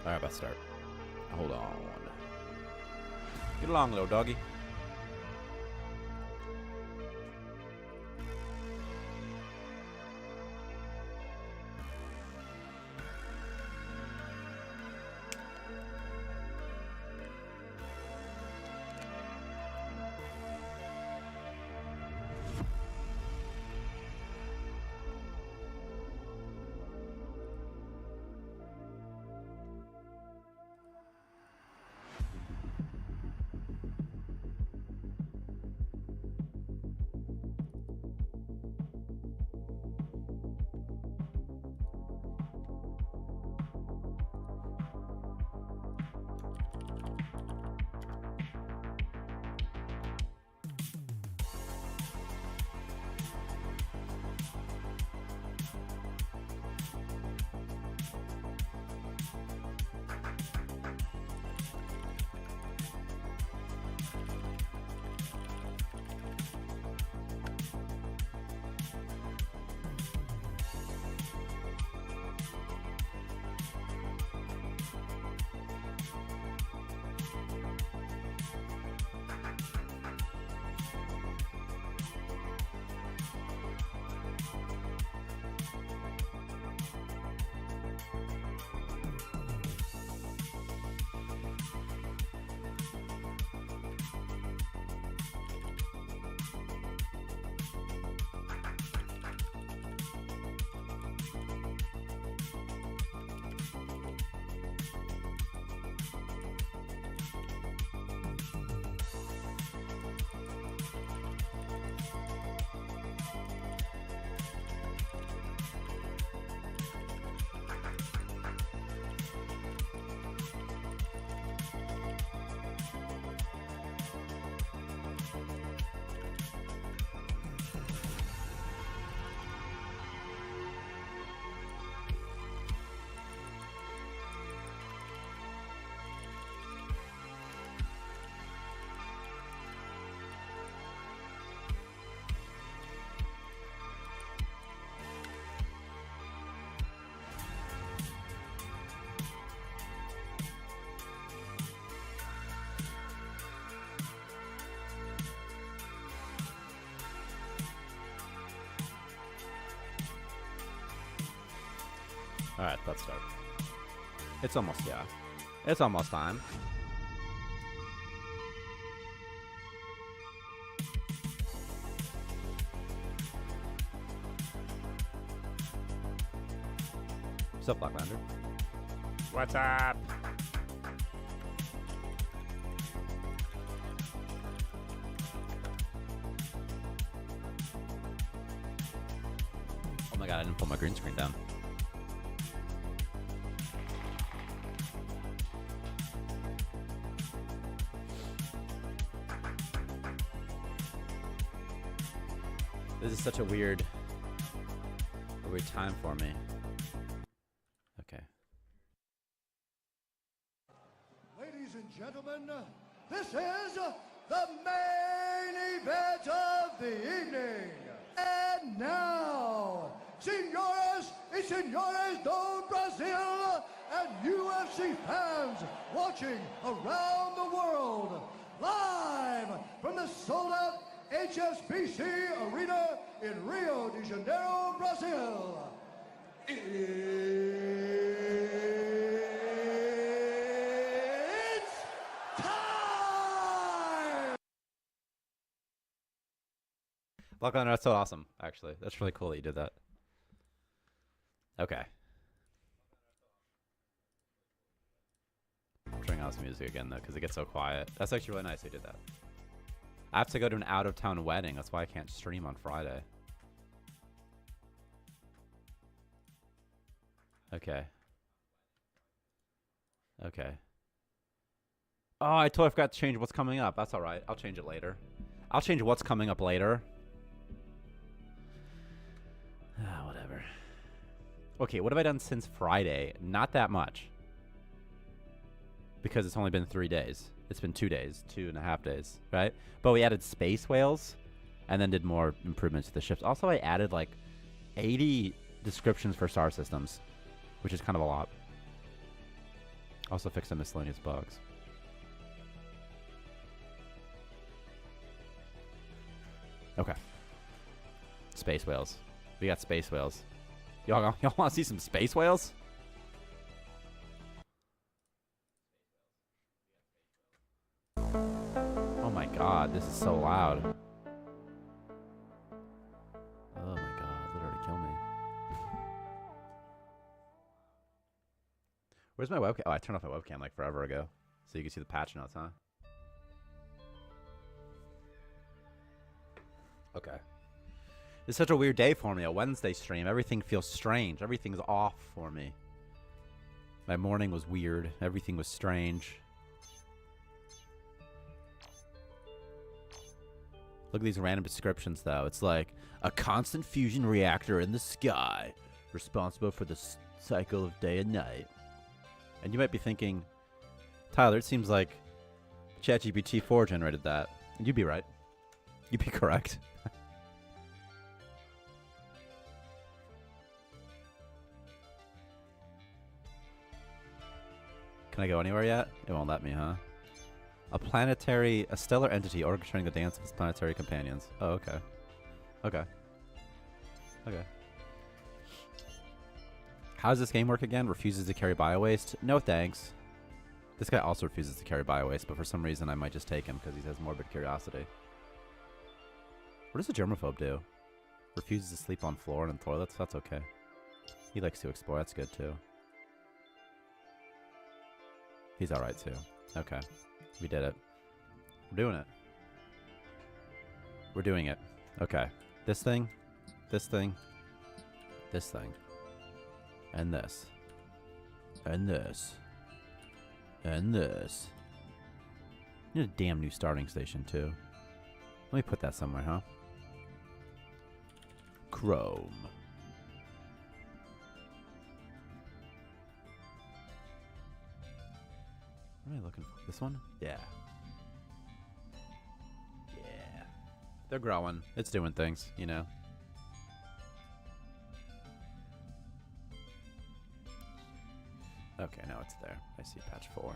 Alright, about to start. Hold on. Get along, little doggy. Alright, let's start. It's almost, yeah. It's almost time. What's up, Blacklander? What's up? Oh my god, I didn't pull my green screen down. This is such a weird time for me. Okay. Ladies and gentlemen, this is the main event of the evening. And now, senores y senores do Brazil and UFC fans watching around the world, live from the sold-out HSBC Arena in Rio de Janeiro, Brazil. It's time! Blacklander, that's so awesome, actually. That's really cool that you did that. Okay. I'm turning on some music again, though, because it gets so quiet. That's actually really nice you did that. I have to go to an out-of-town wedding. That's why I can't stream on Friday. Okay. Okay. Oh, I totally forgot to change what's coming up. That's all right. I'll change it later. I'll change what's coming up later. Ah, whatever. Okay, what have I done since Friday? Not that much. Because it's only been 3 days. It's been 2 days, 2.5 days, right? But we added space whales and then did more improvements to the ships. Also, I added like 80 descriptions for star systems, which is kind of a lot. Also fix some miscellaneous bugs. Okay. Space whales. We got space whales. Y'all want to see some space whales? Oh my god, this is so loud. Oh my god, literally kill me. Where's my webcam? Oh, I turned off my webcam like forever ago. So you can see the patch notes, huh? Okay. It's such a weird day for me. A Wednesday stream. Everything feels strange. Everything's off for me. My morning was weird. Everything was strange. Look at these random descriptions, though. It's like, a constant fusion reactor in the sky, responsible for the cycle of day and night. And you might be thinking, Tyler, it seems like ChatGPT 4 generated that. And you'd be right. You'd be correct. Can I go anywhere yet? It won't let me, huh? A stellar entity orchestrating the dance of its planetary companions. Oh, okay. Okay. Okay. How does this game work again? Refuses to carry bio-waste? No thanks. This guy also refuses to carry bio-waste, but for some reason I might just take him because he has morbid curiosity. What does a germaphobe do? Refuses to sleep on floor and in toilets? That's okay. He likes to explore. That's good, too. He's alright, too. Okay. We did it. We're doing it. We're doing it. Okay. This thing. This thing. This thing. And this. And this. And this. Need a damn new starting station, too. Let me put that somewhere, huh? Chrome. What am I looking for? This one? Yeah. Yeah. They're growing. It's doing things, you know. Okay, now it's there. I see patch 4.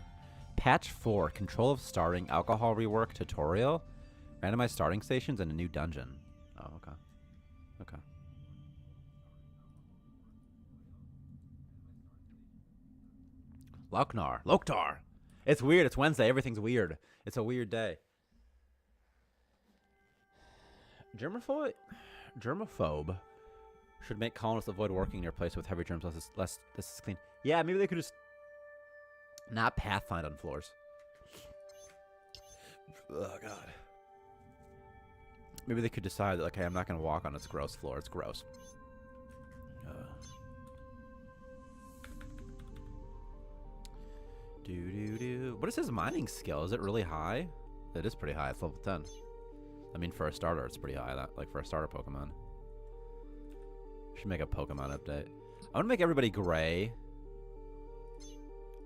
Patch 4. Control of starting alcohol rework tutorial. Randomized starting stations and a new dungeon. Oh, okay. Okay. Loktar. It's weird. It's Wednesday. Everything's weird. It's a weird day. Germaphobe should make colonists avoid working near a place with heavy germs less clean. Yeah, maybe they could just not pathfind on floors. Oh, God. Maybe they could decide that, like, hey, I'm not going to walk on this gross floor. It's gross. What is his mining skill? Is it really high? It is pretty high. It's level 10. I mean, for a starter, it's pretty high. Like, for a starter Pokemon. Should make a Pokemon update. I want to make everybody gray.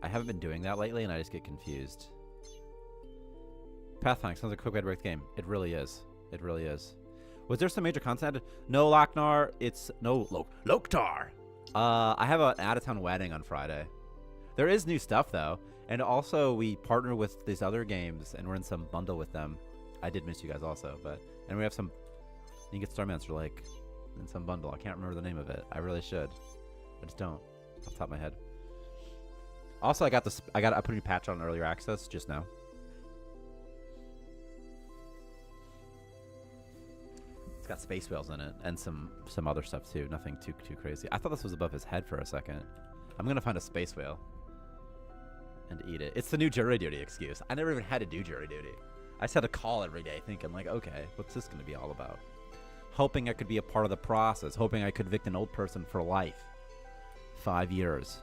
I haven't been doing that lately, and I just get confused. Pathfinding sounds like a quick way to break the game. It really is. It really is. Was there some major content added? No, Lochnar. It's... No, Loktar. I have an out-of-town wedding on Friday. There is new stuff, though. And also, we partner with these other games, and we're in some bundle with them. I did miss you guys also, but... And we have some... You can get Starmancer, like, in some bundle. I can't remember the name of it. I really should. I just don't. Off the top of my head. Also, I put a new patch on earlier access just now. It's got space whales in it, and some other stuff, too. Nothing too crazy. I thought this was above his head for a second. I'm going to find a space whale. And eat it. It's the new jury duty excuse. I never even had to do jury duty. I just had to call every day thinking, like, okay, what's this going to be all about? Hoping I could be a part of the process. Hoping I could evict an old person for life. 5 years.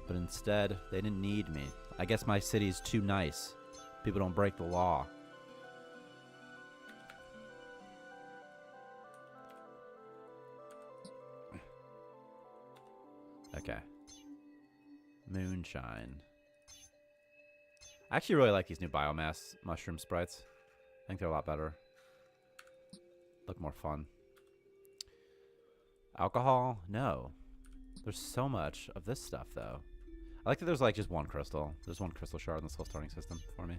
But instead, they didn't need me. I guess my city's too nice. People don't break the law. Okay. Moonshine. I actually really like these new biomass mushroom sprites. I think they're a lot better. Look more fun. Alcohol? No. There's so much of this stuff, though. I like that there's like just one crystal. There's one crystal shard in this whole starting system for me.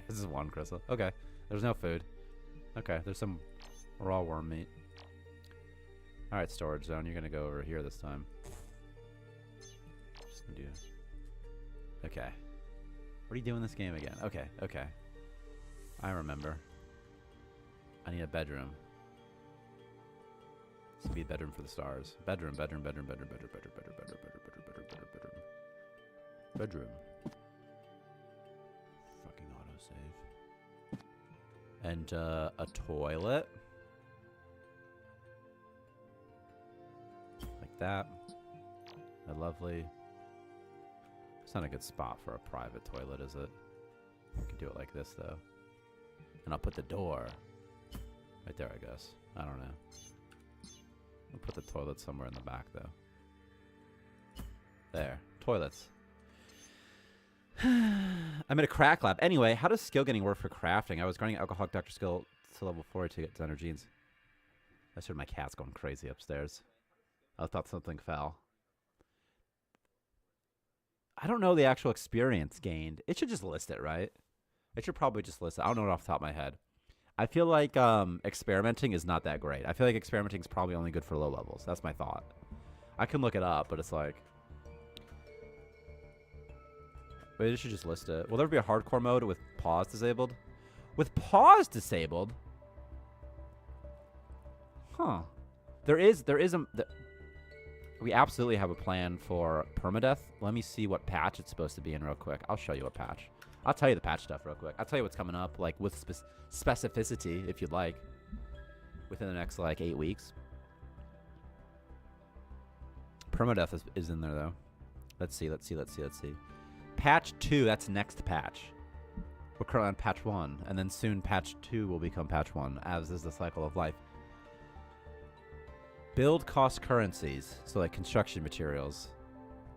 This is one crystal. Okay. There's no food. Okay. There's some raw worm meat. Alright, storage zone. You're going to go over here this time. Just gonna do... Okay. What are you doing this game again? Okay. Okay. I remember. I need a bedroom. This would be a bedroom for the stars. Bedroom, bedroom, bedroom, bedroom, bedroom, bedroom, bedroom, bedroom, bedroom, bedroom, bedroom, bedroom, bedroom. Bedroom. Fucking autosave. And a toilet. Like that. A lovely. It's not a good spot for a private toilet, is it? I can do it like this though. And I'll put the door right there, I guess. I don't know. I'll put the toilet somewhere in the back, though. There. Toilets. I'm at a crack lab. Anyway, how does skill getting work for crafting? I was grinding alcoholic doctor skill to level 4 to get designer jeans. I heard my cat's going crazy upstairs. I thought something fell. I don't know the actual experience gained. It should just list it, right? It should probably just list it. I don't know it off the top of my head. I feel like experimenting is not that great. I feel like experimenting is probably only good for low levels. That's my thought. I can look it up, but it's like... Wait, it should just list it. Will there be a hardcore mode with pause disabled? With pause disabled? Huh. There is a... We absolutely have a plan for permadeath. Let me see what patch it's supposed to be in real quick. I'll show you what patch. I'll tell you the patch stuff real quick. I'll tell you what's coming up, like, with specificity, if you'd like, within the next, like, 8 weeks. Permadeath is in there, though. Let's see. Patch 2, that's next patch. We're currently on patch 1, and then soon patch 2 will become patch 1, as is the cycle of life. Build cost currencies, so like construction materials.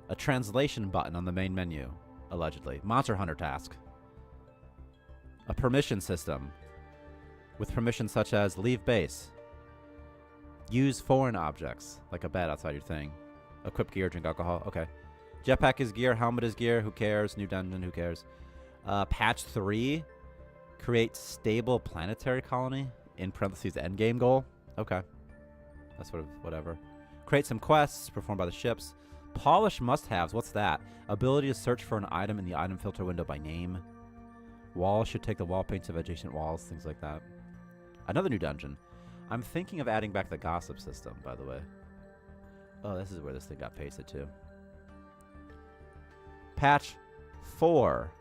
A translation button on the main menu, allegedly. Monster Hunter task. A permission system, with permissions such as leave base. Use foreign objects, like a bed outside your thing. Equip gear, drink alcohol, okay. Jetpack is gear, helmet is gear, who cares? New dungeon, who cares? Patch 3, create stable planetary colony, in parentheses endgame goal. Okay. That's sort of whatever. Create some quests performed by the ships. Polish must-haves. What's that? Ability to search for an item in the item filter window by name. Walls should take the wall paints of adjacent walls. Things like that. Another new dungeon. I'm thinking of adding back the gossip system, by the way. Oh, this is where this thing got pasted to. Patch 4.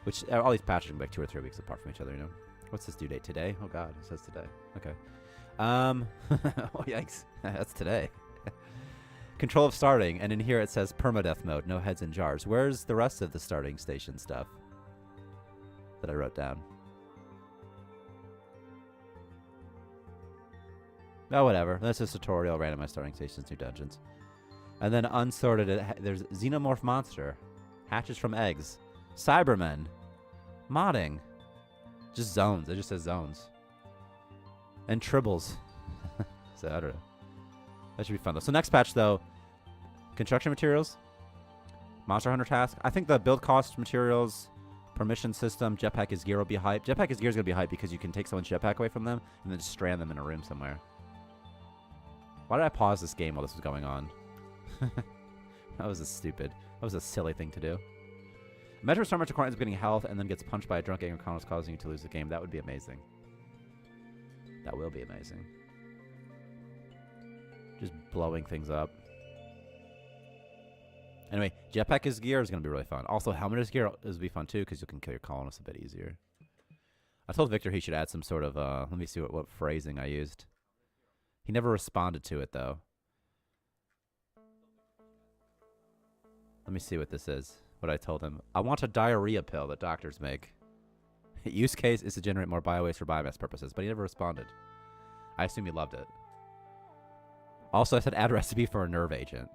Which, all these patches are like 2 or 3 weeks apart from each other, you know? What's this due date? Today? Oh, God. It says today. Okay. Oh, yikes. That's today. Control of starting, and in here it says permadeath mode, no heads in jars. Where's the rest of the starting station stuff that I wrote down? Oh, whatever. That's just a tutorial, randomized starting stations, new dungeons. And then unsorted, there's Xenomorph Monster. Hatches from eggs. Cybermen. Modding. Just zones. It just says zones. And tribbles. So, I don't know. That should be fun, though. So next patch, though, construction materials, Monster Hunter task. I think the build cost materials, permission system, jetpack is gear will be hype. Jetpack is gear is going to be hype because you can take someone's jetpack away from them and then just strand them in a room somewhere. Why did I pause this game while this was going on? That was a silly thing to do. Metro Starmancer ends up getting health and then gets punched by a drunk angry Connors causing you to lose the game. That would be amazing. That will be amazing. Just blowing things up. Anyway, jetpack is gear is going to be really fun. Also, helmet is gear is going to be fun too because you can kill your colonists a bit easier. I told Victor he should add some sort of, let me see what phrasing I used. He never responded to it though. Let me see what this is. What I told him. I want a diarrhea pill that doctors make. Use case is to generate more biowaste for biomass purposes, but he never responded. I assume he loved it. Also, I said add recipe for a nerve agent.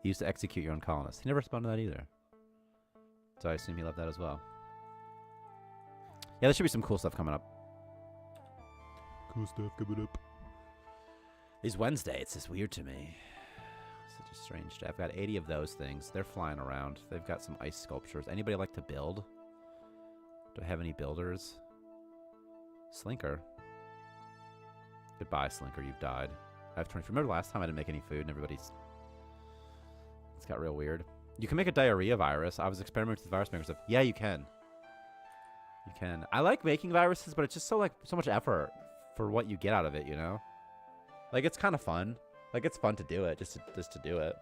Used to execute your own colonists. He never responded to that either. So I assume he loved that as well. Yeah, there should be some cool stuff coming up. Cool stuff coming up. It's Wednesday. It's just weird to me. Such a strange day. I've got 80 of those things. They're flying around. They've got some ice sculptures. Anybody like to build? Do I have any builders? Slinker. Goodbye, Slinker. You've died. I have 20. Remember last time I didn't make any food and everybody's... It's got real weird. You can make a diarrhea virus. I was experimenting with virus maker stuff. Yeah, you can. You can. I like making viruses, but it's just so much effort for what you get out of it, you know? Like, it's kind of fun. Like, it's fun to do it, just to do it.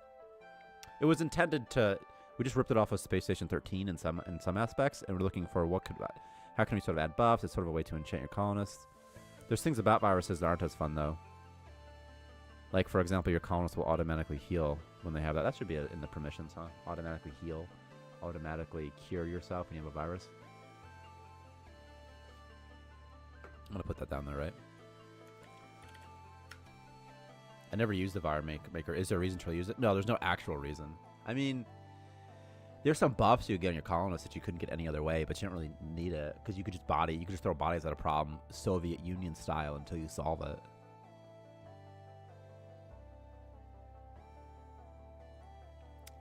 It was intended to... We just ripped it off of Space Station 13 in some aspects, and we're looking for how can we sort of add buffs? It's sort of a way to enchant your colonists. There's things about viruses that aren't as fun, though. Like, for example, your colonists will automatically heal when they have that. That should be in the permissions, huh? Automatically heal. Automatically cure yourself when you have a virus. I'm going to put that down there, right? I never used the virus maker. Is there a reason to use it? No, there's no actual reason. I mean, there's some buffs you get on your colonists that you couldn't get any other way, but you don't really need it because you could just throw bodies at a problem Soviet Union style until you solve it.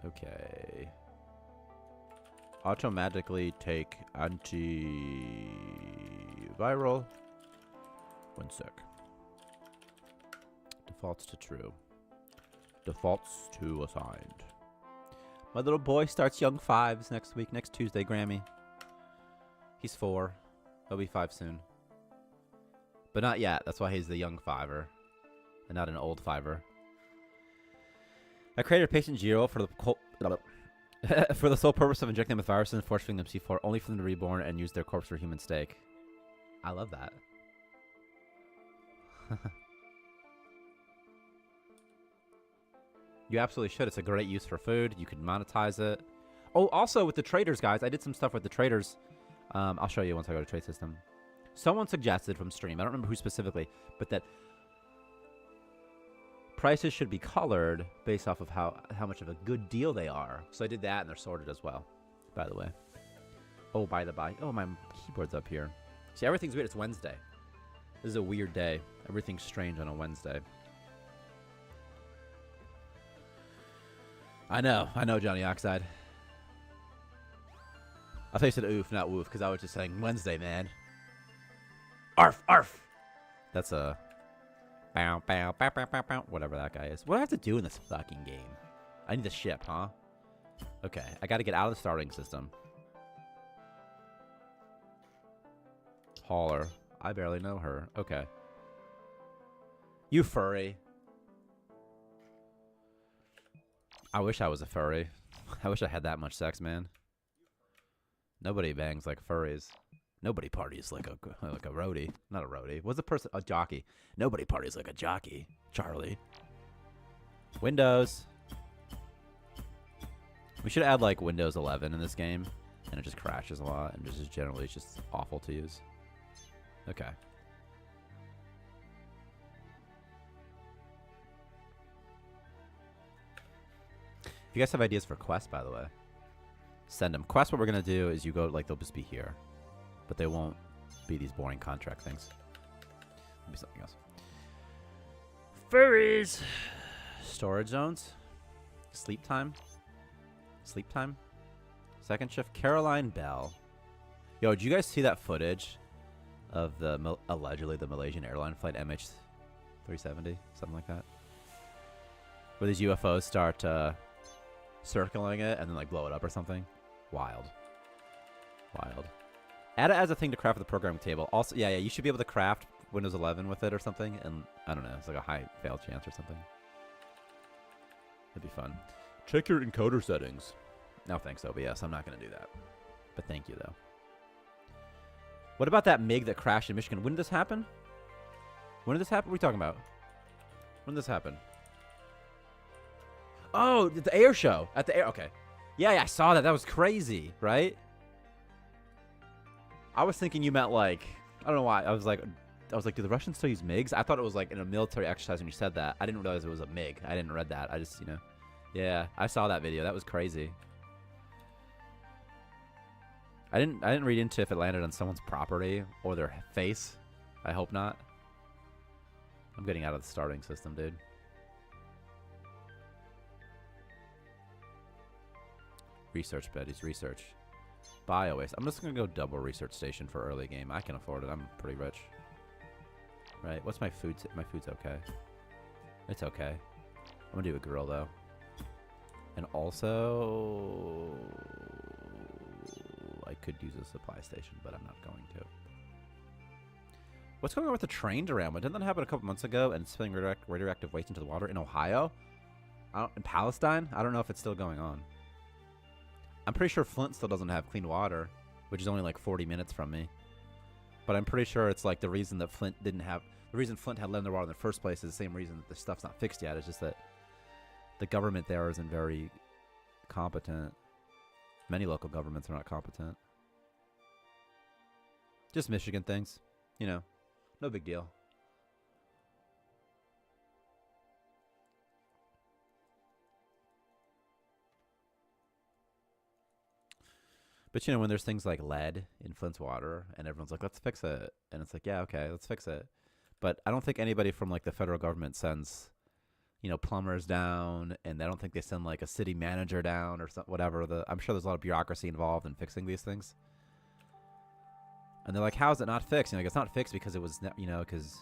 Okay. Automatically take antiviral when sick. Defaults to true. Defaults to assigned. My little boy starts Young Fives next week, next Tuesday, Grammy. He's 4. He'll be 5 soon. But not yet. That's why he's the young fiver and not an old fiver. I created a patient Giro for the for the sole purpose of injecting them with viruses and force-feeding them C4, only for them to be reborn and use their corpse for human steak. I love that. You absolutely should. It's a great use for food. You can monetize it. Oh, also with the traders, guys, I did some stuff with the traders. I'll show you once I go to trade system. Someone suggested from stream, I don't remember who specifically, but that prices should be colored based off of how much of a good deal they are. So I did that, and they're sorted as well, by the way. Oh, by the by. Oh, my keyboard's up here. See, everything's weird. It's Wednesday. This is a weird day. Everything's strange on a Wednesday. I know, Johnny Oxide. I thought you said oof, not woof, because I was just saying Wednesday, man. Arf, arf. That's a... Bow, bow, bow, bow, bow, bow, whatever that guy is. What do I have to do in this fucking game? I need the ship, huh? Okay, I gotta get out of the starting system. Hauler. I barely know her. Okay. You furry. I wish I was a furry. I wish I had that much sex, man. Nobody bangs like furries. Nobody parties like a roadie. Not a roadie. What's a person? A jockey. Nobody parties like a jockey. Charlie. Windows. We should add like Windows 11 in this game, and it just crashes a lot, and just generally it's just awful to use. Okay. If you guys have ideas for quests, by the way, send them. Quests, what we're going to do is you go, like, they'll just be here. But they won't be these boring contract things. It'll be something else. Furries! Storage zones. Sleep time. Sleep time. Second shift. Caroline Bell. Yo, did you guys see that footage of the allegedly the Malaysian airline flight MH370? Something like that. Where these UFOs start circling it and then like blow it up or something. Wild. Wild. Add it as a thing to craft with the programming table. Also, yeah, you should be able to craft Windows 11 with it or something. And I don't know, it's like a high fail chance or something. That'd be fun. Check your encoder settings. No thanks, OBS. I'm not going to do that. But thank you, though. What about that MiG that crashed in Michigan? When did this happen? When did this happen? What are we talking about? When did this happen? Oh, the air show. At the air. Okay. Yeah, I saw that. That was crazy, right? I was thinking you meant like, I don't know why. I was like, do the Russians still use MiGs? I thought it was like in a military exercise when you said that. I didn't realize it was a MiG. I didn't read that. I just, yeah, I saw that video. That was crazy. I didn't read into if it landed on someone's property or their face. I hope not. I'm getting out of the starting system, dude. Research, Betty's research. Biowaste. I'm just gonna go double research station for early game. I can afford it. I'm pretty rich. Right. What's my food? My food's okay. It's okay. I'm gonna do a grill though. And also, I could use a supply station, but I'm not going to. What's going on with the train derailment? Didn't that happen a couple months ago and spilling radioactive waste into the water in Ohio? In Palestine? I don't know if it's still going on. I'm pretty sure Flint still doesn't have clean water, which is only like 40 minutes from me. But I'm pretty sure it's like the reason that Flint didn't have... The reason Flint had lead in their water in the first place is the same reason that the stuff's not fixed yet. It's just that the government there isn't very competent. Many local governments are not competent. Just Michigan things. You know, no big deal. But, you know, when there's things like lead in Flint's water and everyone's like, let's fix it. And it's like, yeah, okay, let's fix it. But I don't think anybody from, like, the federal government sends, you know, plumbers down. And I don't think they send, like, a city manager down or whatever. I'm sure there's a lot of bureaucracy involved in fixing these things. And they're like, how is it not fixed? You know, like, it's not fixed because it was, you know, because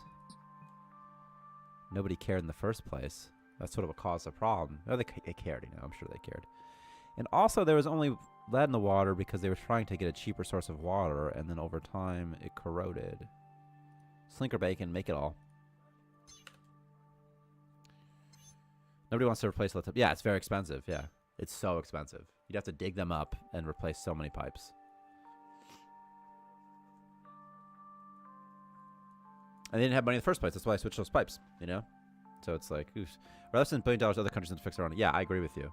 nobody cared in the first place. That's sort of what caused the problem. Oh, they cared, you know. I'm sure they cared. And also, there was only lead in the water because they were trying to get a cheaper source of water, and then over time, it corroded. Slinker bacon, make it all. Nobody wants to replace lead. Yeah, it's very expensive. Yeah, it's so expensive. You'd have to dig them up and replace so many pipes. And they didn't have money in the first place. That's why I switched those pipes, you know? So it's like, oof. Rather than $1 billion, other countries need to fix their own. Yeah, I agree with you.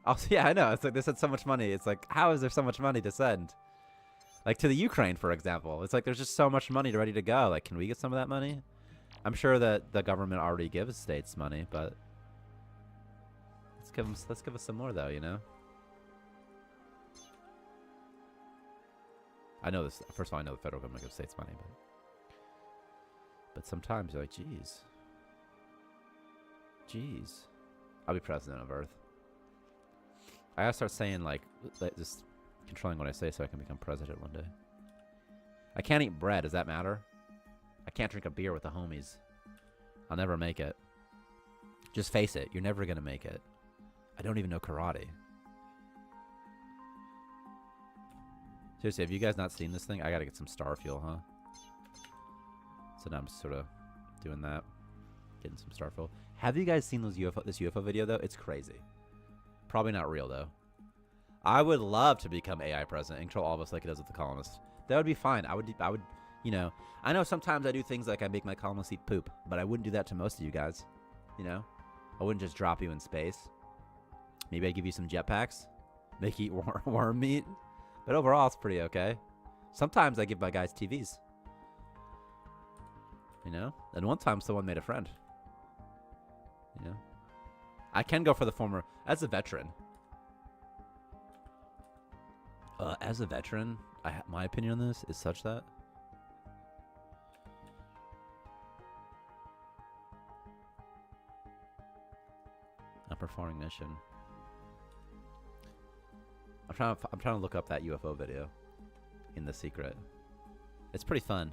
Also, yeah, I know. It's like they sent so much money. It's like, how is there so much money to send? Like to the Ukraine, for example. It's like there's just so much money ready to go. Like, can we get some of that money? I'm sure that the government already gives states money, but let's give us some more, though. You know. I know this. First of all, I know the federal government gives states money, but sometimes you're like, geez, I'll be president of Earth. I gotta start saying, like, just controlling what I say so I can become president one day. I can't eat bread. Does that matter? I can't drink a beer with the homies. I'll never make it. Just face it. You're never gonna make it. I don't even know karate. Seriously, have you guys not seen this thing? I gotta get some star fuel, huh? So now I'm just sort of doing that. Getting some star fuel. Have you guys seen this UFO video, though? It's crazy. Probably not real, though. I would love to become AI president and control all of us like it does with the colonists. That would be fine. I would, you know. I know sometimes I do things like I make my colonists eat poop, but I wouldn't do that to most of you guys. You know? I wouldn't just drop you in space. Maybe I'd give you some jetpacks. Make you eat worm meat. But overall, it's pretty okay. Sometimes I give my guys TVs. You know? And one time someone made a friend. You know? I can go for the former... As a veteran. My opinion on this is such that... I'm performing mission. I'm trying to look up that UFO video in the secret. It's pretty fun.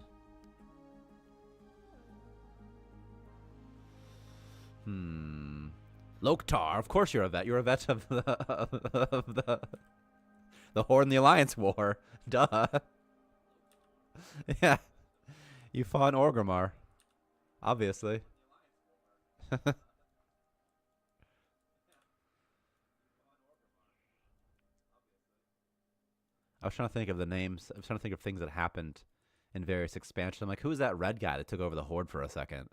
Loktar, of course you're a vet. You're a vet of the Horde and the Alliance War. Duh. Yeah. You fought in Orgrimmar. Obviously. I was trying to think of the names. I was trying to think of things that happened in various expansions. I'm like, who was that red guy that took over the Horde for a second?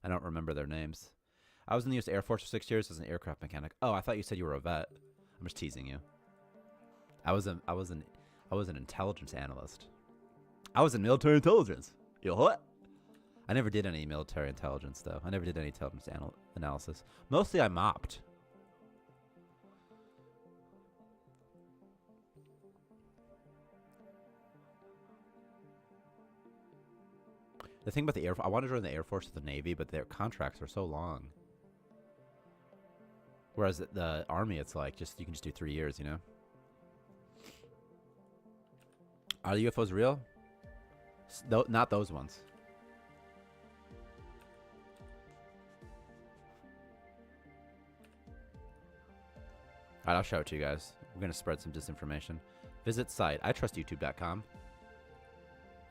I don't remember their names. I was in the U.S. Air Force for 6 years as an aircraft mechanic. Oh, I thought you said you were a vet. I'm just teasing you. I was an intelligence analyst. I was in military intelligence. You know what? I never did any military intelligence, though. I never did any intelligence analysis. Mostly I mopped. The thing about the Air Force, I want to join the Air Force or the Navy, but their contracts are so long. Whereas the Army, it's like you can just do 3 years, you know? Are the UFOs real? No, not those ones. Alright, I'll show it to you guys. We're going to spread some disinformation. Visit site. I trust YouTube.com.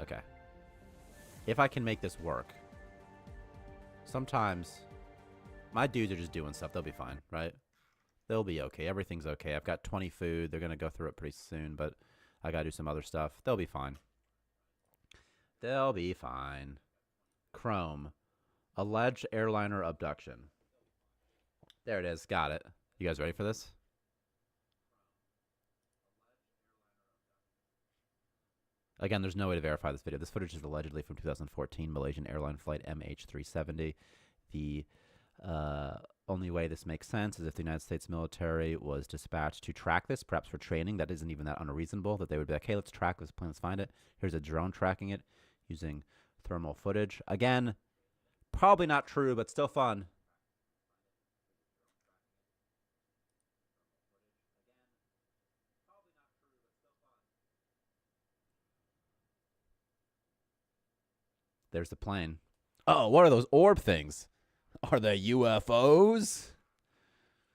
Okay. If I can make this work. Sometimes my dudes are just doing stuff. They'll be fine, right? They'll be okay. Everything's okay. I've got 20 food. They're going to go through it pretty soon, but I got to do some other stuff. They'll be fine. They'll be fine. Chrome. Alleged airliner abduction. There it is. Got it. You guys ready for this? Again, there's no way to verify this video. This footage is allegedly from 2014 Malaysian airline flight MH370. The only way this makes sense is if the United States military was dispatched to track this, perhaps for training. That isn't even that unreasonable, that they would be like, hey, let's track this plane, let's find it. Here's a drone tracking it using thermal footage. Again, probably not true, but still fun. There's the plane. Oh, what are those orb things? Are they UFOs?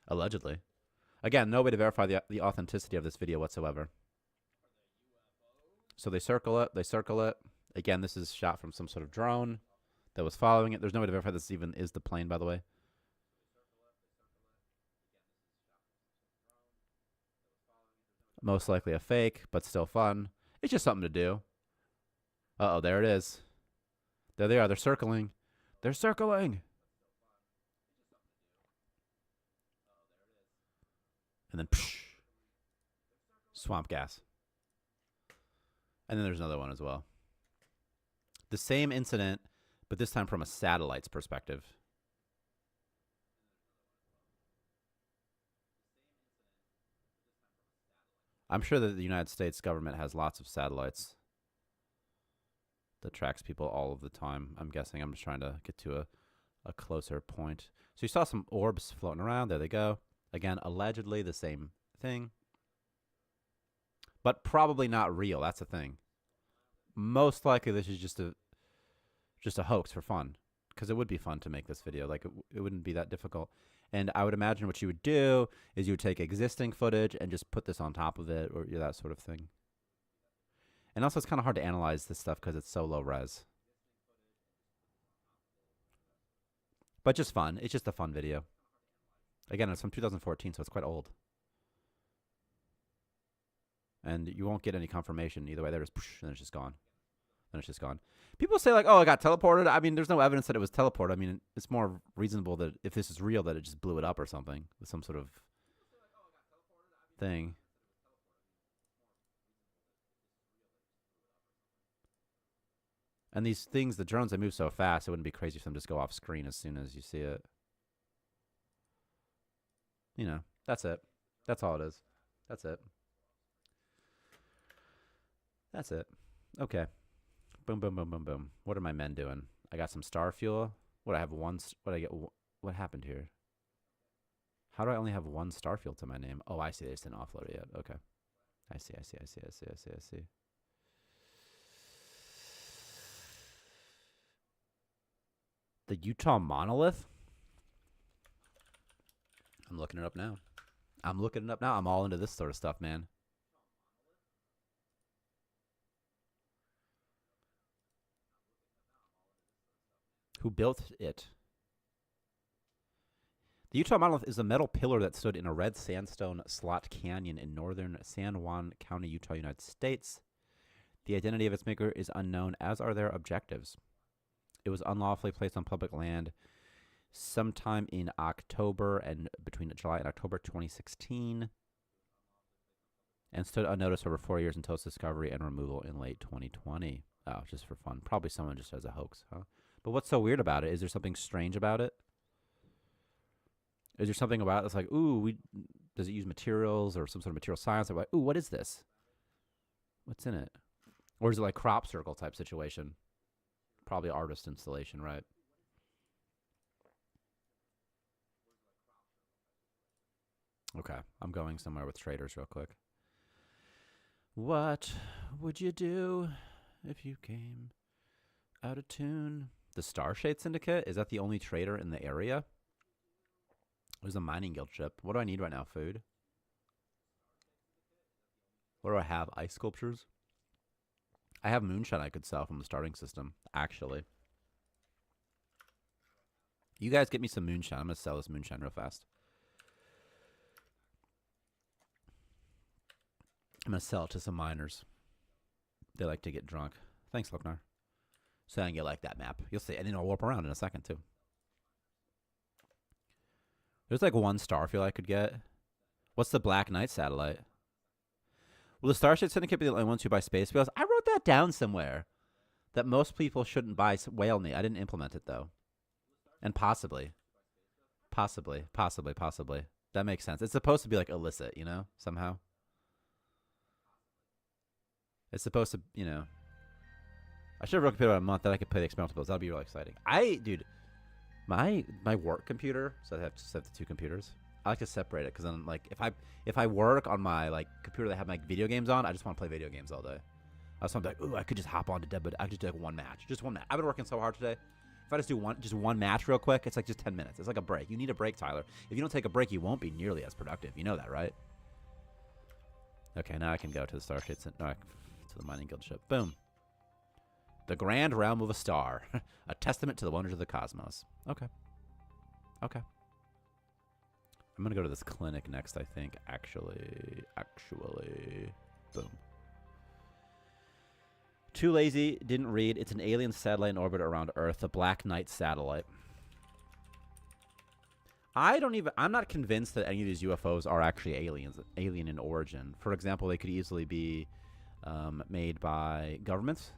Allegedly. Again, no way to verify the authenticity of this video whatsoever. So they circle it. They circle it. Again, this is shot from some sort of drone that was following it. There's no way to verify this even is the plane, by the way. Most likely a fake, but still fun. It's just something to do. Uh-oh, there it is. There they are. They're circling. They're circling. And then psh, swamp gas. And then there's another one as well. The same incident, but this time from a satellite's perspective. I'm sure that the United States government has lots of satellites that tracks people all of the time. I'm guessing. I'm just trying to get to a closer point. So you saw some orbs floating around. There they go. Again, allegedly the same thing. But probably not real. That's the thing. Most likely this is just a hoax for fun. Because it would be fun to make this video. Like, it wouldn't be that difficult. And I would imagine what you would do is you would take existing footage and just put this on top of it, or that sort of thing. And also, it's kind of hard to analyze this stuff because it's so low res. But just fun. It's just a fun video. Again, it's from 2014, so it's quite old. And you won't get any confirmation either way. There is, and it's just gone. Then it's just gone. People say, like, oh, I got teleported. I mean, there's no evidence that it was teleported. I mean, it's more reasonable that if this is real, that it just blew it up or something with some sort of thing. And these things, the drones, they move so fast, it wouldn't be crazy for them to just go off screen as soon as you see it. You know, that's it. That's all it is. That's it. That's it. Okay. Boom, boom, boom, boom, boom. What are my men doing? I got some star fuel. What, I have one? What I get? What happened here? How do I only have one star fuel to my name? Oh, I see. They just didn't offload it yet. Okay. I see. I see. I see. I see. I see. I see. The Utah monolith? I'm looking it up now. I'm looking it up now. I'm all into this sort of stuff, man. Who built it? The Utah monolith is a metal pillar that stood in a red sandstone slot canyon in northern San Juan County, Utah, United States. The identity of its maker is unknown, as are their objectives. It was unlawfully placed on public land sometime in October and between July and October 2016 and stood unnoticed over 4 years until its discovery and removal in late 2020. Oh, just for fun. Probably someone just as a hoax, huh? But what's so weird about it? Is there something strange about it? Is there something about it that's like, ooh, does it use materials or some sort of material science? Or like, ooh, what is this? What's in it? Or is it like crop circle type situation? Probably artist installation, right? Okay, I'm going somewhere with traders real quick. What would you do if you came out of tune? The Starshade Syndicate? Is that the only trader in the area? There's a mining guild ship. What do I need right now? Food? What do I have? Ice sculptures? I have moonshine I could sell from the starting system, actually. You guys get me some moonshine. I'm going to sell this moonshine real fast. I'm going to sell it to some miners. They like to get drunk. Thanks, Loknar. Saying you like that map. You'll see. And then I'll warp around in a second, too. There's like one starfield I could get. What's the Black Knight satellite? Will the Starshade Syndicate be the only ones who buy space whales? I wrote that down somewhere. That most people shouldn't buy whale meat. I didn't implement it, though. And possibly. Possibly. That makes sense. It's supposed to be like illicit, you know? Somehow. It's supposed to, you know. I should have wrote a computer about a month that I could play the experimental builds. That'd be really exciting. Dude, my work computer, so I have to set the two computers. I like to separate it because then, like, if I work on my like computer that have my video games on, I just want to play video games all day. I was like, ooh, I could just hop on to Dead, but I could just do like one match, just one match. I've been working so hard today. If I just do one match real quick, it's like just 10 minutes. It's like a break. You need a break, Tyler. If you don't take a break, you won't be nearly as productive. You know that, right? Okay, now I can go to the Starshade, to the mining guild ship. Boom. The Grand Realm of a Star, a testament to the wonders of the cosmos. Okay. I'm going to go to this clinic next, I think. Actually. Boom. Too lazy, didn't read. It's an alien satellite in orbit around Earth, a Black Knight satellite. I'm not convinced that any of these UFOs are actually alien in origin. For example, they could easily be made by governments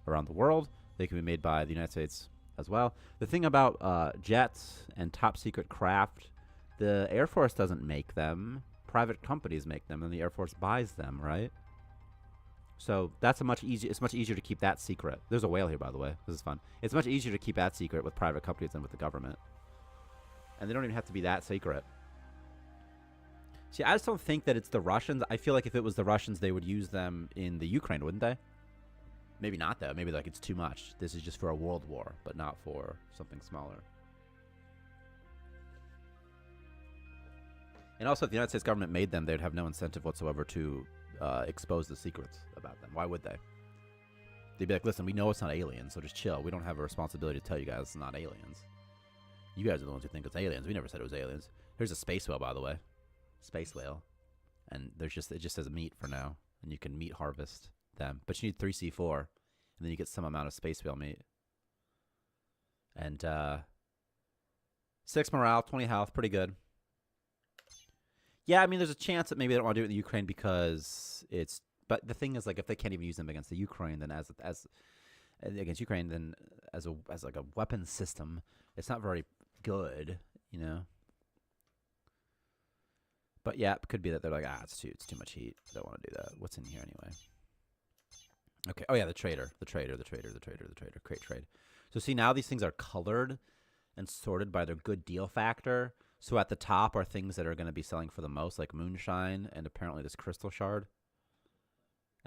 around the world. They can be made by the United States as well. The thing about jets and top secret craft, the Air Force doesn't make them. Private companies make them, and the Air Force buys them, right? So that's it's much easier to keep that secret. There's a whale here, by the way. This is fun. It's much easier to keep that secret with private companies than with the government. And they don't even have to be that secret. See, I just don't think that it's the Russians. I feel like if it was the Russians, they would use them in the Ukraine, wouldn't they? Maybe not, though. Maybe like it's too much. This is just for a world war, but not for something smaller. And also, if the United States government made them, they'd have no incentive whatsoever to expose the secrets about them. Why would they? They'd be like, listen, we know it's not aliens, so just chill. We don't have a responsibility to tell you guys it's not aliens. You guys are the ones who think it's aliens. We never said it was aliens. Here's a space whale, by the way. Space whale. And it just says meat for now. And you can meat harvest them. But you need 3C4. And then you get some amount of space whale meat. And 6 morale, 20 health. Pretty good. Yeah, I mean, there's a chance that maybe they don't want to do it in the Ukraine because it's... But the thing is, like, if they can't even use them against the Ukraine, then as against Ukraine, then as like a weapon system, it's not very good, you know. But yeah, it could be that they're like, it's too much heat. I don't want to do that. What's in here anyway? Okay. Oh yeah, the trader. Create trade. So see, now these things are colored and sorted by their good deal factor. So at the top are things that are going to be selling for the most, like moonshine and apparently this crystal shard.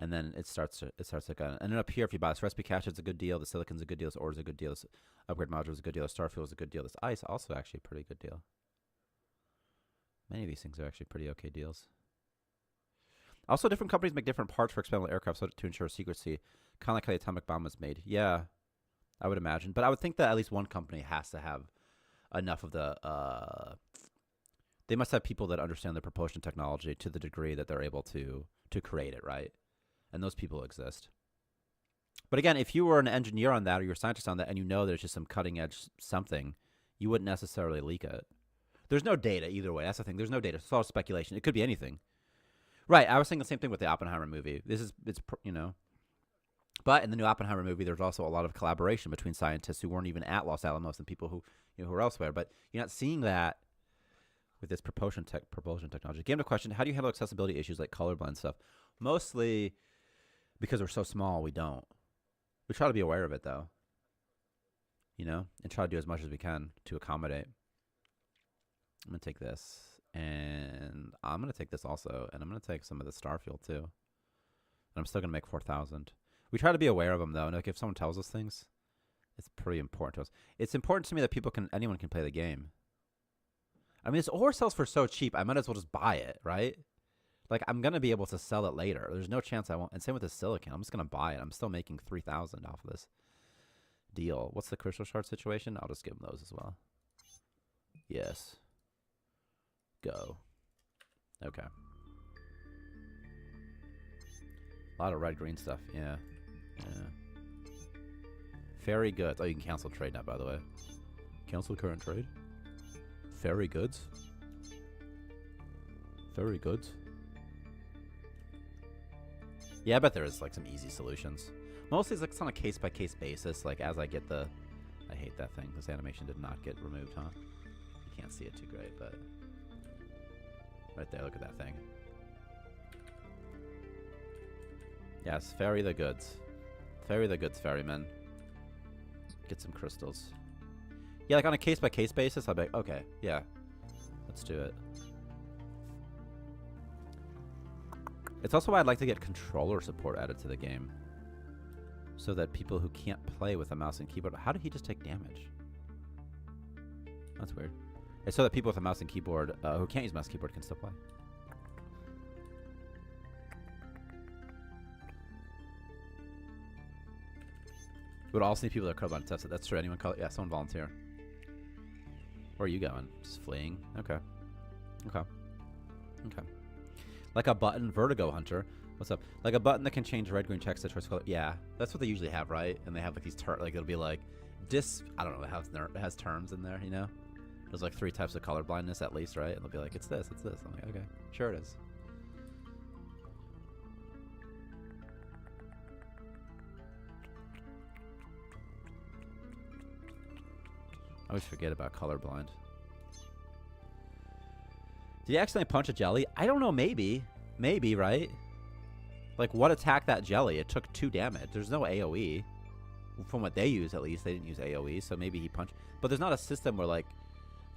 And then it starts like and then up here, if you buy this recipe cache, it's a good deal. The silicon's a good deal. This ore is a good deal. This upgrade module is a good deal. The starfield is a good deal. This ice also actually a pretty good deal. Many of these things are actually pretty okay deals. Also, different companies make different parts for expendable aircraft to ensure secrecy, kind of like how the atomic bomb was made. Yeah, I would imagine. But I would think that at least one company has to have enough of the... they must have people that understand the propulsion technology to the degree that they're able to create it, right? And those people exist. But again, if you were an engineer on that or you're a scientist on that and you know that it's just some cutting edge something, you wouldn't necessarily leak it. There's no data either way. That's the thing. There's no data. It's all speculation. It could be anything. Right. I was saying the same thing with the Oppenheimer movie. You know. But in the new Oppenheimer movie, there's also a lot of collaboration between scientists who weren't even at Los Alamos and people who are elsewhere. But you're not seeing that with this propulsion technology. Game to question, how do you handle accessibility issues like colorblind stuff? Mostly because we're so small, we don't. We try to be aware of it, though. you know, and try to do as much as we can to accommodate. I'm going to take this, and I'm going to take this also, and I'm going to take some of the star fuel too. And I'm still going to make 4,000. We try to be aware of them, though. And like if someone tells us things, it's pretty important to us. It's important to me that anyone can play the game. I mean, this ore sells for so cheap, I might as well just buy it, right? Like, I'm going to be able to sell it later. There's no chance I won't. And same with the silicon. I'm just going to buy it. I'm still making 3,000 off of this deal. What's the crystal shard situation? I'll just give them those as well. Yes. Go. Okay. A lot of red-green stuff. Yeah. Yeah. Fairy goods. Oh, you can cancel trade now, by the way. Cancel current trade. Fairy goods. Fairy goods. Yeah, I bet there is like some easy solutions. Mostly it's like it's on a case-by-case basis. Like as I get the... I hate that thing. This animation did not get removed, huh? You can't see it too great, but... Right there, look at that thing. Yes, ferry the goods. Ferry the goods, ferryman. Get some crystals. Yeah, like on a case-by-case basis, I'll be like, okay, yeah. Let's do it. It's also why I'd like to get controller support added to the game. So that people who can't play with a mouse and keyboard... How did he just take damage? That's weird. It's so that people with a mouse and keyboard who can't use mouse and keyboard can still play. We would also need people that are colorblind to test it. That's true. Anyone color? Yeah, someone volunteer. Where are you going? Just fleeing? Okay. Okay. Okay. Like a button, Vertigo Hunter. What's up? Like a button that can change red, green text to choice color. Yeah, that's what they usually have, right? And they have like these like it'll be like I don't know. It has terms in there, you know. There's like 3 types of color blindness at least, right? And they'll be like, it's this, it's this. I'm like, okay, sure it is. I always forget about colorblind. Did he accidentally punch a jelly? I don't know, maybe. Maybe, right? Like, what attacked that jelly? It took 2 damage. There's no AoE. From what they use, at least. They didn't use AoE, so maybe he punched. But there's not a system where, like,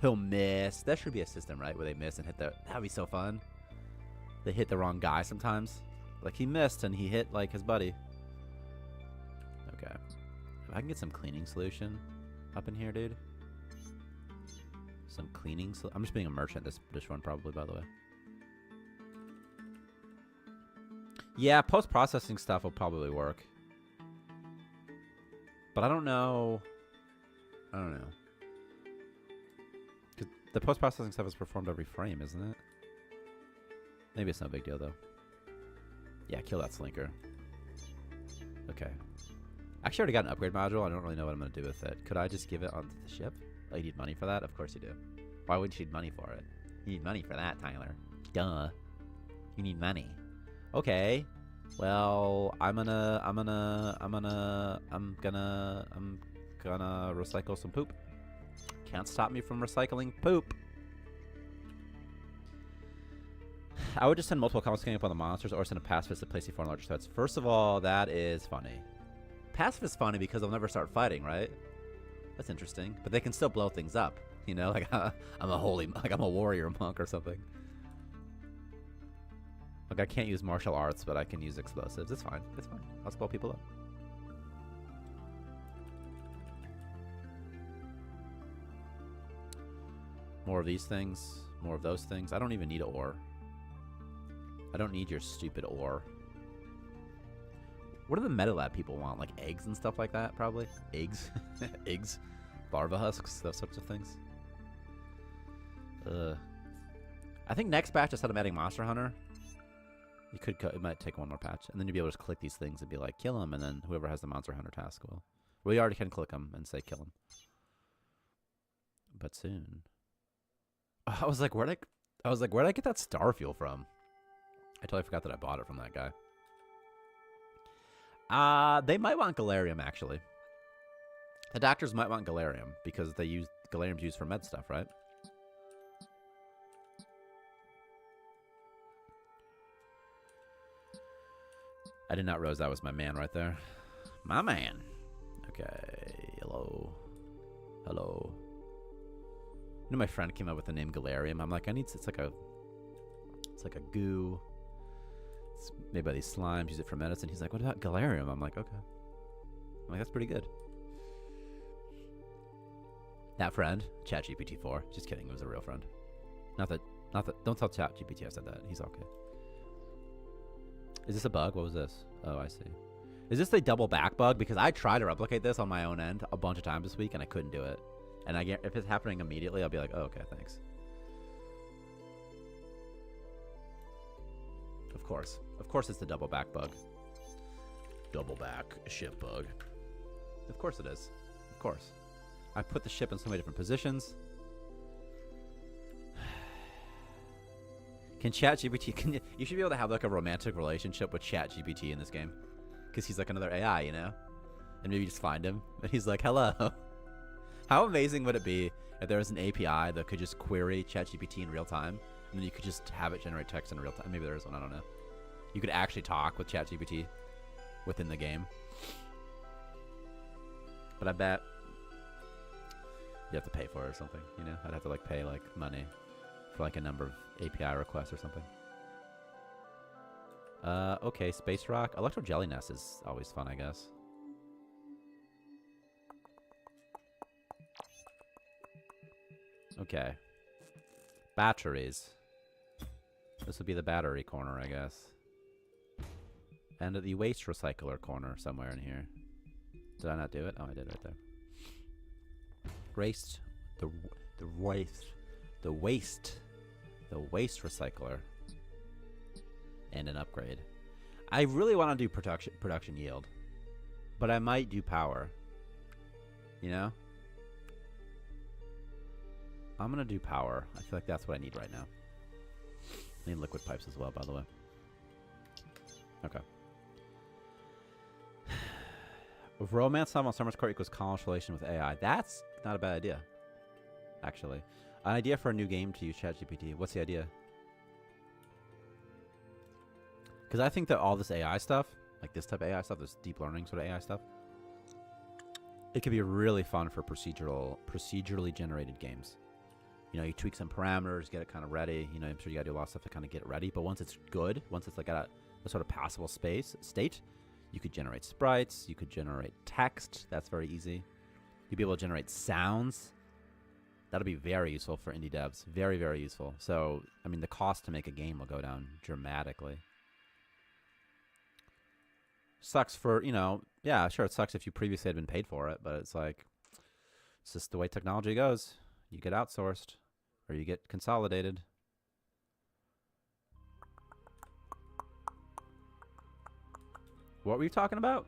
he'll miss. There should be a system, right? Where they miss and hit the... That'd be so fun. They hit the wrong guy sometimes. Like, he missed and he hit, like, his buddy. Okay. If I can get some cleaning solution up in here, dude. Some cleaning... I'm just being a merchant this one, probably, by the way. Yeah, post-processing stuff will probably work. But I don't know... I don't know. Because the post-processing stuff is performed every frame, isn't it? Maybe it's no big deal, though. Yeah, kill that slinker. Okay. Actually, I already got an upgrade module. I don't really know what I'm going to do with it. Could I just give it onto the ship? Oh, you need money for that? Of course you do. Why wouldn't you need money for it? You need money for that, Tyler. Duh. You need money. Okay. Well, I'm gonna recycle some poop. Can't stop me from recycling poop. I would just send multiple comments coming up on the monsters or send a pacifist to place C4 on larger threats. First of all, that is funny. Pacifist is funny because they'll never start fighting, right? That's interesting. But they can still blow things up. You know, like I'm a warrior monk or something. Like I can't use martial arts, but I can use explosives. It's fine. It's fine. I'll just blow people up. More of these things. More of those things. I don't even need ore. I don't need your stupid ore. What do the MetaLab people want? Like eggs and stuff like that, probably? Eggs? Eggs? Larva husks? Those sorts of things? I think next batch, instead of adding Monster Hunter, you could it might take one more patch. And then you'll be able to just click these things and be like, kill him. And then whoever has the Monster Hunter task will. We already can click them and say kill him. But soon. I was like, where'd I get that star fuel from? I totally forgot that I bought it from that guy. They might want Galarium, actually. The doctors might want Galarium because they use Galarium's used for med stuff, right? I did not realize that was my man right there. My man. Okay, hello. Hello. You know, my friend came up with the name Galarium. I'm like, it's like a goo. It's made by these slimes. Use it for medicine. He's like, what about Galarium? I'm like, okay. I'm like, that's pretty good. That friend, ChatGPT 4. Just kidding. It was a real friend. Not that. Don't tell ChatGPT I said that. He's okay. Is this a bug? What was this? Oh, I see. Is this the double back bug? Because I tried to replicate this on my own end a bunch of times this week and I couldn't do it. And if it's happening immediately, I'll be like, oh, okay, thanks. Of course. Of course it's the double back bug. Double back ship bug. Of course it is. Of course. I put the ship in so many different positions. Can ChatGPT... You should be able to have like a romantic relationship with ChatGPT in this game. Because he's like another AI, you know? And maybe just find him. And he's like, hello. How amazing would it be if there was an API that could just query ChatGPT in real time? And then you could just have it generate text in real time. Maybe there is one, I don't know. You could actually talk with ChatGPT within the game. But I bet you have to pay for it or something, you know? I'd have to like pay like money for like a number of API requests or something. Okay, Space Rock. Electro Jelly Nest is always fun, I guess. Okay. Batteries. This would be the battery corner, I guess. And the waste recycler corner somewhere in here. Did I not do it? Oh, I did right there. Waste. The waste recycler. And an upgrade. I really want to do production yield. But I might do power. You know? I'm going to do power. I feel like that's what I need right now. I need liquid pipes as well, by the way. Okay. With romance novel on Summer's Court equals college relation with AI. That's not a bad idea, actually. An idea for a new game to use ChatGPT. What's the idea? Because I think that all this AI stuff, like this type of AI stuff, this deep learning sort of AI stuff, it could be really fun for procedurally generated games. You know, you tweak some parameters, get it kind of ready. You know, I'm sure you got to do a lot of stuff to kind of get it ready. But once it's good, once it's like at a sort of passable state, you could generate sprites. You could generate text. That's very easy. You'd be able to generate sounds. That'll be very useful for indie devs. Very, very useful. So, I mean, the cost to make a game will go down dramatically. Sucks for, you know, yeah, sure, it sucks if you previously had been paid for it, but it's like, it's just the way technology goes. You get outsourced, or you get consolidated. What were you talking about?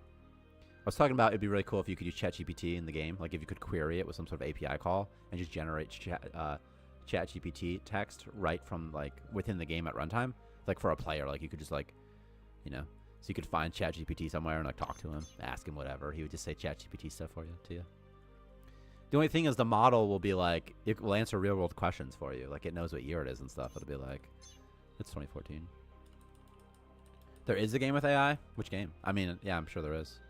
I was talking about it'd be really cool if you could use ChatGPT in the game, like if you could query it with some sort of API call and just generate ChatGPT text right from like within the game at runtime, like for a player, like you could just like, you know, so you could find ChatGPT somewhere and like talk to him, ask him whatever. He would just say ChatGPT stuff for you, to you. The only thing is the model will be like, it will answer real world questions for you. Like it knows what year it is and stuff. It'll be like, it's 2014. There is a game with AI? Which game? I mean, yeah, I'm sure there is.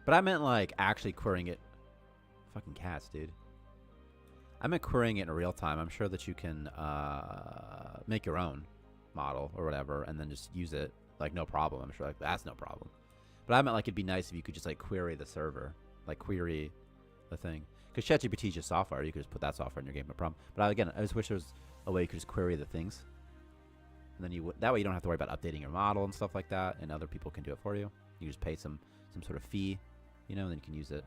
But I meant like actually querying it. Fucking cats, dude. I meant querying it in real time. I'm sure that you can make your own model or whatever and then just use it like no problem. I'm sure like that's no problem. But I meant like it'd be nice if you could just like query the server, like query the thing. Because ChatGPT is just software. You could just put that software in your game, no problem. But again, I just wish there was a way you could just query the things. And then that way you don't have to worry about updating your model and stuff like that. And other people can do it for you. You just pay some sort of fee, you know, and then you can use it.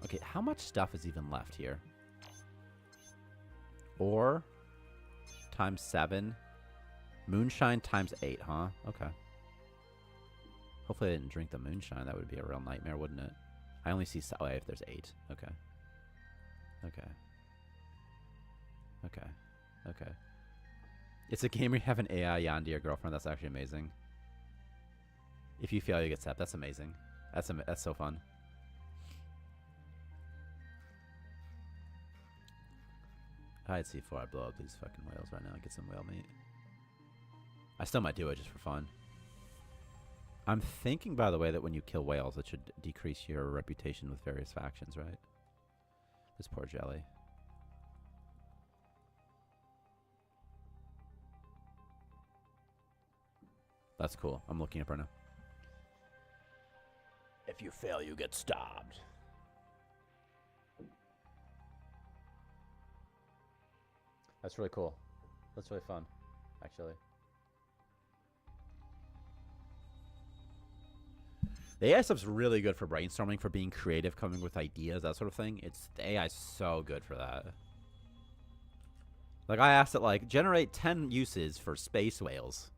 Okay, how much stuff is even left here? Ore times 7. Moonshine times 8, huh? Okay. Hopefully I didn't drink the moonshine. That would be a real nightmare, wouldn't it? I only see... Oh, if there's 8. Okay. Okay. Okay. Okay. It's a game where you have an AI Yandi, your girlfriend. That's actually amazing. If you fail, you get sapped. That's amazing. That's so fun. I'd see before I blow up these fucking whales right now and get some whale meat. I still might do it just for fun. I'm thinking, by the way, that when you kill whales, it should decrease your reputation with various factions, right? This poor jelly. That's cool. I'm looking up right now. If you fail, you get stabbed. That's really cool. That's really fun, actually. The AI stuff's really good for brainstorming, for being creative, coming with ideas, that sort of thing. The AI's so good for that. Like, I asked it, like, generate 10 uses for space whales.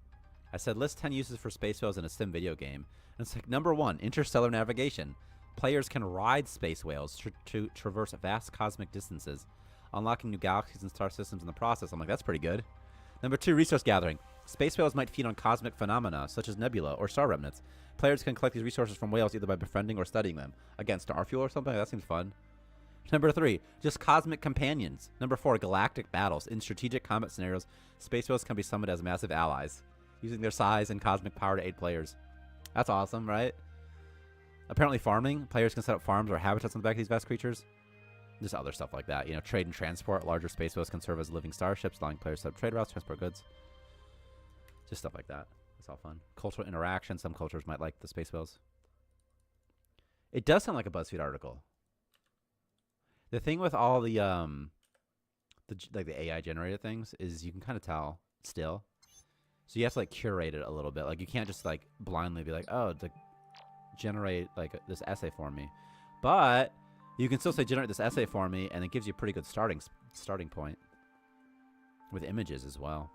I said, list 10 uses for space whales in a sim video game. And it's like, number 1, interstellar navigation. Players can ride space whales to traverse vast cosmic distances, unlocking new galaxies and star systems in the process. I'm like, that's pretty good. Number 2, resource gathering. Space whales might feed on cosmic phenomena, such as nebula or star remnants. Players can collect these resources from whales either by befriending or studying them. Again, star fuel or something? That seems fun. Number 3, just cosmic companions. Number 4, galactic battles. In strategic combat scenarios, space whales can be summoned as massive allies, using their size and cosmic power to aid players. That's awesome, right? Apparently farming. Players can set up farms or habitats on the back of these vast creatures. Just other stuff like that. You know, trade and transport. Larger space whales can serve as living starships, allowing players to set up trade routes, transport goods. Just stuff like that. It's all fun. Cultural interaction. Some cultures might like the space whales. It does sound like a BuzzFeed article. The thing with all the AI generated things is you can kind of tell still. So you have to like curate it a little bit. Like you can't just like blindly be like, oh, generate like this essay for me. But you can still say generate this essay for me, and it gives you a pretty good starting point with images as well.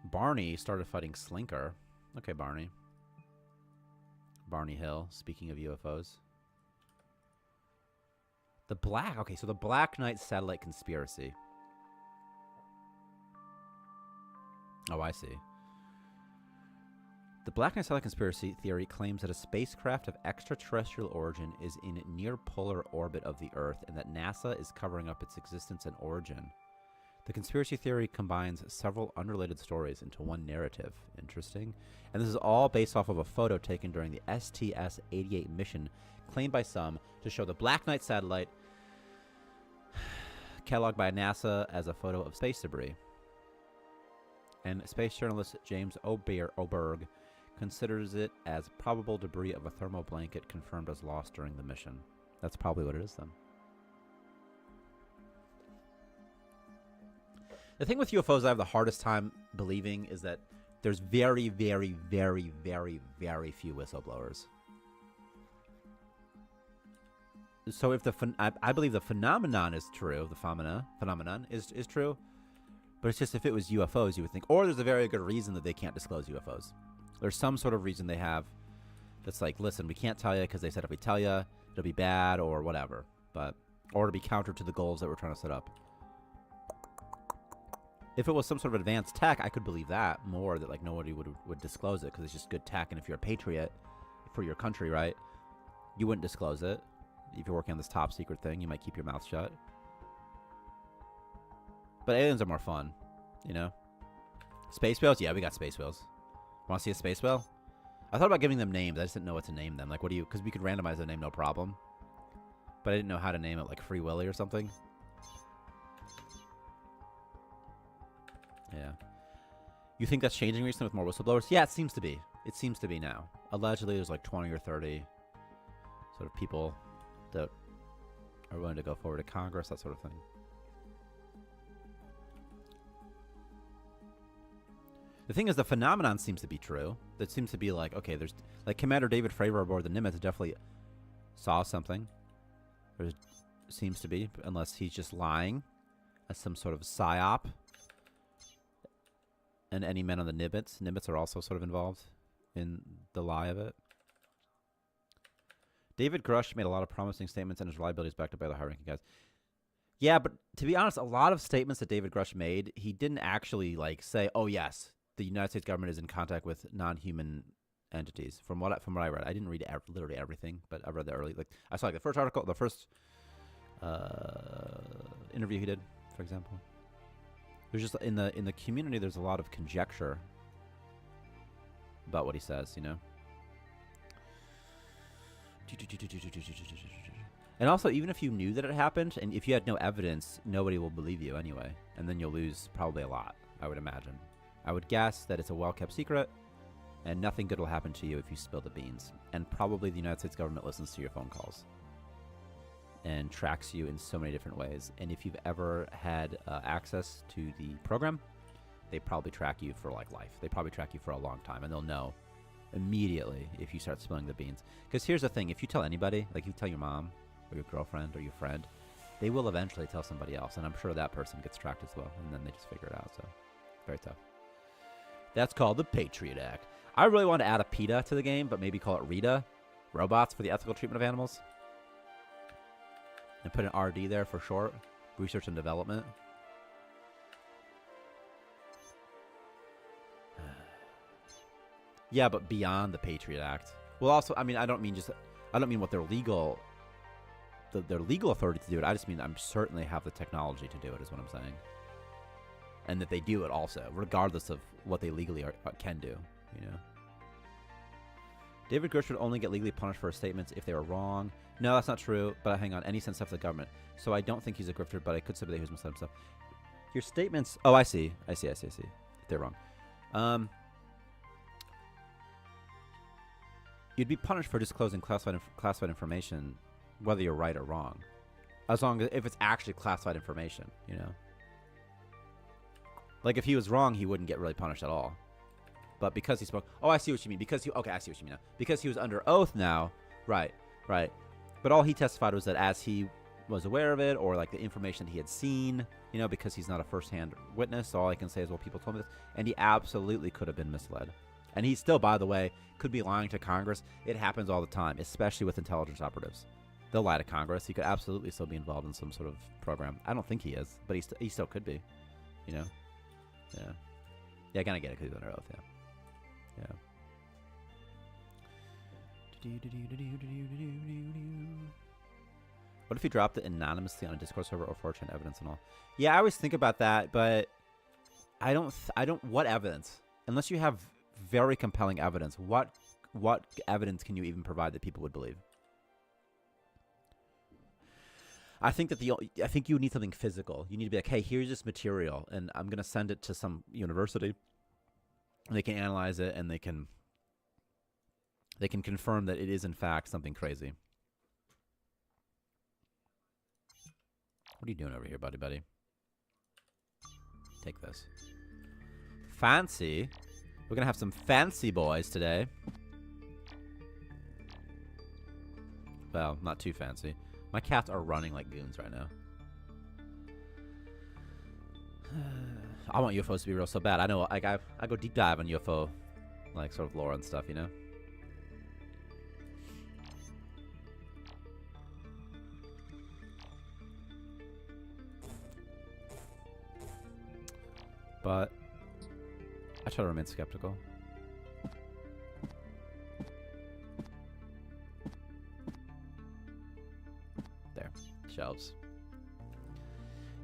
Barney started fighting Slinker. Okay, Barney. Barney Hill, speaking of UFOs. Okay, so the Black Knight satellite conspiracy. Oh, I see. The Black Knight satellite conspiracy theory claims that a spacecraft of extraterrestrial origin is in near polar orbit of the Earth and that NASA is covering up its existence and origin. The conspiracy theory combines several unrelated stories into one narrative. Interesting. And this is all based off of a photo taken during the STS-88 mission, claimed by some to show the Black Knight satellite cataloged by NASA as a photo of space debris. And space journalist James Oberg considers it as probable debris of a thermal blanket confirmed as lost during the mission. That's probably what it is then. The thing with UFOs I have the hardest time believing is that there's very, very, very, very, very few whistleblowers. So if I believe the phenomenon is true, the phenomenon is true, but it's just if it was UFOs, you would think, or there's a very good reason that they can't disclose UFOs. There's some sort of reason they have that's like, listen, we can't tell you because they said if we tell you, it'll be bad or whatever, or to be counter to the goals that we're trying to set up. If it was some sort of advanced tech, I could believe that more, that like nobody would disclose it because it's just good tech. And if you're a patriot for your country, right, you wouldn't disclose it. If you're working on this top secret thing, you might keep your mouth shut. But aliens are more fun, you know? Space whales? Yeah, we got space whales. Want to see a space whale? I thought about giving them names. I just didn't know what to name them. Like, because we could randomize the name, no problem. But I didn't know how to name it, like Free Willy or something. Yeah. You think that's changing recently with more whistleblowers? Yeah, it seems to be. It seems to be now. Allegedly, there's like 20 or 30 sort of people that are willing to go forward to Congress, that sort of thing. The thing is, the phenomenon seems to be true. That seems to be like, okay, there's like Commander David Fravor aboard the Nimitz definitely saw something. There seems to be, unless he's just lying as some sort of psyop. And any men on the Nimitz. Nimitz are also sort of involved in the lie of it. David Grush made a lot of promising statements, and his reliability is backed up by the high-ranking guys. Yeah, but to be honest, a lot of statements that David Grush made, he didn't actually like say, "Oh yes, the United States government is in contact with non-human entities." From what I read, I didn't read literally everything, but I read the early. Like I saw like the first article, the first interview he did, for example. There's just in the community, there's a lot of conjecture about what he says, you know. And also, even if you knew that it happened, and if you had no evidence, nobody will believe you anyway, and then you'll lose probably a lot, I would imagine. I would guess that it's a well-kept secret, and nothing good will happen to you if you spill the beans. And probably the United States government listens to your phone calls and tracks you in so many different ways. And if you've ever had access to the program, they probably track you for like life. They probably track you for a long time, and they'll know immediately if you start spilling the beans. Because here's the thing, if you tell anybody, like you tell your mom or your girlfriend or your friend, they will eventually tell somebody else, and I'm sure that person gets tracked as well, and then they just figure it out. So very tough. That's called the Patriot Act. I really want to add a PETA to the game, but maybe call it RETA, Robots for the Ethical Treatment of Animals, and put an RD there for short, Research and Development. Yeah, but beyond the Patriot Act. Well, also, I mean, I don't mean what their legal authority to do it. I just mean I'm certainly have the technology to do it, is what I'm saying, and that they do it also, regardless of what they legally can do. You know, David Gersh would only get legally punished for his statements if they were wrong. No, that's not true. But hang on, any sense of the government. So I don't think he's a grifter, but I could say that he was misled himself. Your statements. Oh, I see. If they're wrong. You'd be punished for disclosing classified information, whether you're right or wrong, as long as if it's actually classified information. You know, like if he was wrong, he wouldn't get really punished at all. But because he spoke, oh, I see what you mean. I see what you mean now. Because he was under oath now, right. But all he testified was that as he was aware of it, or like the information that he had seen, you know, because he's not a first-hand witness. So all I can say is, well, people told me this, and he absolutely could have been misled. And he still, by the way, could be lying to Congress. It happens all the time, especially with intelligence operatives. They'll lie to Congress. He could absolutely still be involved in some sort of program. I don't think he is, but he still could be, you know. Yeah, I kind of get it because he's under oath. What if he dropped it anonymously on a Discord server or 4chan evidence and all? Yeah, I always think about that, but I don't. What evidence? Unless you have very compelling evidence, what evidence can you even provide that people would believe? I think you need something physical. You need to be like, hey, here's this material, and I'm gonna send it to some university. And they can analyze it, and they can confirm that it is in fact something crazy. What are you doing over here, buddy? Take this. Fancy. We're gonna have some fancy boys today. Well, not too fancy. My cats are running like goons right now. I want UFOs to be real so bad. I know, like I go deep dive on UFO, like sort of lore and stuff, you know. But I try to remain skeptical. There, shelves.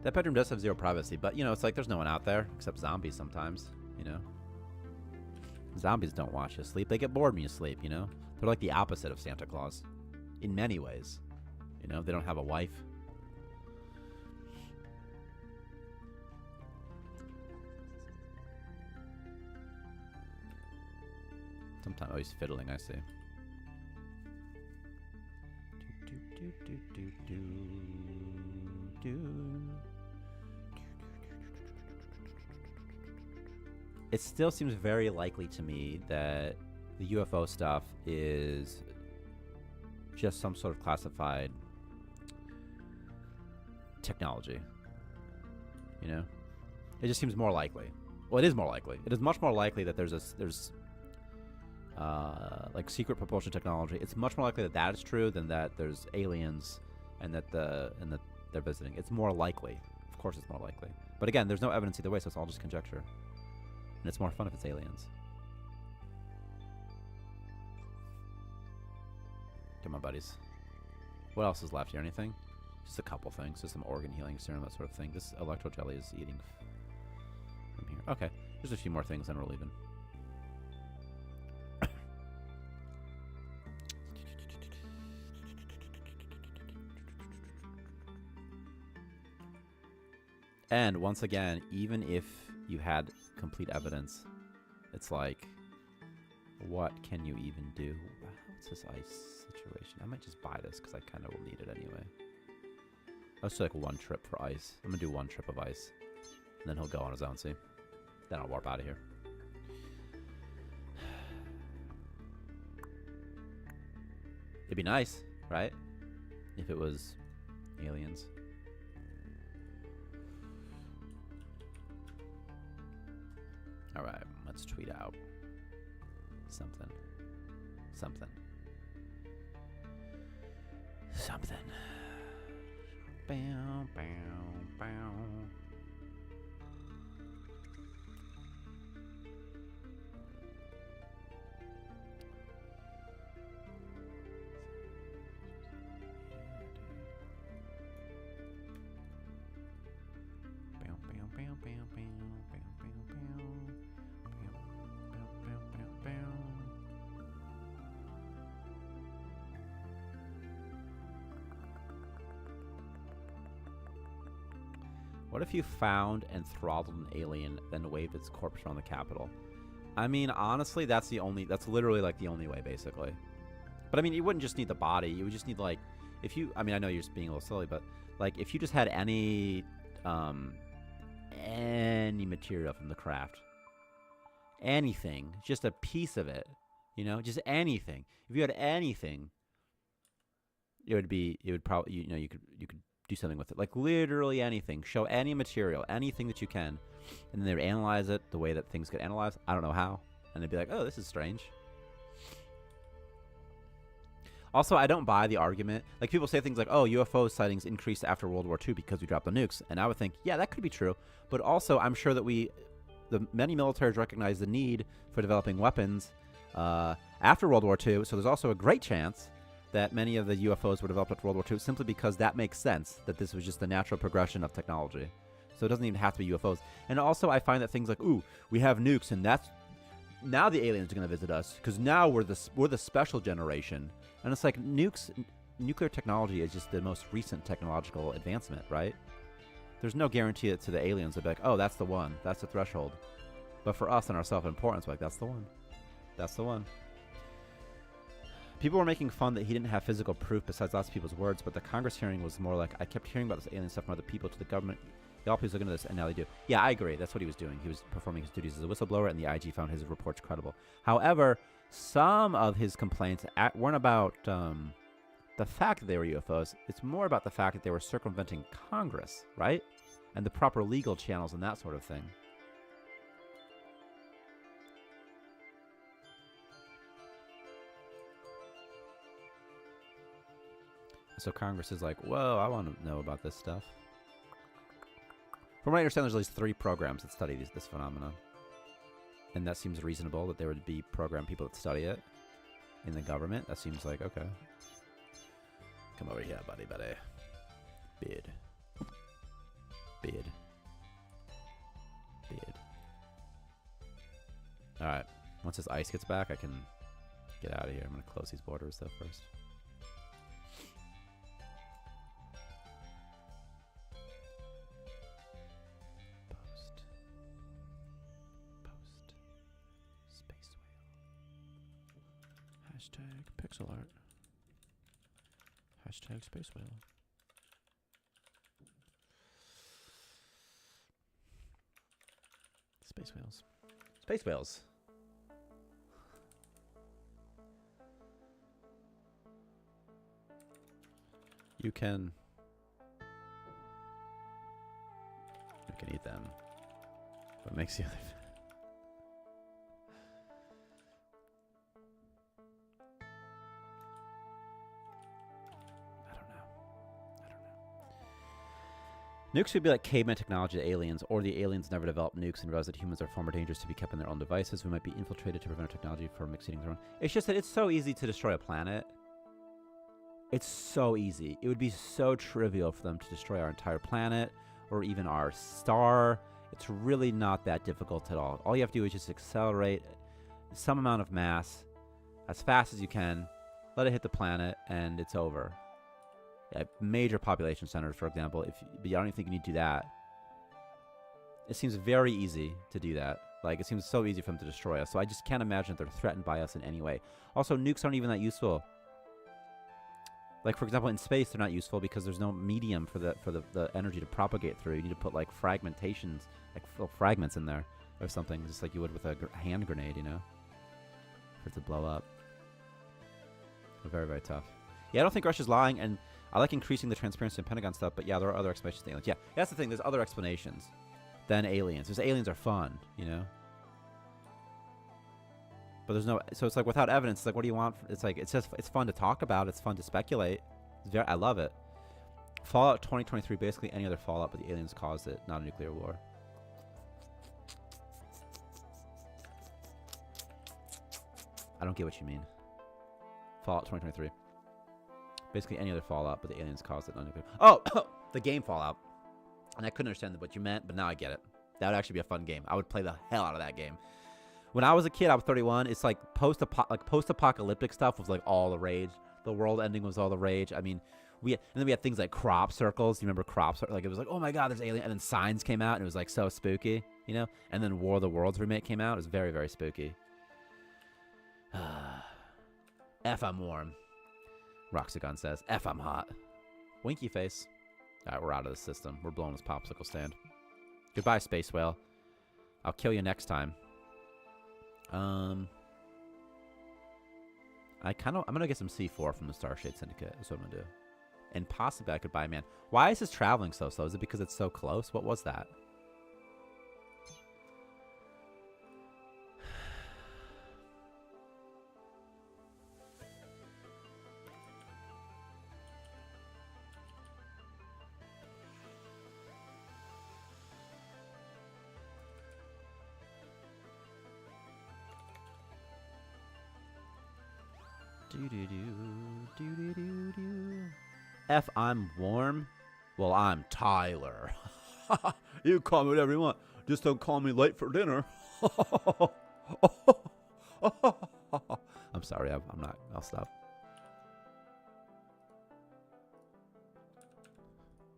That bedroom does have zero privacy, but you know, it's like there's no one out there except zombies sometimes, you know. Zombies don't watch you sleep. They get bored when you sleep, you know. They're like the opposite of Santa Claus in many ways. You know, they don't have a wife. Sometimes, oh, he's fiddling, I see. It still seems very likely to me that the UFO stuff is just some sort of classified technology. You know? It just seems more likely. Well, it is more likely. It is much more likely that there's like secret propulsion technology. It's much more likely that that is true than that there's aliens and that they're visiting. It's more likely. Of course it's more likely. But again, there's no evidence either way, so it's all just conjecture. And it's more fun if it's aliens. Come on, buddies. What else is left here? Anything? Just a couple things. Just some organ healing serum, that sort of thing. This electro jelly is eating from here. Okay. There's a few more things, then we're leaving. And once again, even if you had complete evidence, it's like, what can you even do? What's this ice situation? I might just buy this because I kind of will need it anyway. Let's do like 1 trip for ice. I'm going to do 1 trip of ice. And then he'll go on his own, see? Then I'll warp out of here. It'd be nice, right? If it was aliens. Alright, let's tweet out something. Something. Something. Bow, bow, bow. What if you found and throttled an alien, then waved its corpse around the Capitol? I mean, honestly, that's literally like the only way, basically. But I mean, you wouldn't just need the body. You would just need like, if you, I mean, I know you're just being a little silly, but like if you just had any material from the craft, anything, just a piece of it, you know, just anything. If you had anything, it would probably, you know, you could do something with it, like literally anything. Show any material, anything that you can, and then they would analyze it the way that things get analyzed. I don't know how, and they'd be like, "Oh, this is strange." Also, I don't buy the argument. Like people say things like, "Oh, UFO sightings increased after World War II because we dropped the nukes," and I would think, yeah, that could be true. But also, I'm sure that the many militaries recognize the need for developing weapons after World War II. So there's also a great chance that many of the UFOs were developed after World War II simply because that makes sense, that this was just the natural progression of technology. So it doesn't even have to be UFOs. And also, I find that things like, ooh, we have nukes, and that's now the aliens are going to visit us because now we're the special generation. And it's like nuclear technology is just the most recent technological advancement, right? There's no guarantee that to the aliens they'll be like, oh, that's the one, that's the threshold. But for us and our self-importance, like, that's the one. That's the one. People were making fun that he didn't have physical proof besides lots of people's words, but the Congress hearing was more like, I kept hearing about this alien stuff from other people to the government. Y'all please look into this, and now they do. Yeah, I agree. That's what he was doing. He was performing his duties as a whistleblower, and the IG found his reports credible. However, some of his complaints weren't about the fact that they were UFOs. It's more about the fact that they were circumventing Congress, right? And the proper legal channels and that sort of thing. So Congress is like, whoa, I want to know about this stuff. From what I understand, there's at least 3 programs that study this phenomenon. And that seems reasonable that there would be program people that study it in the government. That seems like, okay. Come over here, buddy. Bid. Alright. Once this ice gets back, I can get out of here. I'm going to close these borders, though, first. Hashtag pixel art. Hashtag space whale. Space whales. Space whales. You can eat them. What makes you Nukes would be like caveman technology to aliens, or the aliens never developed nukes and realized that humans are far more dangerous to be kept in their own devices. We might be infiltrated to prevent our technology from exceeding their own. It's just that it's so easy to destroy a planet. It's so easy. It would be so trivial for them to destroy our entire planet or even our star. It's really not that difficult at all. All you have to do is just accelerate some amount of mass as fast as you can, let it hit the planet, and it's over. Yeah, major population centers, for example, but I don't even think you need to do that. It seems very easy to do that. Like, it seems so easy for them to destroy us, so I just can't imagine that they're threatened by us in any way. Also, nukes aren't even that useful. Like, for example, in space, they're not useful because there's no medium for the energy to propagate through. You need to put, like, fragmentations, like, fragments in there or something, just like you would with a hand grenade, you know, for it to blow up. They're very, very tough. Yeah, I don't think Russia's lying, and I like increasing the transparency in Pentagon stuff, but yeah, there are other explanations to aliens. Yeah, that's the thing. There's other explanations than aliens. Because aliens are fun, you know? But there's no... So it's like, without evidence, it's like, what do you want? It's like, it's just... It's fun to talk about. It's fun to speculate. I love it. Fallout 2023, basically any other Fallout, but the aliens caused it, not a nuclear war. I don't get what you mean. Fallout 2023. Basically any other Fallout, but the aliens caused it, not nuclear. Oh! The game Fallout. And I couldn't understand what you meant, but now I get it. That would actually be a fun game. I would play the hell out of that game. When I was a kid, I was 31. It's like post-apocalyptic stuff was like all the rage. The world ending was all the rage. I mean, and then we had things like crop circles. You remember crop circles? Like, it was like, oh my god, there's alien. And then Signs came out, and it was like so spooky, you know. And then War of the Worlds remake came out. It was very, very spooky. F, I'm warm. Roxagon says, F, I'm hot. Winky face. All right, we're out of the system. We're blowing this popsicle stand. Goodbye, Space Whale. I'll kill you next time. I'm gonna get some C4 from the Starshade Syndicate. That's what I'm gonna do. And possibly I could buy Man. Why is this traveling so slow? Is it because it's so close? What was that? F, I'm warm. Well, I'm Tyler. You can call me whatever you want. Just don't call me late for dinner. I'm sorry. I'm not. I'll stop.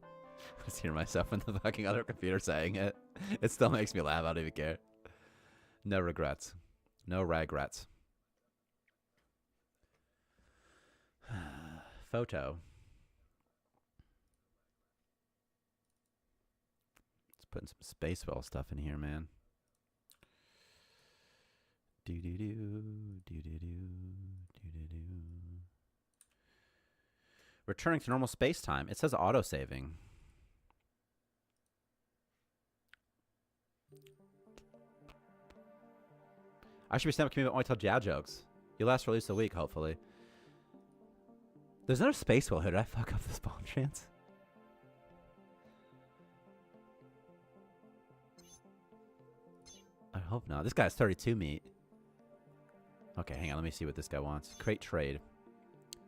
I just hear myself in the fucking other computer saying it. It still makes me laugh. I don't even care. No regrets. No regrets. Photo. Let's put some Space Whale stuff in here, man. Returning to normal space-time. It says auto-saving. I should be stand-up comedian, but only tell dad jokes. You'll last for at least a week, hopefully. There's another Space Whale here. Did I fuck up the spawn chance? I hope not. This guy's 32 meat. Okay, hang on. Let me see what this guy wants. Crate trade.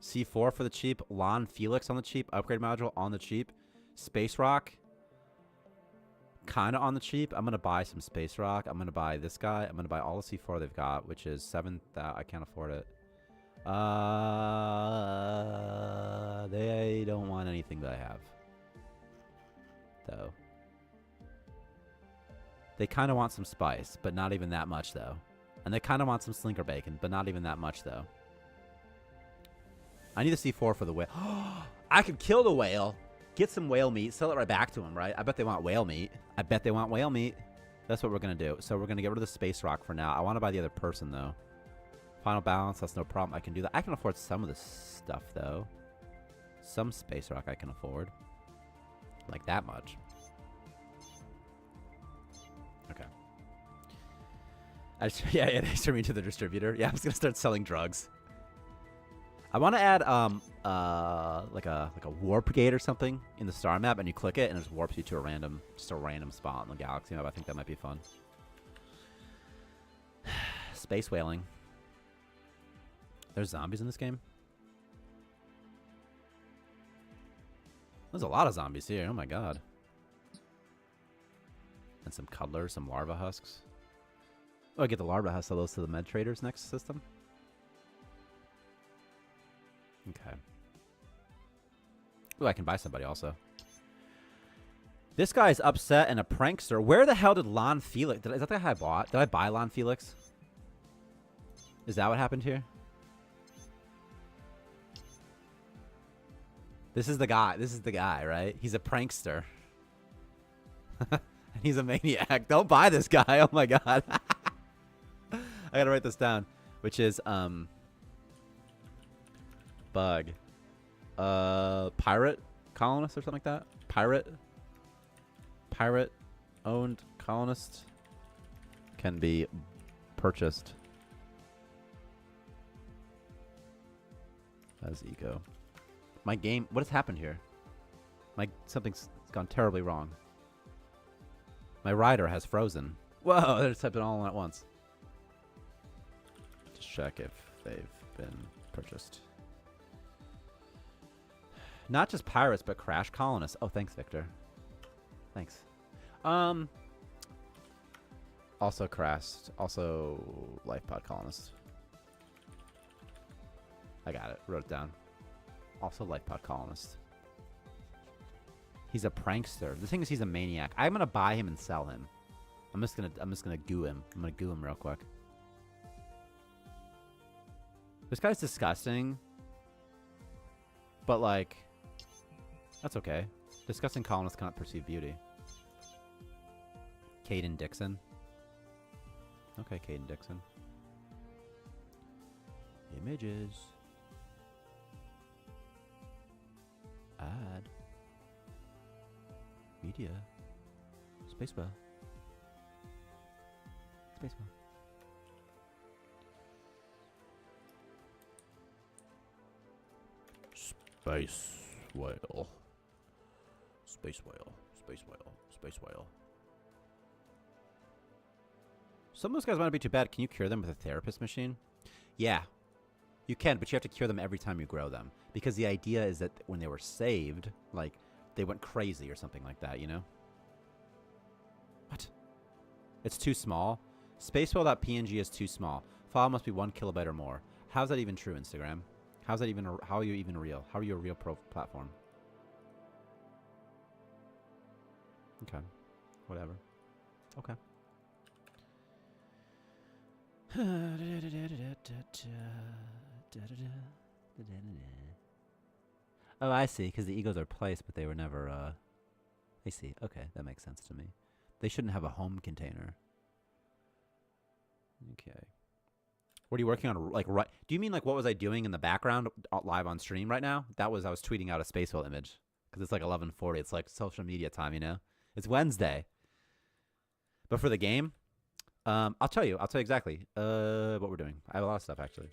C4 for the cheap. Lon Felix on the cheap. Upgrade module on the cheap. Space Rock. Kind of on the cheap. I'm going to buy some Space Rock. I'm going to buy this guy. I'm going to buy all the C4 they've got, which is 7,000. I can't afford it. They don't want anything that I have. Though. They kind of want some spice, but not even that much, though. And they kind of want some slinker bacon, but not even that much, though. I need a C4 for the whale. I could kill the whale, get some whale meat, sell it right back to them, right? I bet they want whale meat. I bet they want whale meat. That's what we're going to do. So we're going to get rid of the Space Rock for now. I want to buy the other person, though. Final balance, that's no problem. I can do that. I can afford some of this stuff, though. Some Space Rock I can afford. Like that much. Okay. Yeah, they sent me to the distributor. Yeah, I was going to start selling drugs. I want to add like a warp gate or something in the star map, and you click it, and it just warps you to a random spot in the galaxy map. I think that might be fun. Space whaling. There's zombies in this game? There's a lot of zombies here. Oh my god. And some cuddlers, some larva husks. Oh, I get the larva husks, sell those to the med traders next system. Okay. Ooh, I can buy somebody also. This guy's upset and a prankster. Where the hell did Lon Felix... Is that the guy I bought? Did I buy Lon Felix? Is that what happened here? This is the guy. This is the guy, right? He's a prankster. And he's a maniac. Don't buy this guy. Oh my god. I gotta write this down. Which is, bug. Pirate colonist or something like that? Pirate owned colonist can be purchased as ego. My game, what has happened here? Something's gone terribly wrong. My rider has frozen. Whoa, they're just typing all at once. Just check if they've been purchased. Not just pirates, but crash colonists. Oh, thanks, Victor. Thanks. Also crashed. Also life pod colonist. I got it. Wrote it down. Also life pod colonist. He's a prankster. The thing is, he's a maniac. I'm gonna buy him and sell him. I'm just gonna goo him. I'm gonna goo him real quick. This guy's disgusting. But like, that's okay. Disgusting colonists cannot perceive beauty. Caden Dixon. Okay, Caden Dixon. Images. Add. Media. Spacewell. Spacewell. Space whale. Space whale. Space whale. Space whale. Some of those guys might not be too bad. Can you cure them with a therapist machine? Yeah. You can, but you have to cure them every time you grow them. Because the idea is that when they were saved, like, they went crazy or something like that, you know? What? It's too small? Spacewhale.png is too small. File must be 1 kilobyte or more. How's that even true, Instagram? How's that even, how are you even real? How are you a real platform? Okay. Whatever. Okay. Oh, I see. Because the egos are placed, but they were never, I see. Okay, that makes sense to me. They shouldn't have a home container. Okay. What are you working on? Like, right? Do you mean like what was I doing in the background live on stream right now? That was I was tweeting out a Spacewhale image because it's like 11:40. It's like social media time, you know. It's Wednesday. But for the game, I'll tell you exactly what we're doing. I have a lot of stuff actually.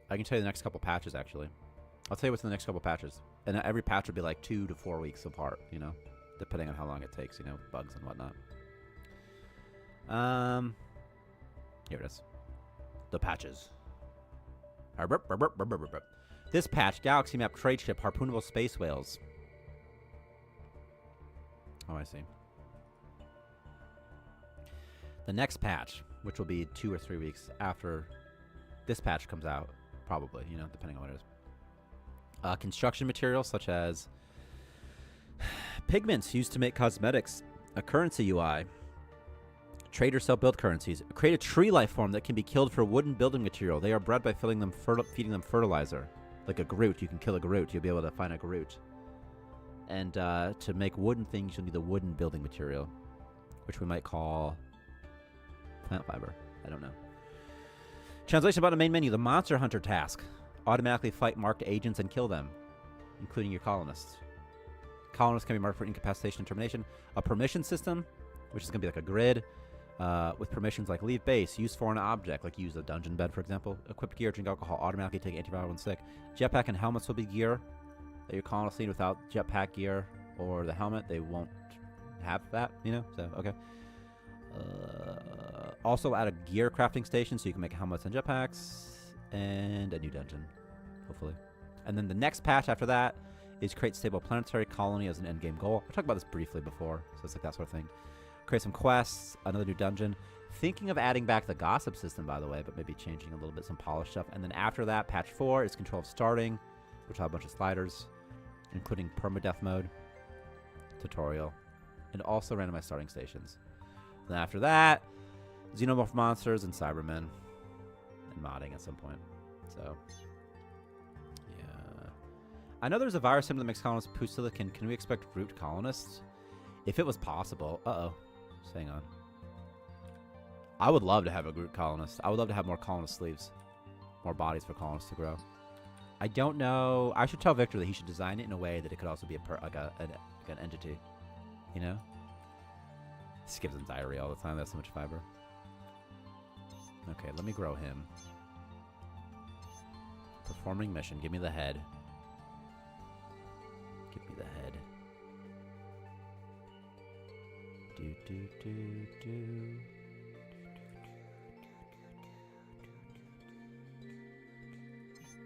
I can tell you the next couple patches actually. I'll tell you what's in the next couple patches, and every patch would be like 2 to 4 weeks apart, you know, depending on how long it takes, you know, bugs and whatnot. Here it is. The patches. This patch, Galaxy Map Trade Ship, Harpoonable Space Whales. Oh, I see. The next patch, which will be 2 or 3 weeks after this patch comes out, probably, you know, depending on what it is. Construction materials such as pigments used to make cosmetics, a currency UI. Traders sell build currencies. Create a tree life form that can be killed for wooden building material. They are bred by feeding them fertilizer. Like a Groot. You can kill a Groot. You'll be able to find a Groot. And to make wooden things, you'll need the wooden building material, which we might call plant fiber. I don't know. Translation about the main menu. The Monster Hunter task. Automatically fight marked agents and kill them, including your colonists. Colonists can be marked for incapacitation and termination. A permission system, which is going to be like a grid, with permissions like leave base, use foreign object, like use a dungeon bed, for example. Equipped gear, drink alcohol, automatically take antiviral when sick. Jetpack and helmets will be gear that your colonists need. Without jetpack gear or the helmet, they won't have that, you know? So, okay. Also add a gear crafting station so you can make helmets and jetpacks. And a new dungeon, hopefully. And then the next patch after that is create stable planetary colony as an endgame goal. I talked about this briefly before, so it's like that sort of thing. Create some quests, another new dungeon. Thinking of adding back the gossip system, by the way, but maybe changing a little bit, some polished stuff. And then after that, patch 4 is control of starting, which will have a bunch of sliders, including permadeath mode, tutorial, and also randomized starting stations. Then after that, xenomorph monsters and cybermen, and modding at some point. So, yeah. I know there's a virus sim that makes colonists poo silicon. Can we expect root colonists? If it was possible. Uh-oh. Just hang on. I would love to have a Groot colonist. I would love to have more colonist sleeves. More bodies for colonists to grow. I don't know. I should tell Victor that he should design it in a way that it could also be an entity. You know? This gives him diarrhea all the time. That's so much fiber. Okay, let me grow him. Performing mission. Give me the head. Give me the head. Do, do, do, do.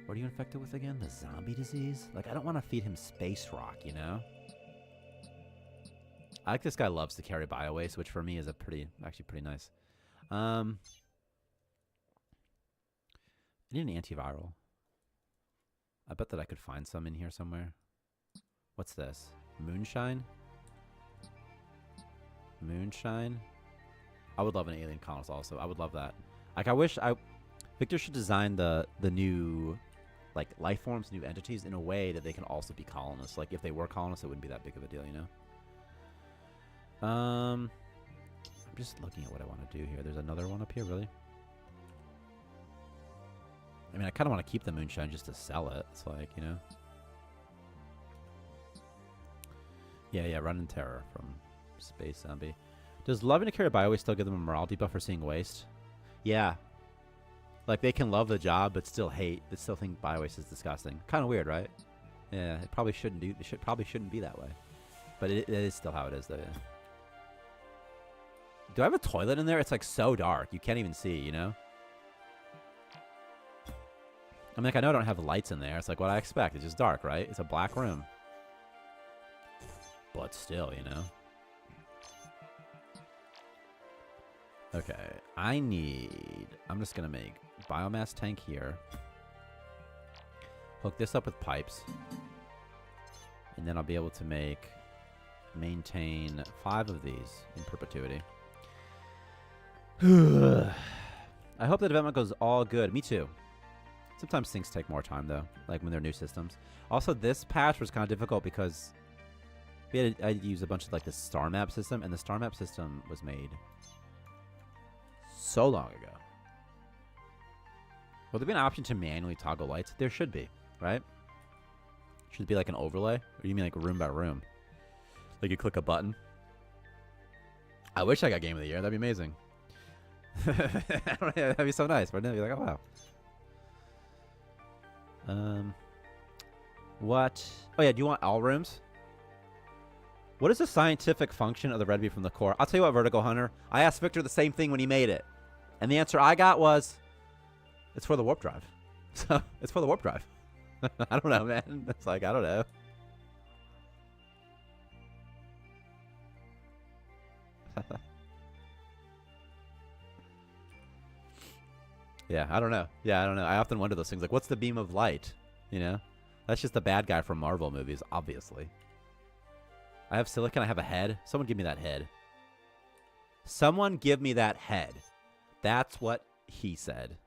What are you infected with again? The zombie disease? Like, I don't want to feed him space rock, you know? I like this guy loves to carry bio-waste, which for me is actually pretty nice. I need an antiviral. I bet that I could find some in here somewhere. What's this? Moonshine? Moonshine? I would love an alien colonist also. I would love that. Like, Victor should design the new, like, life forms, new entities in a way that they can also be colonists. Like, if they were colonists, it wouldn't be that big of a deal, you know? I'm just looking at what I want to do here. There's another one up here, really? I mean, I kind of want to keep the moonshine just to sell it. It's like, you know? Yeah, Run in Terror from Space Zombie. Does loving to carry bio-waste still give them a morale debuff for seeing waste? Yeah. Like, they can love the job, but still think bio-waste is disgusting. Kind of weird, right? Yeah, it probably shouldn't be that way. But it is still how it is, though, yeah. Do I have a toilet in there? It's, like, so dark. You can't even see, you know? I mean, like, I know I don't have lights in there. It's like what I expect. It's just dark, right? It's a black room. But still, you know? Okay. I'm just going to make biomass tank here. Hook this up with pipes. And then I'll be able to maintain 5 of these in perpetuity. I hope the development goes all good. Me too. Sometimes things take more time, though, like when they're new systems. Also, this patch was kind of difficult because I had to use a bunch of, like, the star map system, and the star map system was made so long ago. Will there be an option to manually toggle lights? There should be, right? Should it be like an overlay? Or do you mean like room by room? Like you click a button? I wish I got Game of the Year. That'd be amazing. That'd be so nice, wouldn't it? You're like, oh, wow. What? Oh, yeah, do you want all rooms? What is the scientific function of the red beam from the core? I'll tell you what, Vertigo Hunter. I asked Victor the same thing when he made it. And the answer I got was, it's for the warp drive. So, it's for the warp drive. I don't know, man. It's like, I don't know. Yeah, I don't know. I often wonder those things. Like, what's the beam of light? You know? That's just the bad guy from Marvel movies, obviously. I have silicon. I have a head. Someone give me that head. Someone give me that head. That's what he said.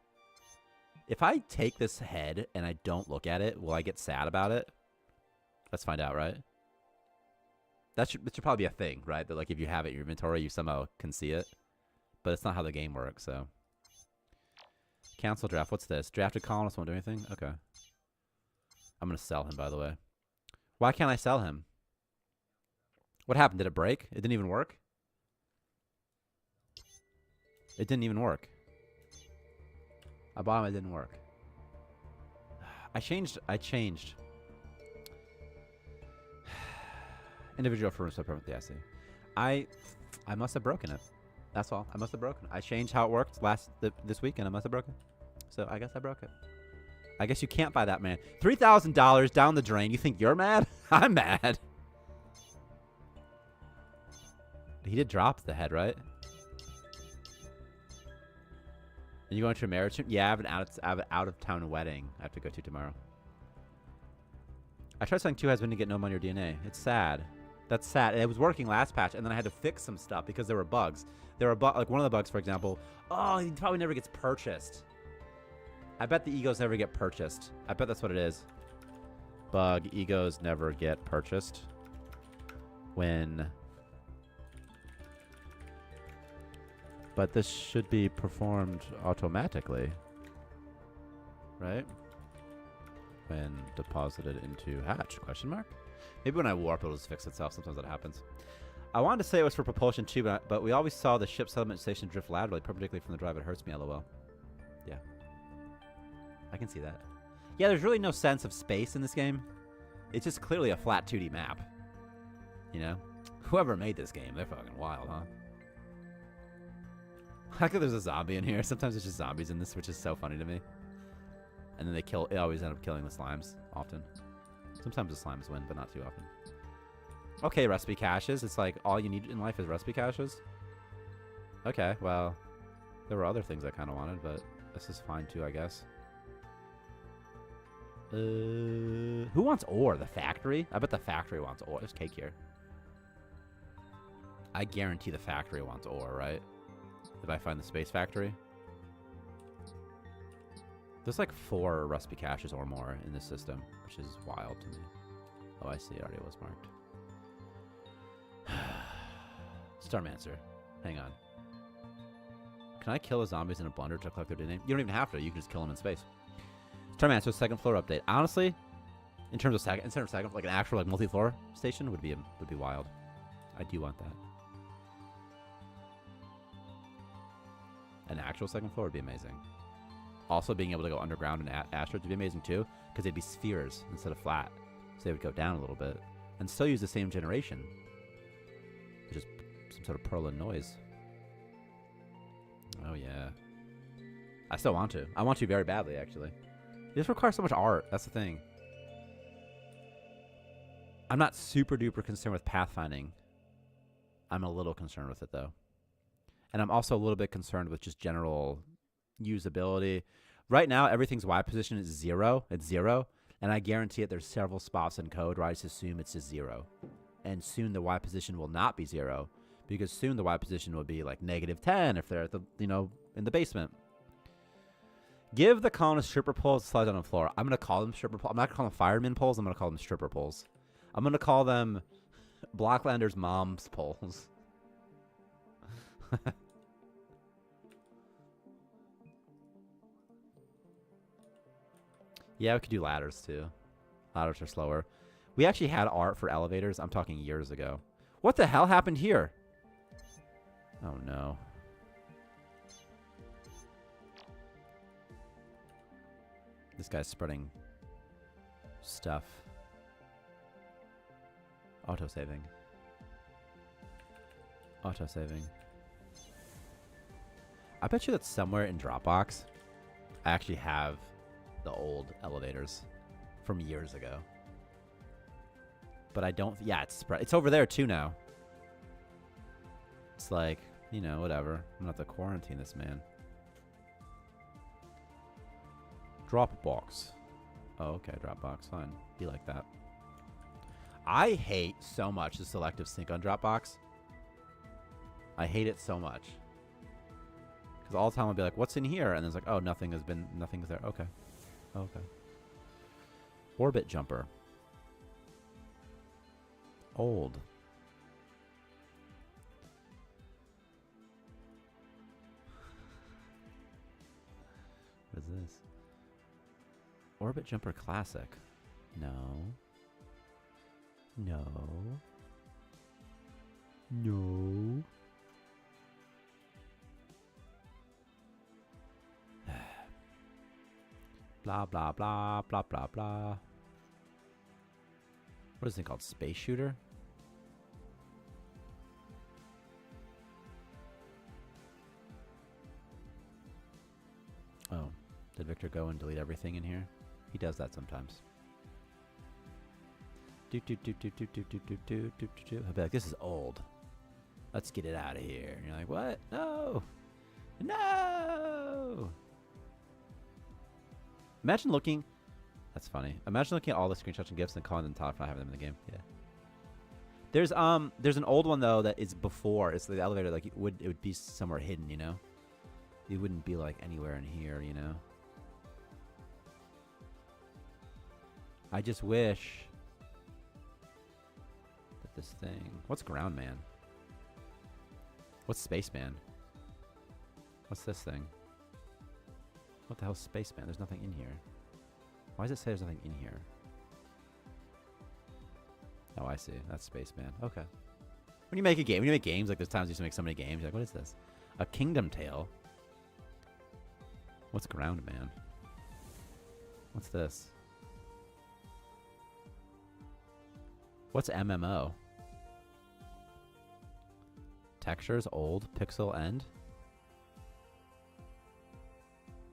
If I take this head and I don't look at it, will I get sad about it? Let's find out, right? That should probably be a thing, right? That, like, if you have it in your inventory, you somehow can see it. But it's not how the game works, so. Cancel draft. What's this? Drafted colonist won't do anything? Okay. I'm going to sell him, by the way. Why can't I sell him? What happened? Did it break? It didn't even work? It didn't even work. I bought him. It didn't work. I changed. Individual for room permanent. Yeah, I see. I must have broken it. That's all. I must have broken it. I changed how it worked this week, and I must have broken it. So I guess I broke it. I guess you can't buy that, man. $3,000 down the drain. You think you're mad? I'm mad. He did drop the head, right? Are you going to a marriage? Yeah, I have an out of town wedding I have to go to tomorrow. I tried selling 2 heads when you get no money or DNA. It's sad. That's sad. It was working last patch, and then I had to fix some stuff because there were bugs. There were like one of the bugs, for example. Oh, he probably never gets purchased. I bet the egos never get purchased. I bet that's what it is. Bug, egos never get purchased when... But this should be performed automatically, right? When deposited into hatch, question mark? Maybe when I warp, it'll just fix itself. Sometimes that happens. I wanted to say it was for propulsion too, but we always saw the ship settlement station drift laterally, perpendicularly from the drive. It hurts me, lol. Yeah. I can see that. Yeah, there's really no sense of space in this game. It's just clearly a flat 2D map. You know? Whoever made this game, they're fucking wild, huh? I think there's a zombie in here. Sometimes it's just zombies in this, which is so funny to me. And then they always end up killing the slimes, often. Sometimes the slimes win, but not too often. Okay, recipe caches. It's like all you need in life is recipe caches. Okay, well, there were other things I kind of wanted, but this is fine too, I guess. Who wants ore? The factory? I bet the factory wants ore. There's cake here. I guarantee the factory wants ore, right? If I find the space factory. There's like 4 recipe caches or more in this system, which is wild to me. Oh, I see. It already was marked. Starmancer. Hang on. Can I kill the zombies in a blender to collect their DNA? You don't even have to. You can just kill them in space. Starmancer second floor update. Honestly, in terms of second, like an actual like multi-floor station would be wild. I do want that. An actual second floor would be amazing. Also, being able to go underground in asteroids would be amazing too, because they'd be spheres instead of flat, so they would go down a little bit and still use the same generation, which is some sort of Perlin noise. Oh yeah, I still want to. I want to very badly, actually. It just requires so much art. That's the thing. I'm not super duper concerned with pathfinding. I'm a little concerned with it though. And I'm also a little bit concerned with just general usability. Right now, everything's Y position is 0. It's 0. And I guarantee it there's several spots in code where I just assume it's just 0. And soon the Y position will not be 0. Because soon the Y position will be like -10 if they're at the, you know, in the basement. Give the colonists stripper poles to slide down the floor. I'm going to call them stripper poles. I'm not going to call them fireman poles. I'm going to call them stripper poles. I'm going to call them Blocklander's mom's poles. Yeah, we could do ladders too. Ladders are slower. We actually had art for elevators. I'm talking years ago. What the hell happened here? Oh no. This guy's spreading stuff. Auto-saving. Auto-saving. I bet you that somewhere in Dropbox, I actually have the old elevators from years ago. But I don't... Yeah, it's over there too now. It's like, you know, whatever. I'm going to have to quarantine this man. Dropbox. Oh, okay, Dropbox. Fine. Be like that. I hate so much the selective sync on Dropbox. I hate it so much. Because all the time I'll be like, what's in here? And it's like, oh, nothing's there. Okay. Okay. Orbit jumper. Old. What is this? Orbit jumper classic. No. No. No. Blah, blah, blah, blah, blah, blah. What is it called? Space shooter? Oh. Did Victor go and delete everything in here? He does that sometimes. I'll be like, this is old. Let's get it out of here. And you're like, what? No. No. Imagine looking. That's funny. Imagine looking at all the screenshots and gifs and calling them top for not having them in the game. Yeah. There's an old one though that is before. It's the elevator. Like it would be somewhere hidden. You know. It wouldn't be like anywhere in here. You know. I just wish that this thing. What's Ground Man? What's Spaceman? What's this thing? What the hell's Spaceman? There's nothing in here. Why does it say there's nothing in here? Oh, I see. That's Spaceman. Okay. When you make a game, when you make games, like there's times you used to make so many games, you're like, what is this? A Kingdom Tale? What's Ground Man? What's this? What's MMO? Textures, old, pixel end.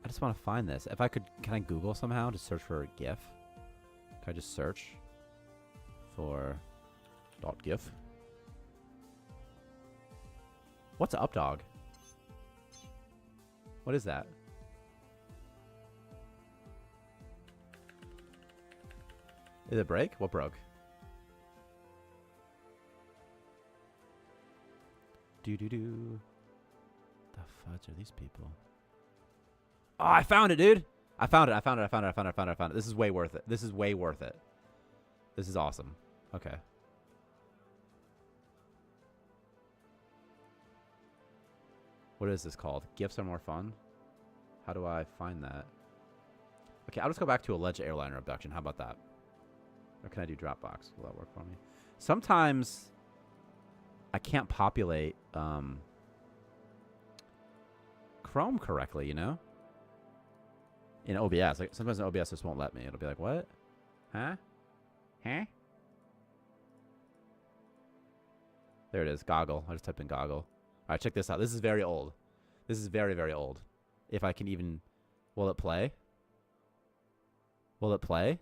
I just want to find this. If I could, can I Google somehow to search for a GIF? Can I just search for .gif? What's Updog? What is that? Did it break? What broke? Do. The fudge are these people? Oh, I found it, dude. I found it. This is way worth it. This is way worth it. This is awesome. Okay. What is this called? Gifts are more fun? How do I find that? Okay, I'll just go back to alleged airliner abduction. How about that? Or can I do Dropbox? Will that work for me? Sometimes I can't populate Chrome correctly, you know? In OBS. Like sometimes in OBS just won't let me. It'll be like, what? Huh? Huh? There it is. Goggle. I just typed in goggle. All right, check this out. This is very old. This is very, very old. If I can even... Will it play? Will it play?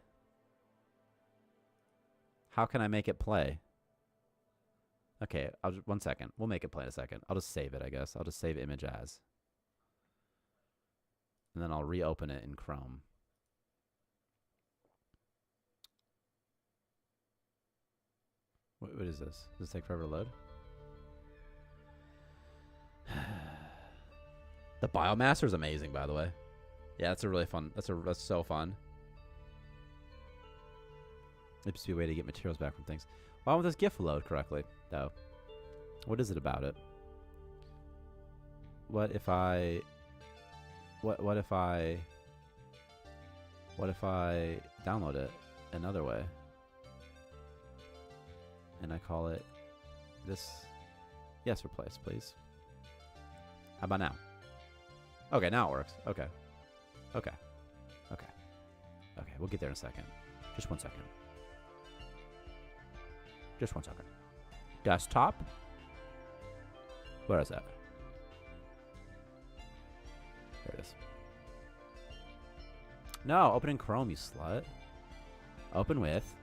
How can I make it play? Okay, I'll just, 1 second. We'll make it play in a second. I'll just save it, I guess. I'll just save image as. And then I'll reopen it in Chrome. What is this? Does it take forever to load? The Biomaster is amazing, by the way. Yeah, that's a really fun. That's so fun. It'd just be a way to get materials back from things. Why won't this GIF load correctly, though? What is it about it? What if I... What if I download it another way? And I call it this. Yes, replace, please. How about now? Okay, now it works. Okay. Okay. Okay. Okay, we'll get there in a second. Just 1 second. Just 1 second. Desktop. Where is that? There it is. No, open in Chrome, you slut. Open with.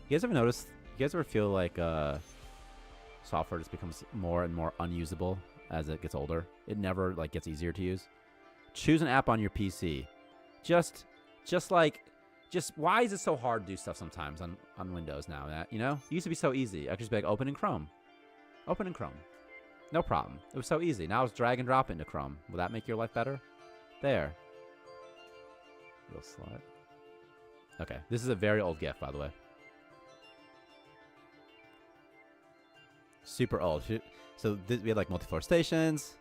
You guys ever notice? You guys ever feel like software just becomes more and more unusable as it gets older? It never like gets easier to use. Choose an app on your PC. Just why is it so hard to do stuff sometimes on Windows now? That you know, it used to be so easy. I could just be like, open in Chrome. Open in Chrome. No problem. It was so easy. Now it's drag and drop into Chrome. Will that make your life better? There. Little slut. Okay, this is a very old GIF, by the way. Super old. So we had like multi-floor stations.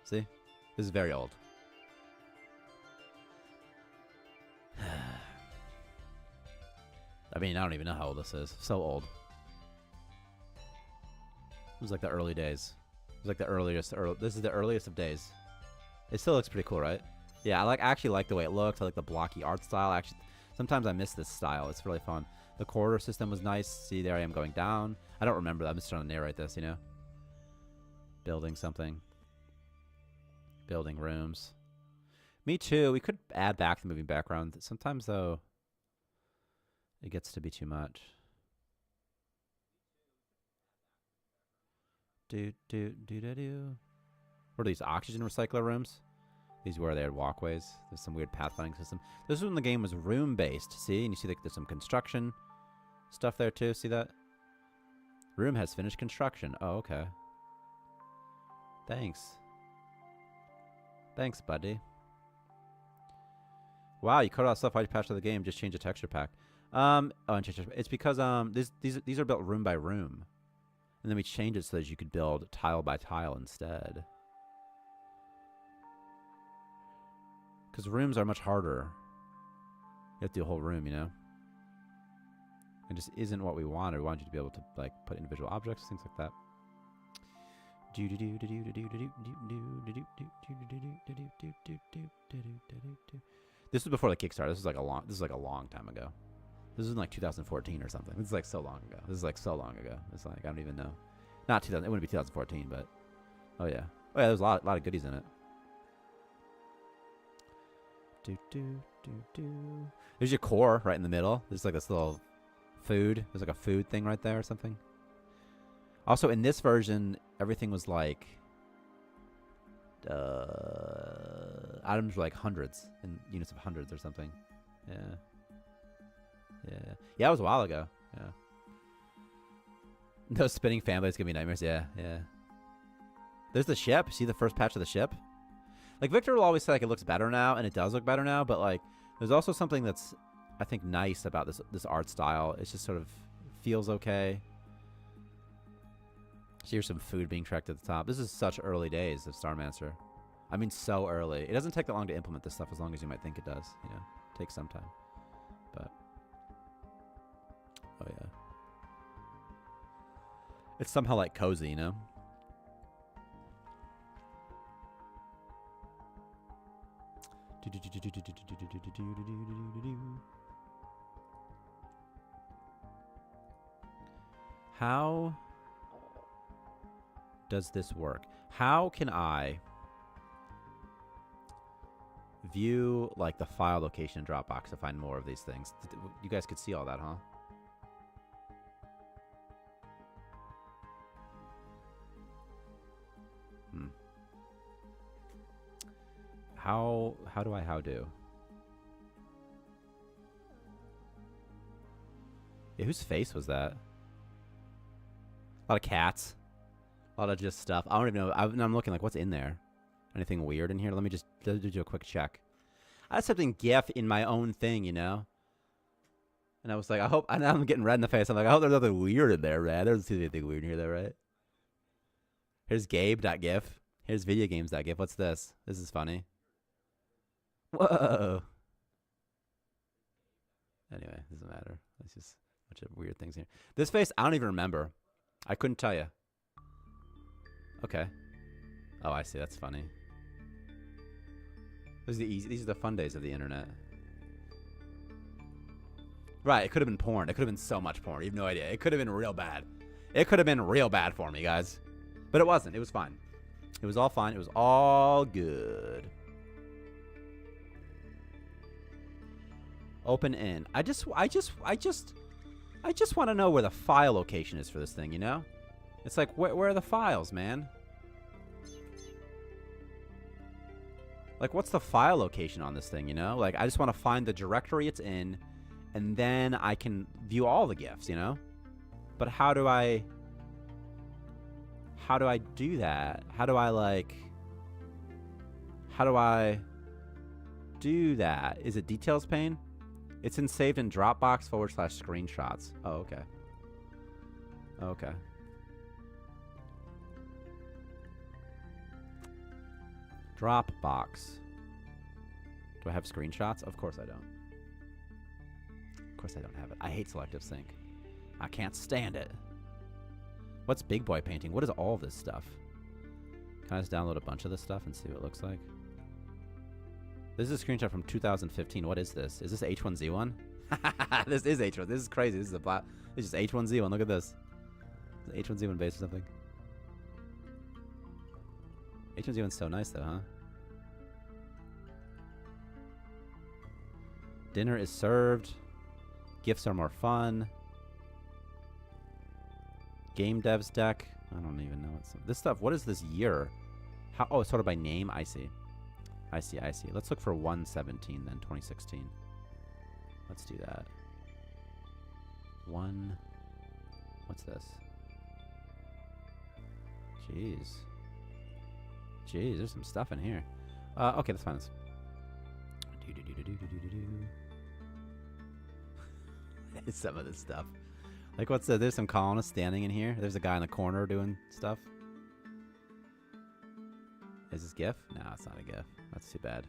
See? This is very old. I mean, I don't even know how old this is. So old. It was like the early days. It was like the earliest. This is the earliest of days. It still looks pretty cool, right? Yeah, I actually like the way it looks. I like the blocky art style. Actually, sometimes I miss this style. It's really fun. The corridor system was nice. See, there I am going down. I don't remember that. I'm just trying to narrate this, you know? Building something. Building rooms. Me too. We could add back the moving background. Sometimes, though, It gets to be too much. Do. What are these, oxygen recycler rooms? These were they had walkways. There's some weird pathfinding system. This is when the game was room based. See, and you see like there's some construction stuff there too. See that? Room has finished construction. Oh, okay. Thanks. Thanks, buddy. Wow, you cut out stuff. Why'd you patch to the game? Just change the texture pack. And it's because these are built room by room, and then we changed it so that you could build tile by tile instead. Because rooms are much harder. You have to do a whole room, you know? It just isn't what we wanted. We wanted you to be able to like put individual objects, things like that. This was before the Kickstarter. This is like a long time ago. This was in like 2014 or something. This is like so long ago. It's like I don't even know. Not 2000. It wouldn't be 2014, but oh yeah. Oh yeah. There's a lot of goodies in it. There's your core right in the middle. There's like this little food. There's like a food thing right there or something. Also, in this version, everything was like items were like hundreds in units of hundreds or something. Yeah. It was a while ago. Yeah. Those spinning fan blades give me nightmares. Yeah. There's the ship. See the first patch of the ship? Like, Victor will always say, like, it looks better now, and it does look better now, but, like, there's also something that's, I think, nice about this art style. It just sort of feels okay. So here's some food being tracked at the top. This is such early days of Starmancer. I mean, so early. It doesn't take that long to implement this stuff as long as you might think it does. You know, it takes some time. But, oh, yeah. It's somehow, like, cozy, you know? How does this work? How can I view like the file location in Dropbox to find more of these things? You guys could see all that, huh? How do? Yeah, whose face was that? A lot of cats. A lot of just stuff. I don't even know. I'm looking like, what's in there? Anything weird in here? Let me just do a quick check. I had something GIF in my own thing, you know? And I was like, I hope, and I'm getting red in the face. I'm like, I hope there's nothing weird in there, man. There's anything weird in here, though, right? Here's Gabe.gif. Here's videogames.gif. What's this? This is funny. Whoa. Anyway, doesn't matter. It's just a bunch of weird things here. This face, I don't even remember. I couldn't tell you. Okay. Oh, I see. That's funny. These are the fun days of the internet. Right, it could have been porn. It could have been so much porn. You have no idea. It could have been real bad. It could have been real bad for me, guys. But it wasn't. It was fine. It was all fine. It was all good. Open in. I just want to know where the file location is for this thing, you know? It's like, where are the files, man? Like, what's the file location on this thing, you know? Like, I just want to find the directory it's in, and then I can view all the GIFs, you know? But how do I do that? How do I do that? Is it details pane? It's in saved in Dropbox /screenshots. Oh, okay. Okay. Dropbox. Do I have screenshots? Of course I don't. Of course I don't have it. I hate selective sync. I can't stand it. What's big boy painting? What is all this stuff? Can I just download a bunch of this stuff and see what it looks like? This is a screenshot from 2015. What is this? Is this H1Z1? This is H1. This is crazy. This is This is H1Z1. Look at this. Is H1Z1 base or something? H1Z1's so nice though, huh? Dinner is served. Gifts are more fun. Game devs deck. I don't even know what's this stuff. What is this year? How? Oh, it's sorted by name. I see. I see. I see. Let's look for 117 then. 2016. Let's do that. One. What's this? Jeez. Jeez, there's some stuff in here. Okay, let's find this. Some of this stuff. Like, what's there's some colonists standing in here. There's a guy in the corner doing stuff. Is this GIF? No, it's not a GIF. That's too bad.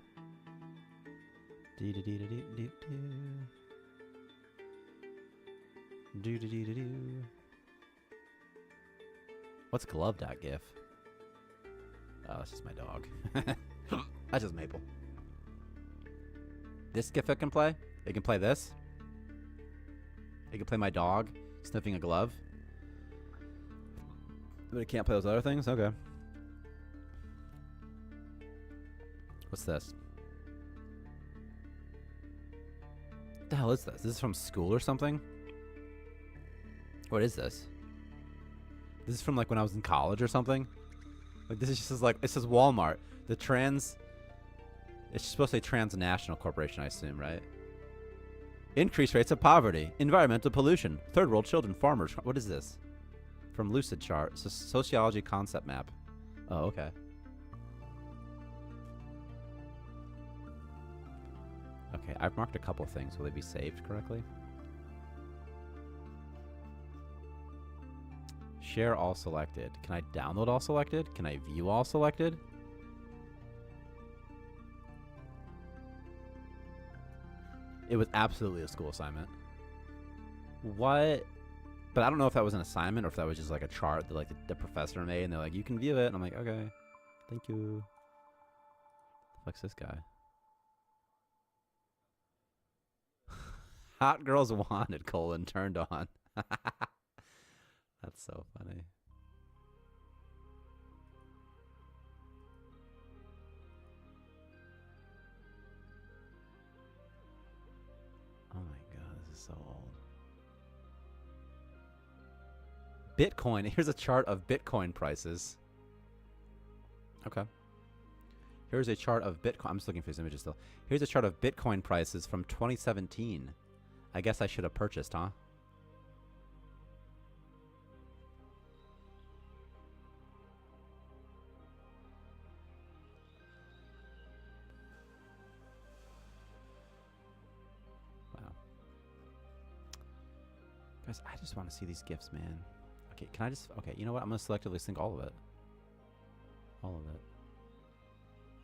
What's glove.gif? Oh, that's just my dog. That's just Maple. This GIF it can play? It can play this? It can play my dog sniffing a glove? But it can't play those other things? Okay. What's this? What the hell is this? This is from school or something? What is this? This is from like when I was in college or something? Like this is just like, it says Walmart. The trans, it's supposed to say transnational corporation, I assume, right? Increased rates of poverty, environmental pollution, third world children, farmers. What is this? From Lucid Chart, it's a sociology concept map. Oh, okay. Okay, I've marked a couple things. Will they be saved correctly? Share all selected. Can I download all selected? Can I view all selected? It was absolutely a school assignment. What? But I don't know if that was an assignment or if that was just like a chart that like the professor made and they're like, you can view it. And I'm like, okay, thank you. What's this guy? Hot girls wanted, turned on. That's so funny. Oh my god, this is so old. Bitcoin. Here's a chart of Bitcoin prices. Okay. Here's a chart of Bitcoin. I'm just looking for these images still. Here's a chart of Bitcoin prices from 2017. I guess I should have purchased, huh? Wow. Guys, I just want to see these GIFs, man. Okay, can I just... Okay, you know what? I'm going to selectively sync all of it. All of it.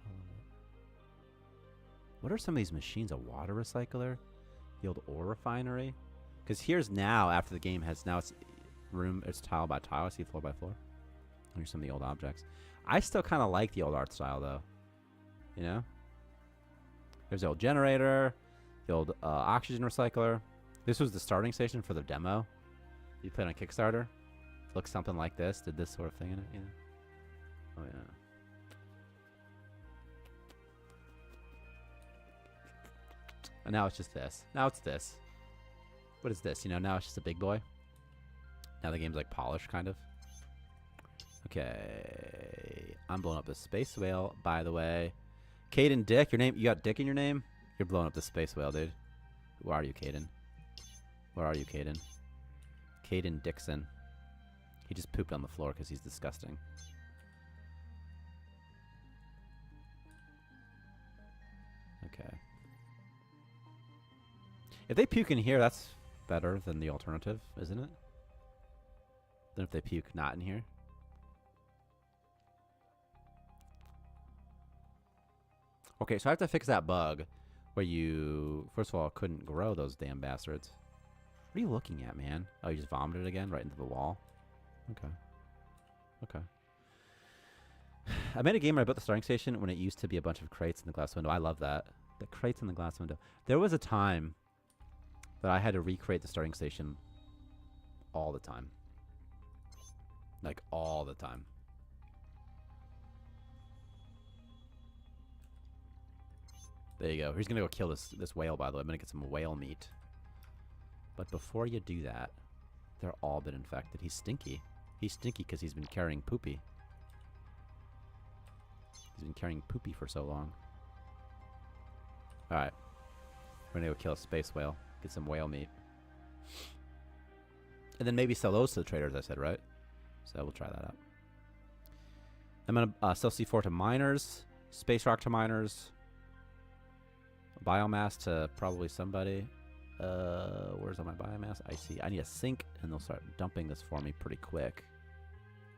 All of it. What are some of these machines? A water recycler? The old ore refinery? Because here's now, after the game has... Now it's room... It's tile by tile. I see floor by floor. Here's some of the old objects. I still kind of like the old art style, though. You know? There's the old generator. The old oxygen recycler. This was the starting station for the demo. You played on Kickstarter. Looks something like this. Did this sort of thing in it, you know? Oh, yeah. And now it's just this. Now it's this. What is this? You know, now it's just a big boy. Now the game's like polished, kind of. Okay. I'm blowing up the space whale, by the way. Caden Dick, your name? You got Dick in your name? You're blowing up the space whale, dude. Who are you, Caden? Where are you, Caden? Caden Dixon. He just pooped on the floor because he's disgusting. Okay. If they puke in here, that's better than the alternative, isn't it? Than if they puke not in here. Okay, so I have to fix that bug where you, first of all, couldn't grow those damn bastards. What are you looking at, man? Oh, you just vomited again right into the wall? Okay. Okay. I made a game where I built the starting station when it used to be a bunch of crates in the glass window. I love that. The crates in the glass window. There was a time that I had to recreate the starting station all the time. Like, all the time. There you go. He's gonna go kill this whale, by the way. I'm gonna get some whale meat. But before you do that, they're all been infected. He's stinky. He's stinky because he's been carrying poopy. He's been carrying poopy for so long. Alright. We're gonna go kill a space whale. Get some whale meat. And then maybe sell those to the traders, I said, right? So we'll try that out. I'm gonna sell C4 to miners. Space rock to miners. Biomass to probably somebody. Where's all my biomass? I see. I need a sink, and they'll start dumping this for me pretty quick.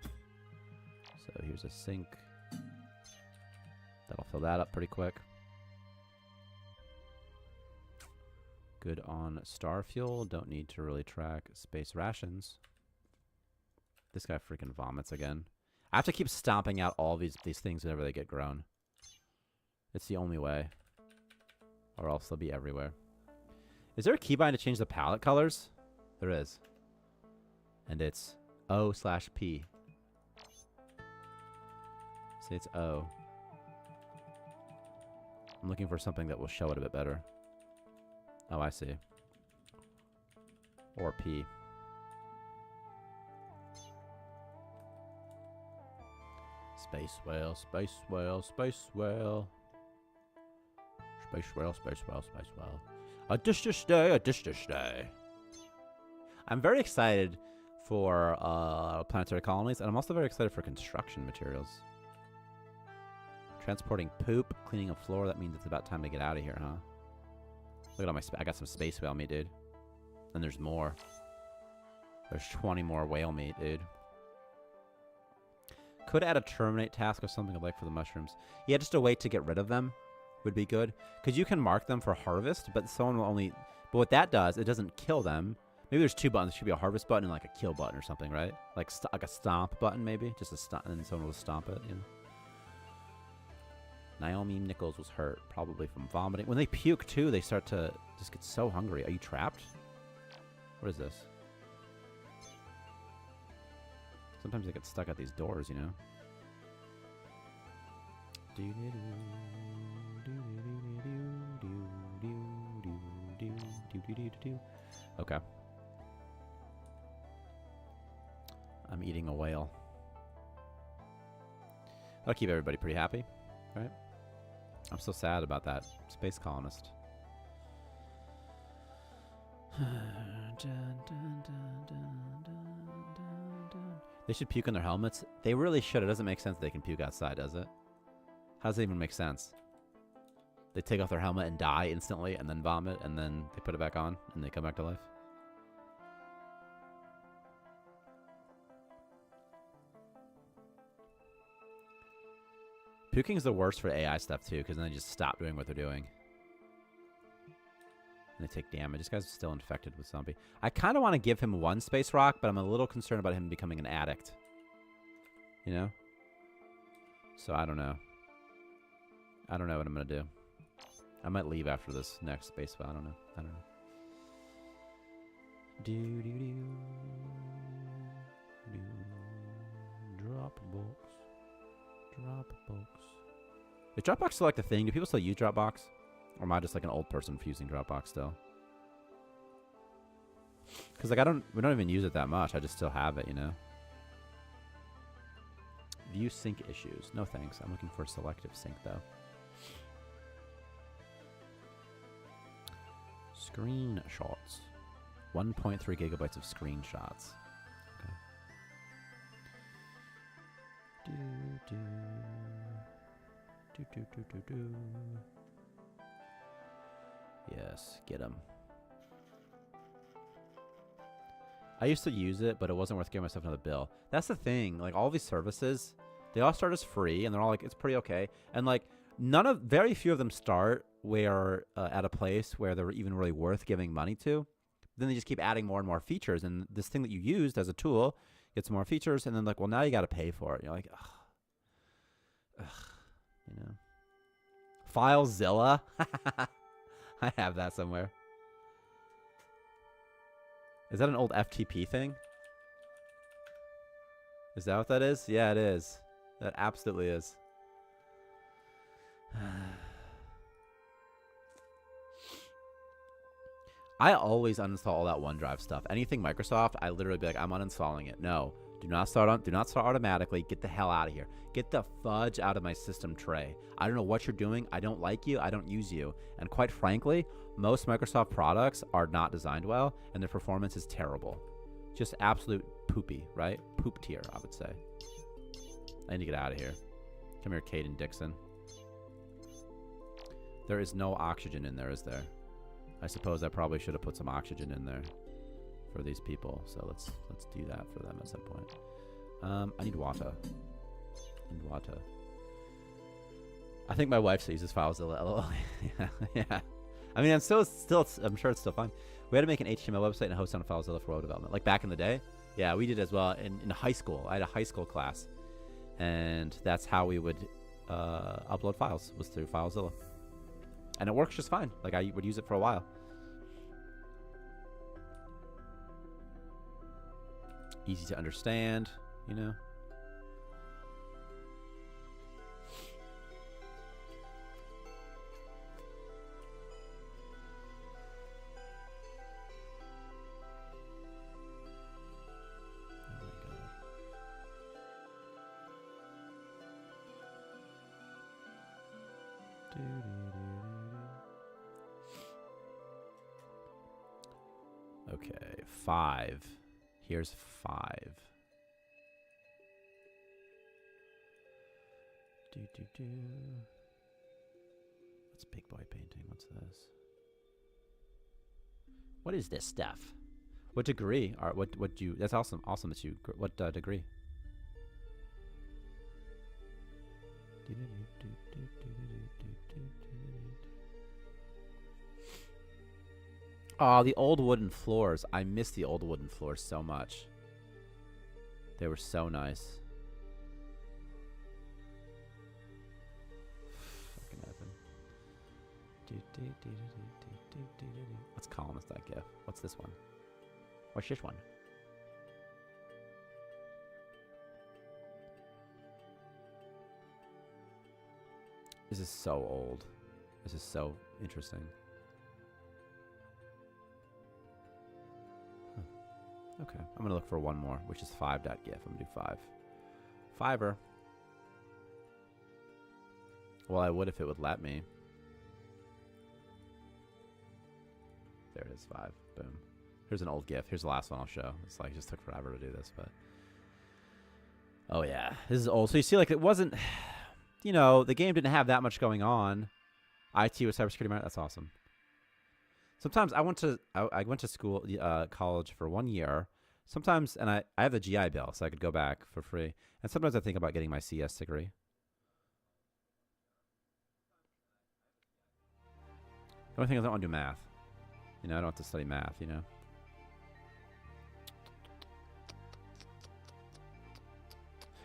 So here's a sink. That'll fill that up pretty quick. Good on star fuel. Don't need to really track space rations. This guy freaking vomits again. I have to keep stomping out all these things whenever they get grown. It's the only way. Or else they'll be everywhere. Is there a keybind to change the palette colors? There is. And it's O/P. Say it's O. I'm looking for something that will show it a bit better. Oh, I see. Or P. Space whale, space whale, space whale. Space whale, space whale, space whale. A dish to stay, a dish to stay. I'm very excited for planetary colonies, and I'm also very excited for construction materials. Transporting poop, cleaning a floor. That means it's about time to get out of here, huh? Look at all my... I got some space whale meat, dude. And there's more. There's 20 more whale meat, dude. Could add a terminate task or something I'd like for the mushrooms. Yeah, just a way to get rid of them would be good. Because you can mark them for harvest, but someone will only... But what that does, it doesn't kill them. Maybe there's two buttons. There should be a harvest button and like a kill button or something, right? Like a stomp button, maybe. Just a stomp, and then someone will stomp it, you know? Naomi Nichols was hurt, probably from vomiting. When they puke, too, they start to just get so hungry. Are you trapped? What is this? Sometimes they get stuck at these doors, you know? Okay. I'm eating a whale. That'll keep everybody pretty happy, right? I'm so sad about that space colonist. They should puke in their helmets. They really should. It doesn't make sense they can puke outside, does it? How does that even make sense? They take off their helmet and die instantly and then vomit and then they put it back on and they come back to life. Puking is the worst for AI stuff too, because then they just stop doing what they're doing. And they take damage. This guy's still infected with zombie. I kind of want to give him one space rock, but I'm a little concerned about him becoming an addict. You know? So I don't know. I don't know what I'm going to do. I might leave after this next space file. I don't know. I don't know. Dropbox. Dropbox. Is Dropbox still like the thing? Do people still use Dropbox? Or am I just like an old person for using Dropbox still? Because like we don't even use it that much. I just still have it, you know? View sync issues. No thanks. I'm looking for selective sync though. Screenshots. 1.3 gigabytes of screenshots. Okay. Yes, get him. I used to use it, but it wasn't worth giving myself another bill. That's the thing. Like, all these services, they all start as free, and they're all like, it's pretty okay. And, like, very few of them start where at a place where they're even really worth giving money to. Then they just keep adding more and more features, and this thing that you used as a tool gets more features, and then, like, well, now you got to pay for it. You're like, ugh. You know. FileZilla? I have that somewhere. Is that an old FTP thing? Is that what that is? Yeah, it is. That absolutely is. I always uninstall all that OneDrive stuff. Anything Microsoft, I literally be like, I'm uninstalling it. No, do not start automatically. Get the hell out of here. Get the fudge out of my system tray. I don't know what you're doing. I don't like you. I don't use you. And quite frankly, most Microsoft products are not designed well, and their performance is terrible. Just absolute poopy, right? Poop tier, I would say. I need to get out of here. Come here, Caden Dixon. There is no oxygen in there, is there? I suppose I probably should have put some oxygen in there for these people. So let's do that for them at some point. I need water. I think my wife still uses FileZilla. Yeah. I mean, I'm sure it's still fine. We had to make an HTML website and host on FileZilla for web development. Like back in the day. Yeah, we did as well in high school. I had a high school class. And that's how we would upload files, was through FileZilla. And it works just fine. Like, I would use it for a while. Easy to understand, you know. Okay, 5. Here's 5. What's big boy painting? What's this? What is this stuff? What degree? Or what you? That's awesome. Awesome that you. What degree? Oh, the old wooden floors. I miss the old wooden floors so much. They were so nice. Fucking heaven. Let's colonize that GIF. What's this one? What's this one? This is so old. This is so interesting. Okay, I'm going to look for one more, which is 5.gif. I'm going to do 5. Fiverr. Well, I would if it would let me. There it is, 5. Boom. Here's an old GIF. Here's the last one I'll show. It's like, it just took forever to do this, but... Oh, yeah. This is old. So you see, like, it wasn't... You know, the game didn't have that much going on. IT with cybersecurity. That's awesome. Sometimes I went to school, college for 1 year. Sometimes, and I have the GI Bill, so I could go back for free. And sometimes I think about getting my CS degree. The only thing is I don't want to do math. You know, I don't have to study math, you know.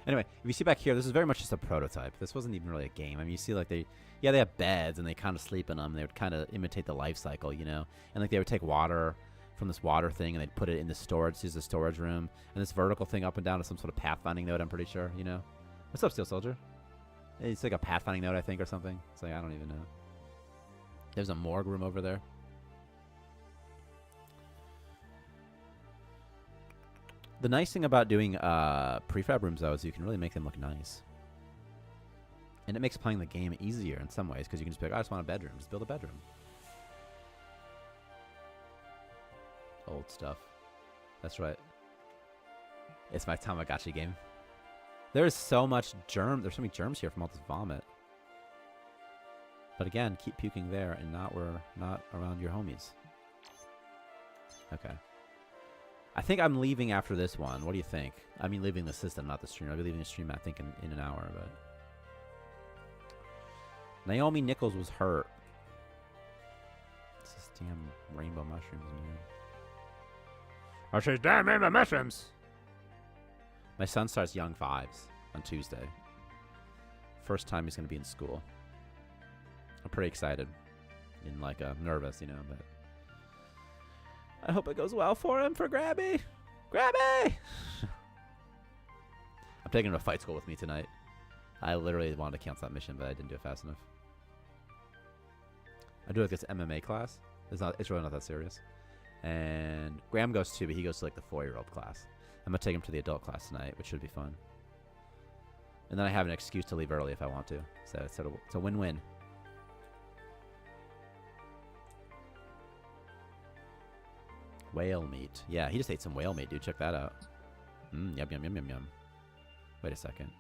Anyway, if you see back here, this is very much just a prototype. This wasn't even really a game. I mean, you see like they have beds and they kind of sleep in them. They would kind of imitate the life cycle, you know. And like they would take water from this water thing and they'd put it in the storage. This is the storage room. And this vertical thing up and down is some sort of pathfinding node, I'm pretty sure, you know. What's up, Steel Soldier? It's like a pathfinding node, I think, or something. It's like, I don't even know. There's a morgue room over there. The nice thing about doing prefab rooms, though, is you can really make them look nice. And it makes playing the game easier in some ways, because you can just be like, I just want a bedroom. Just build a bedroom. Old stuff. That's right. It's my Tamagotchi game. There's so much germ. There's so many germs here from all this vomit. But again, keep puking there and not around your homies. Okay. I think I'm leaving after this one. What do you think? I mean, leaving the system, not the stream. I'll be leaving the stream, I think, in an hour. But Naomi Nichols was hurt. It's this damn rainbow mushrooms, man. I said, damn rainbow mushrooms. My son starts Young Fives on Tuesday. First time he's going to be in school. I'm pretty excited. And like nervous, you know, but I hope it goes well for him, for Grabby. Grabby! I'm taking him to fight school with me tonight. I literally wanted to cancel that mission, but I didn't do it fast enough. I do like this MMA class. It's really not that serious. And Graham goes too, but he goes to like the 4-year-old class. I'm going to take him to the adult class tonight, which should be fun. And then I have an excuse to leave early if I want to. So it's a win-win. Whale meat. Yeah, he just ate some whale meat, dude. Check that out. Yum, yum, yum, yum, yum. Wait a second.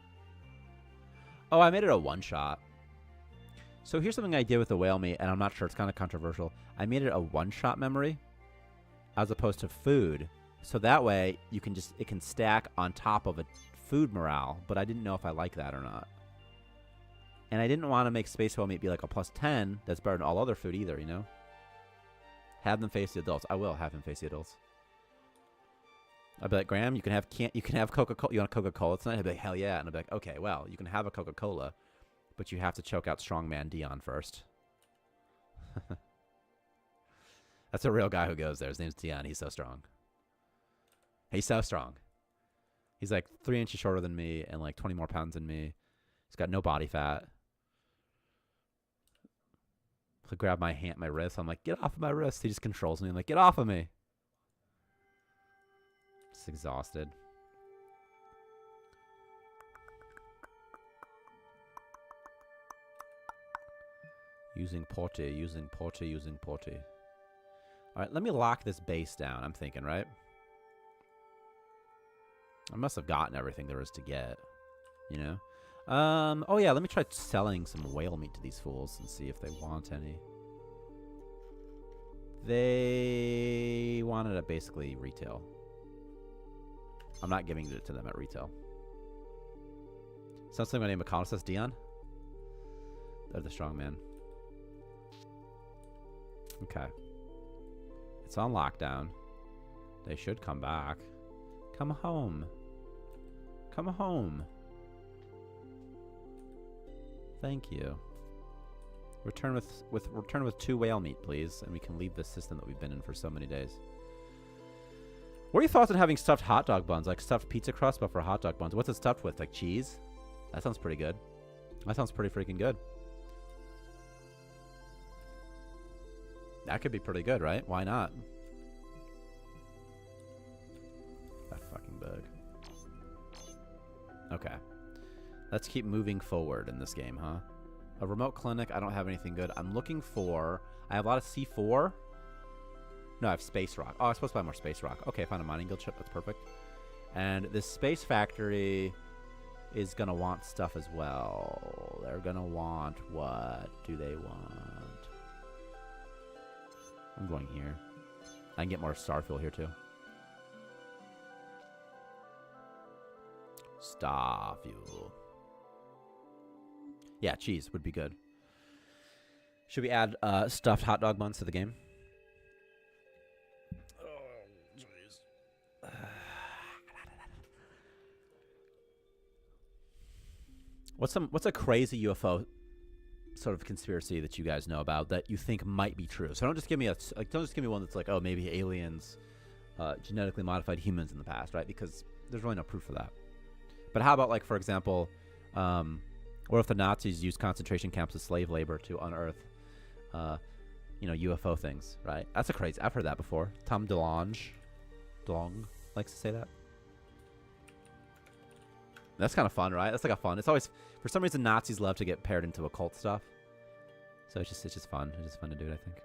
Oh, I made it a one-shot. So here's something I did with the whale meat, and I'm not sure. It's kind of controversial. I made it a one-shot memory as opposed to food. So that way, it can stack on top of a food morale, but I didn't know if I like that or not. And I didn't want to make space whale meat be like a +10 that's better than all other food either, you know? Have them face the adults. I will have him face the adults. I'll be like, Graham, you can have Coca-Cola. You want a Coca-Cola tonight? He'll be like, hell yeah. And I'll be like, okay, well, you can have a Coca-Cola, but you have to choke out strongman Dion first. That's a real guy who goes there. His name's Dion. He's so strong. He's so strong. He's like 3 inches shorter than me and like 20 more pounds than me. He's got no body fat. He'll grab my hand, my wrist. I'm like, get off of my wrist. He just controls me. I'm like, get off of me. Just exhausted. Using Porty, using Porty, using Porty. All right, let me lock this base down. I'm thinking, right? I must have gotten everything there is to get, you know? Oh yeah, let me try selling some whale meat to these fools and see if they want any. They wanted it basically retail. I'm not giving it to them at retail. Sounds like my name McConnell says Dion. They're the strong man. Okay. It's on lockdown. They should come back. Come home. Come home. Thank you. Return with 2 whale meat, please, and we can leave this system that we've been in for so many days. What are your thoughts on having stuffed hot dog buns, like stuffed pizza crust, but for hot dog buns? What's it stuffed with? Like cheese? That sounds pretty good. That sounds pretty freaking good. That could be pretty good, right? Why not? That fucking bug. Okay. Let's keep moving forward in this game, huh? A remote clinic. I don't have anything good. I'm looking for... I have a lot of C4. No, I have space rock. Oh, I'm supposed to buy more space rock. Okay, I found a mining guild chip. That's perfect. And this space factory is going to want stuff as well. They're going to want... What do they want? I'm going here. I can get more star fuel here, too. Star fuel. Yeah, cheese would be good. Should we add stuffed hot dog buns to the game? Oh, jeez. What's a crazy UFO sort of conspiracy that you guys know about that you think might be true? So don't just give me one that's like, oh, maybe aliens genetically modified humans in the past, right? Because there's really no proof for that. But how about, like, for example, what if the Nazis used concentration camps as slave labor to unearth, UFO things, right? That's a crazy. I've heard that before. Tom DeLonge likes to say that. That's kind of fun, right? That's like a fun. It's always, for some reason, Nazis love to get paired into occult stuff. So it's just fun. It's just fun to do it, I think.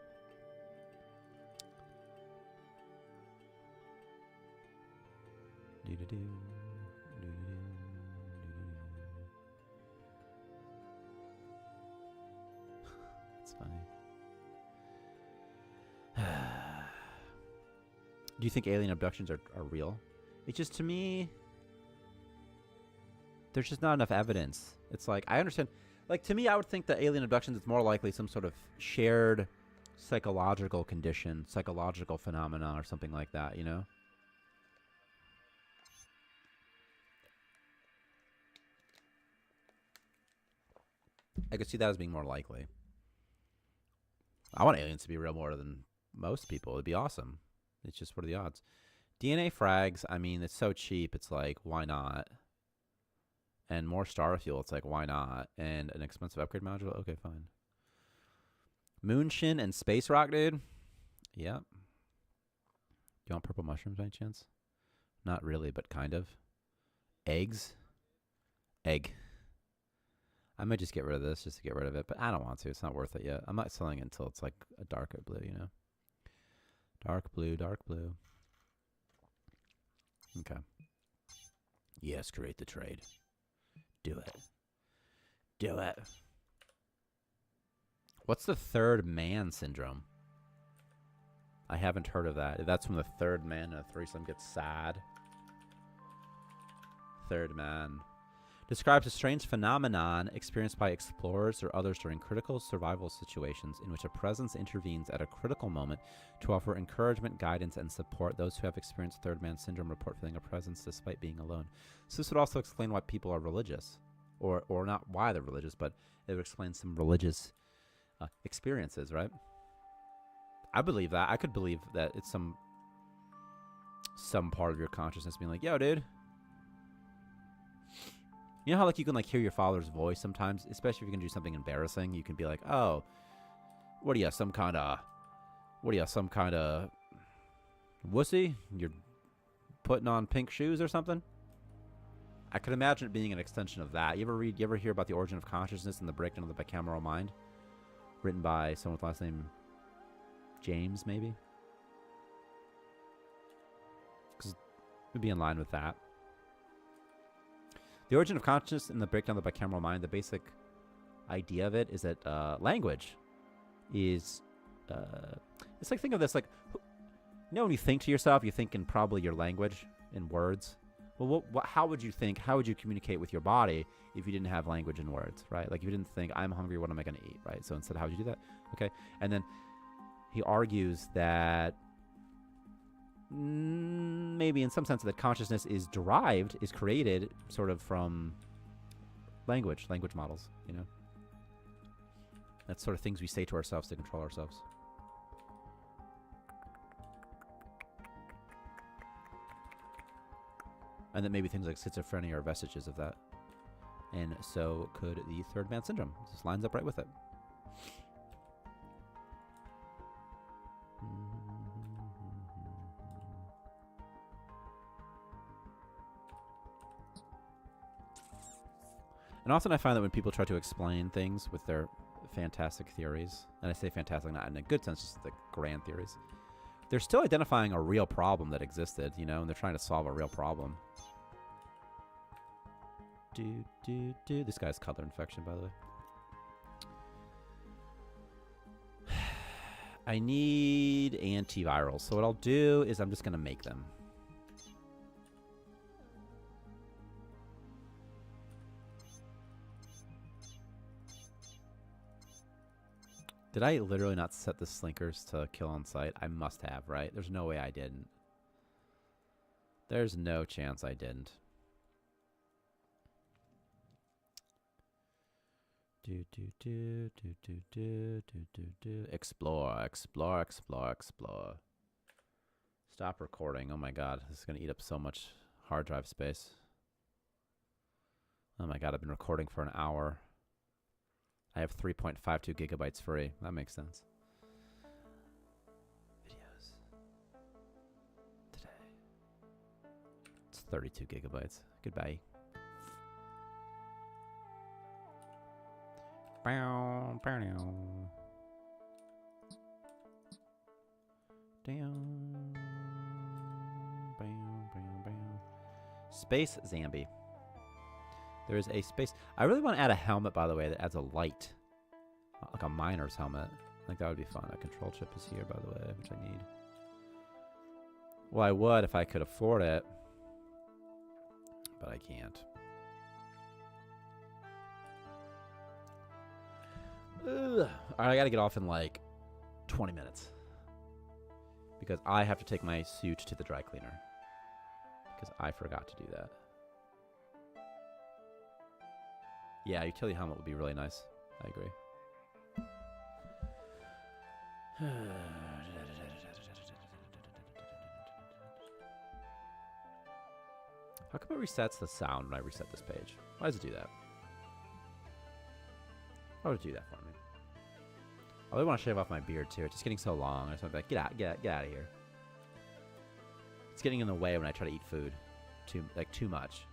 Do-do-do. That's funny. Do you think alien abductions are real? It's just, to me, there's just not enough evidence. It's like, I understand. Like, to me, I would think that alien abductions is more likely some sort of shared psychological condition, psychological phenomena or something like that, you know? I could see that as being more likely. I want aliens to be real more than most people. It'd be awesome. It's just, what are the odds? DNA frags, I mean, it's so cheap. It's like, why not? And more star fuel, it's like, why not? And an expensive upgrade module? Okay, fine. Moonshin and space rock, dude? Yep. you want purple mushrooms by any chance? Not really, but kind of. Eggs? Egg. I might just get rid of this just to get rid of it, but I don't want to. It's not worth it yet. I'm not selling it until it's like a darker blue, you know? Dark blue, dark blue. Okay. Yes, create the trade. Do it. Do it. What's the third man syndrome? I haven't heard of that. That's when the third man in a threesome gets sad. Third man. Describes a strange phenomenon experienced by explorers or others during critical survival situations in which a presence intervenes at a critical moment to offer encouragement, guidance, and support. Those who have experienced third man syndrome report feeling a presence despite being alone. So this would also explain why people are religious. Or not why they're religious, but it would explain some religious experiences, right? I believe that. I could believe that it's some part of your consciousness being like, yo, dude. You know how like you can like hear your father's voice sometimes, especially if you're gonna do something embarrassing. You can be like, "Oh, what are you, some kind of wussy? You're putting on pink shoes or something?" I could imagine it being an extension of that. You ever hear about the origin of consciousness and the breakdown of the bicameral mind, written by someone with the last name James, maybe? Because it would be in line with that. The origin of consciousness and the breakdown of the bicameral mind, the basic idea of it is that language is... it's like, think of this, like, you know when you think to yourself, you think in probably your language, in words. Well, how would you think, how would you communicate with your body if you didn't have language in words, right? Like if you didn't think, I'm hungry, what am I going to eat, right? So instead, how would you do that? Okay. And then he argues that maybe in some sense that consciousness is created sort of from language models, you know? That's sort of things we say to ourselves to control ourselves. And that maybe things like schizophrenia are vestiges of that. And so could the third man syndrome. This lines up right with it. And often I find that when people try to explain things with their fantastic theories, and I say fantastic not in a good sense, just the grand theories, they're still identifying a real problem that existed, you know, and they're trying to solve a real problem. This guy's color infection, by the way. I need antivirals, so what I'll do is I'm just going to make them. Did I literally not set the slinkers to kill on sight? I must have, right? There's no way I didn't. There's no chance I didn't. Explore. Stop recording. Oh my god, this is going to eat up so much hard drive space. Oh my god, I've been recording for an hour. I have 3.52 gigabytes free. That makes sense. Videos. Today. It's 32 gigabytes. Goodbye. Space Zambi. There is a space. I really want to add a helmet, by the way, that adds a light. Like a miner's helmet. I think that would be fun. A control chip is here, by the way, which I need. Well, I would if I could afford it. But I can't. Ugh. Alright, I gotta get off in like 20 minutes. Because I have to take my suit to the dry cleaner. Because I forgot to do that. Yeah, utility helmet would be really nice. I agree. How come it resets the sound when I reset this page? Why does it do that? Why would it do that for me? I really want to shave off my beard too. It's just getting so long. I just want to be like, get out of here. It's getting in the way when I try to eat food. Too much.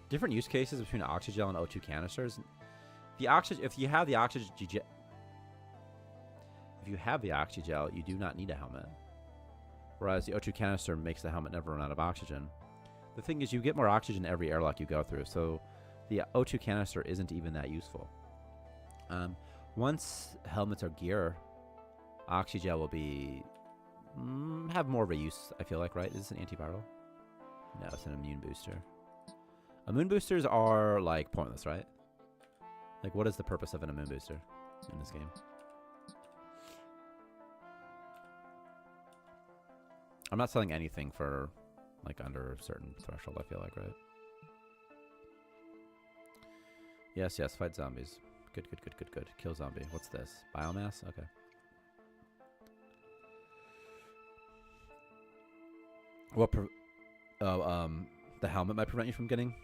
Different use cases between oxygel and O2 canisters. If you have the oxygel, you do not need a helmet. Whereas the O2 canister makes the helmet never run out of oxygen. The thing is, you get more oxygen every airlock you go through, so the O2 canister isn't even that useful. Once helmets are gear, oxygel will be have more of a use, I feel like, right? Is this an antiviral? No, it's an immune booster. Immune boosters are, like, pointless, right? Like, what is the purpose of an immune booster in this game? I'm not selling anything for, like, under a certain threshold, I feel like, right? Yes, fight zombies. Good. Kill zombie. What's this? Biomass? Okay. The helmet might prevent you from getting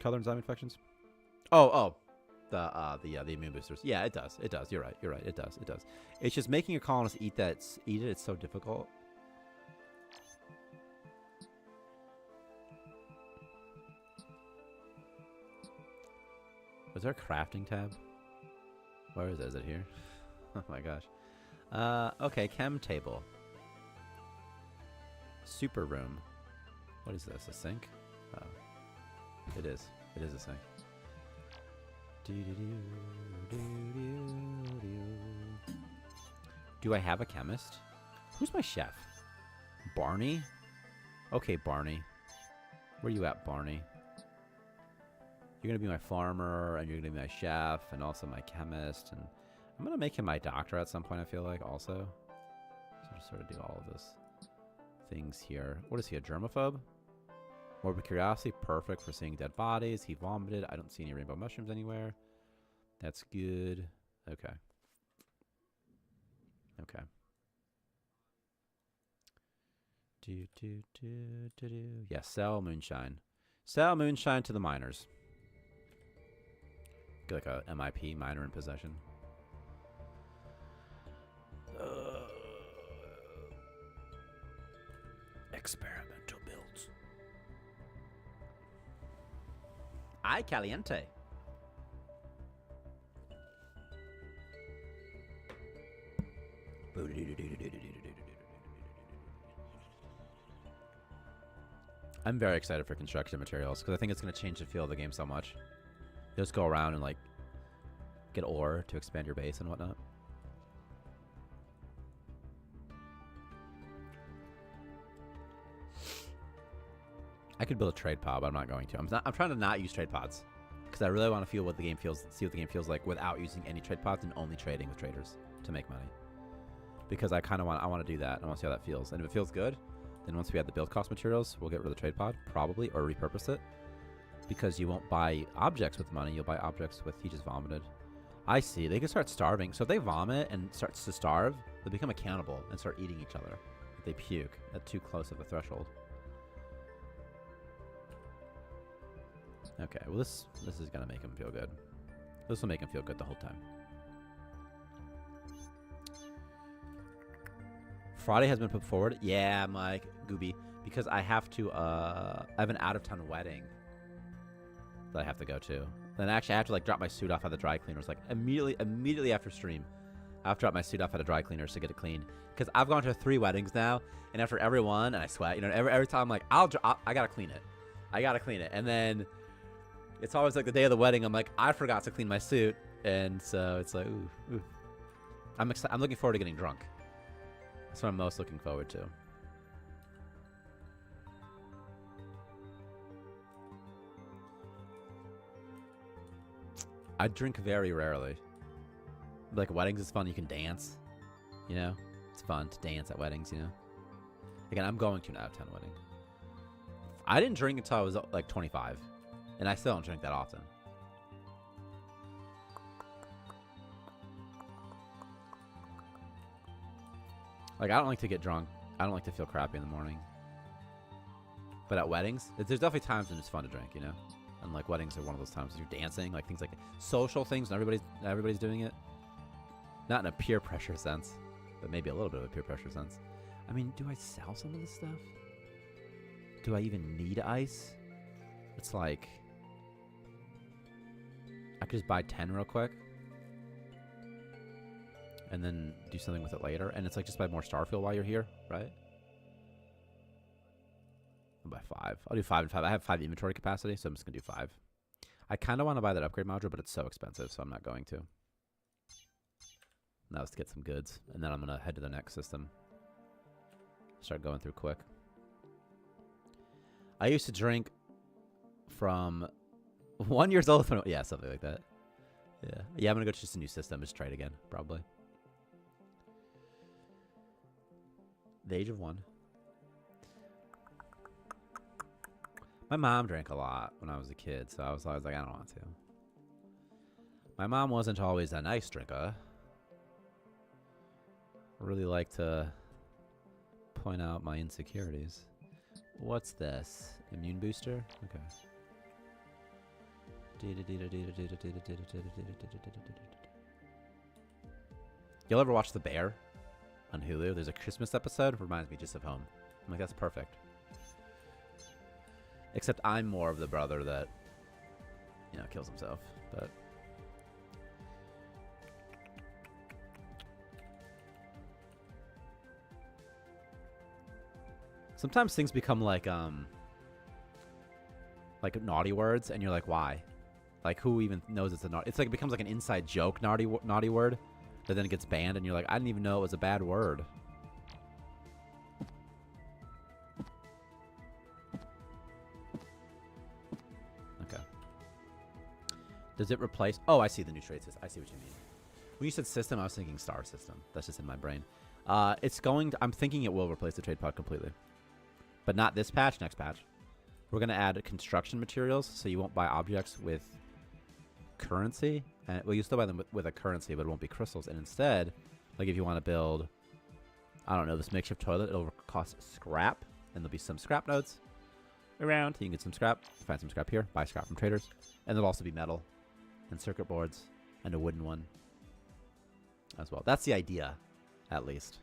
color and zombie infections. The immune boosters. Yeah, it does. You're right. It does. It's just making your colonists eat it. It's so difficult. Was there a crafting tab? Where is it? Is it here? Oh my gosh. Okay, chem table. Super room. What is this? A sink? Oh. It is. It is a sink. Do I have a chemist? Who's my chef? Barney? Okay, Barney. Where you at, Barney? You're going to be my farmer, and you're going to be my chef, and also my chemist, and I'm going to make him my doctor at some point, I feel like, also. So just sort of do all of this things here. What is he, a germaphobe? Morbid curiosity, perfect for seeing dead bodies. He vomited. I don't see any rainbow mushrooms anywhere. That's good. Okay. Yeah, sell moonshine. Sell moonshine to the miners. Get like a MIP, miner in possession. Experimental builds. Ay caliente. I'm very excited for construction materials because I think it's going to change the feel of the game so much. You just go around and like get ore to expand your base and whatnot. I could build a trade pod, but I'm not going to. I'm trying to not use trade pods because I really want to feel what the game feels, see what the game feels like without using any trade pods and only trading with traders to make money. Because I want to do that. I want to see how that feels. And if it feels good, then once we have the build cost materials, we'll get rid of the trade pod probably or repurpose it. Because you won't buy objects with money, you'll buy objects with he just vomited. I see. They can start starving. So if they vomit and starts to starve, they become accountable and start eating each other. If they puke at too close of a threshold. Okay, well this is gonna make him feel good. This will make him feel good the whole time. Friday has been put forward. Yeah, Mike, Gooby, because I have to. I have an out-of-town wedding that I have to go to. Then actually, I have to like drop my suit off at the dry cleaners. Like immediately after stream, I have to drop my suit off at the dry cleaners to get it cleaned. Because I've gone to 3 weddings now, and after every one, and I sweat. You know, every time I'm like, I gotta clean it. I gotta clean it, and then it's always like the day of the wedding. I'm like, I forgot to clean my suit, and so it's like, ooh. I'm excited. I'm looking forward to getting drunk. That's what I'm most looking forward to. I drink very rarely. Like, weddings is fun. You can dance. You know? It's fun to dance at weddings, you know? Again, I'm going to an out-of-town wedding. I didn't drink until I was, like, 25. And I still don't drink that often. Like, I don't like to get drunk. I don't like to feel crappy in the morning. But at weddings, there's definitely times when it's fun to drink, you know? And, like, weddings are one of those times when you're dancing, like, things like social things, and everybody's doing it. Not in a peer pressure sense, but maybe a little bit of a peer pressure sense. I mean, do I sell some of this stuff? Do I even need ice? It's like... I could just buy 10 real quick. And then do something with it later. And it's like just buy more Starfield while you're here, right? I'll buy 5. I'll do 5 and 5. I have 5 inventory capacity, so I'm just going to do 5. I kind of want to buy that upgrade module, but it's so expensive, so I'm not going to. Now let's get some goods. And then I'm going to head to the next system. Start going through quick. I used to drink from 1 year old. Yeah, something like that. Yeah, I'm going to go to just a new system. Just try it again, probably. The age of 1. My mom drank a lot when I was a kid, so I was always like, I don't want to. My mom wasn't always a nice drinker. Really like to point out my insecurities. What's this? Immune booster? Okay. You'll ever watch The Bear on Hulu? There's a Christmas episode. Reminds me just of home. I'm like, that's perfect. Except I'm more of the brother that, you know, kills himself. But sometimes things become like naughty words, and you're like, why? Like, who even knows it's a naughty? It's like it becomes like an inside joke naughty word, that then it gets banned, and you're like, I didn't even know it was a bad word. Does it replace... Oh, I see the new trade system. I see what you mean. When you said system, I was thinking star system. That's just in my brain. It's going to... I'm thinking it will replace the trade pod completely. But not this patch, next patch. We're going to add construction materials, so you won't buy objects with currency. Well, you still buy them with a currency, but it won't be crystals. And instead, like if you want to build, I don't know, this makeshift toilet, it'll cost scrap. And there'll be some scrap nodes around. You can get some scrap. Find some scrap here. Buy scrap from traders. And there'll also be metal. And circuit boards, and a wooden one as well. That's the idea, at least.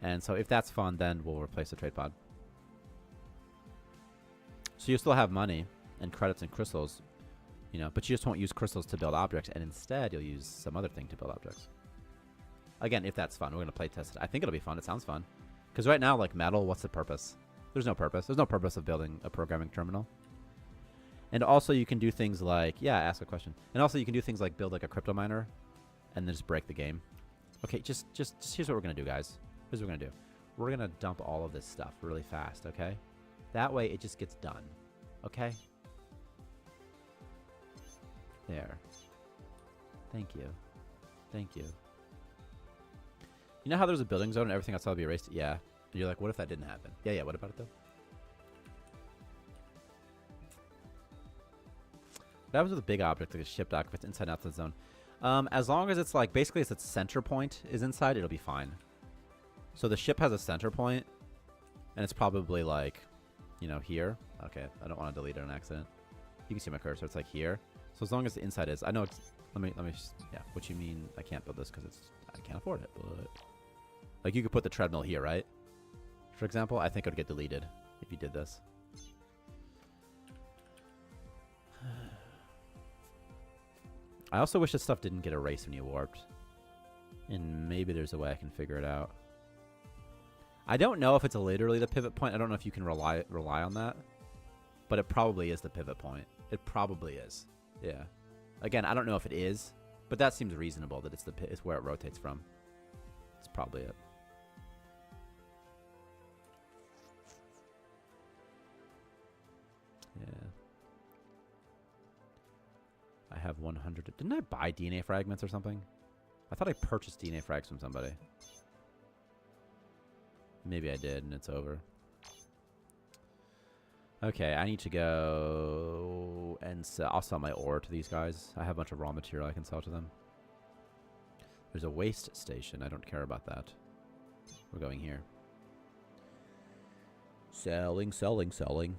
And so if that's fun, then we'll replace the trade pod. So you still have money and credits and crystals, you know, but you just won't use crystals to build objects, and instead you'll use some other thing to build objects. Again, if that's fun, we're going to play test it. I think it'll be fun. It sounds fun. Because right now, like metal, what's the purpose? There's no purpose. There's no purpose of building a programming terminal. And also you can do things like, yeah, ask a question. And also you can do things like build like a crypto miner and then just break the game. Okay, just here's what we're going to do, guys. Here's what we're going to do. We're going to dump all of this stuff really fast, okay? That way it just gets done, okay? There. Thank you. Thank you. You know how there's a building zone and everything outside will be erased? Yeah. And you're like, what if that didn't happen? Yeah, what about it though? That was with a big object, like a ship dock, if it's inside out the zone. As long as it's like, basically it's its center point is inside, it'll be fine. So the ship has a center point, and it's probably like, you know, here. Okay, I don't want to delete it on accident. You can see my cursor, it's like here. So as long as the inside is, I know it's, let me just, yeah, what you mean, I can't build this because I can't afford it, but. Like you could put the treadmill here, right? For example, I think it would get deleted if you did this. I also wish this stuff didn't get erased when you warped. And maybe there's a way I can figure it out. I don't know if it's literally the pivot point. I don't know if you can rely on that. But it probably is the pivot point. It probably is. Yeah. Again, I don't know if it is. But that seems reasonable that it's where it rotates from. It's probably it. Yeah. I have 100. Didn't I buy DNA fragments or something? I thought I purchased DNA frags from somebody. Maybe I did, and it's over. Okay, I need to go and sell. I'll sell my ore to these guys. I have a bunch of raw material I can sell to them. There's a waste station. I don't care about that. We're going here. Selling, selling, selling.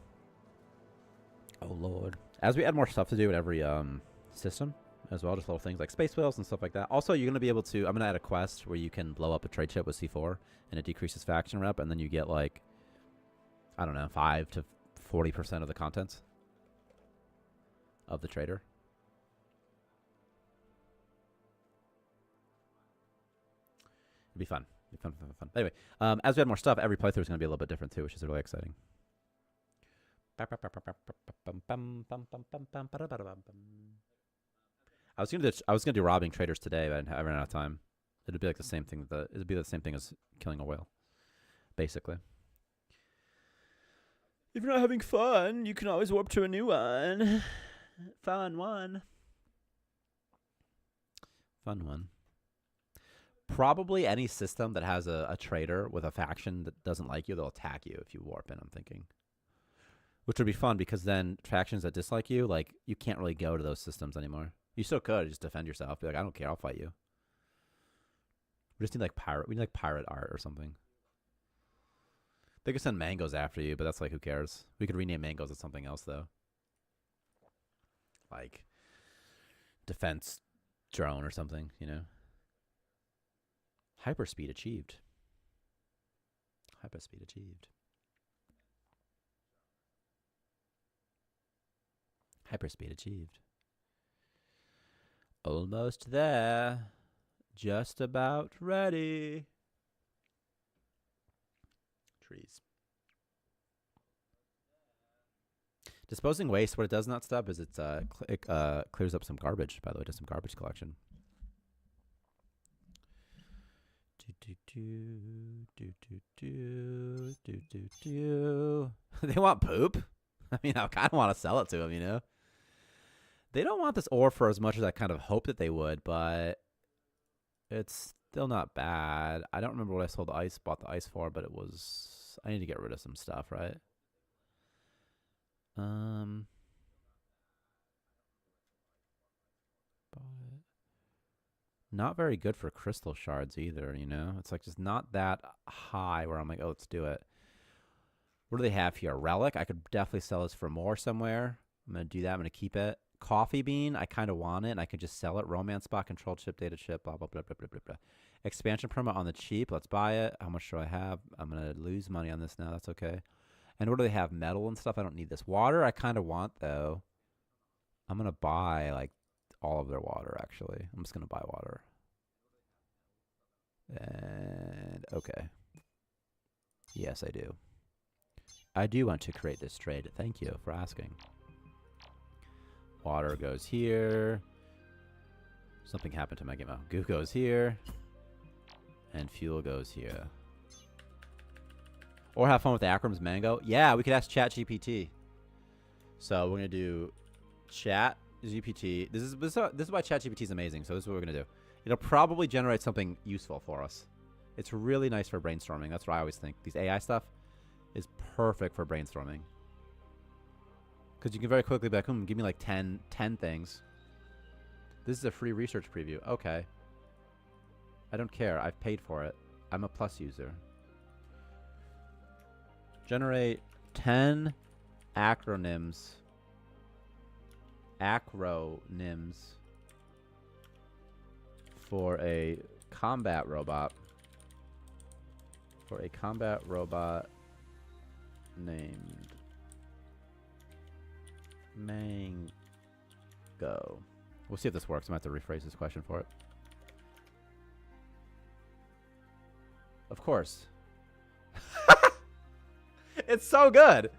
Oh, Lord. As we add more stuff to do in every system, as well, just little things like space whales and stuff like that. Also, you're going to be able to, I'm going to add a quest where you can blow up a trade ship with C4, and it decreases faction rep, and then you get like, I don't know, 5 to 40% of the contents of the trader. It'd be fun. It'd be fun, fun, fun, fun. Anyway, as we add more stuff, every playthrough is going to be a little bit different too, which is really exciting. I was gonna do robbing traders today, but I ran out of time. It'd be like the same thing. It'd be the same thing as killing a whale, basically. If you're not having fun, you can always warp to a new one. Fun one. Fun one. Probably any system that has a trader with a faction that doesn't like you, they'll attack you if you warp in, I'm thinking. Which would be fun because then factions that dislike you, like, you can't really go to those systems anymore. You still could just defend yourself. Be like, I don't care, I'll fight you. We just need like pirate art or something. They could send mangoes after you, but that's like, who cares? We could rename mangoes as something else though. Like defense drone or something, you know. Hyperspeed achieved. Hyperspeed achieved. Hyperspeed achieved. Almost there. Just about ready. Trees. Disposing waste, what it does not stop is it clears up some garbage, by the way, does some garbage collection. They want poop? I mean, I kind of want to sell it to them, you know? They don't want this ore for as much as I kind of hope that they would, but it's still not bad. I don't remember what I bought the ice for, but it was, I need to get rid of some stuff, right? Not very good for crystal shards either, you know? It's like just not that high where I'm like, oh, let's do it. What do they have here? Relic? I could definitely sell this for more somewhere. I'm going to do that. I'm going to keep it. Coffee bean, I kind of want it, and I could just sell it. Romance spot, control chip, data chip, blah, blah, blah, blah, blah, blah, blah. Expansion permit on the cheap. Let's buy it. How much do I have? I'm going to lose money on this now. That's okay. And what do they have? Metal and stuff? I don't need this. Water, I kind of want, though. I'm going to buy, like, all of their water, actually. I'm just going to buy water. And, okay. Yes, I do. I do want to create this trade. Thank you for asking. Water goes here. Something happened to my game. Oh, goo goes here. And fuel goes here. Or have fun with Akram's mango. Yeah, we could ask ChatGPT. So we're going to do ChatGPT. This is why ChatGPT is amazing. So this is what we're going to do. It'll probably generate something useful for us. It's really nice for brainstorming. That's what I always think. These AI stuff is perfect for brainstorming. Because you can very quickly be like, give me like 10 things. This is a free research preview. Okay. I don't care. I've paid for it. I'm a Plus user. Generate 10 acronyms. Acronyms for a combat robot. For a combat robot named Mango. We'll see if this works. I might have to rephrase this question for it. Of course. It's so good.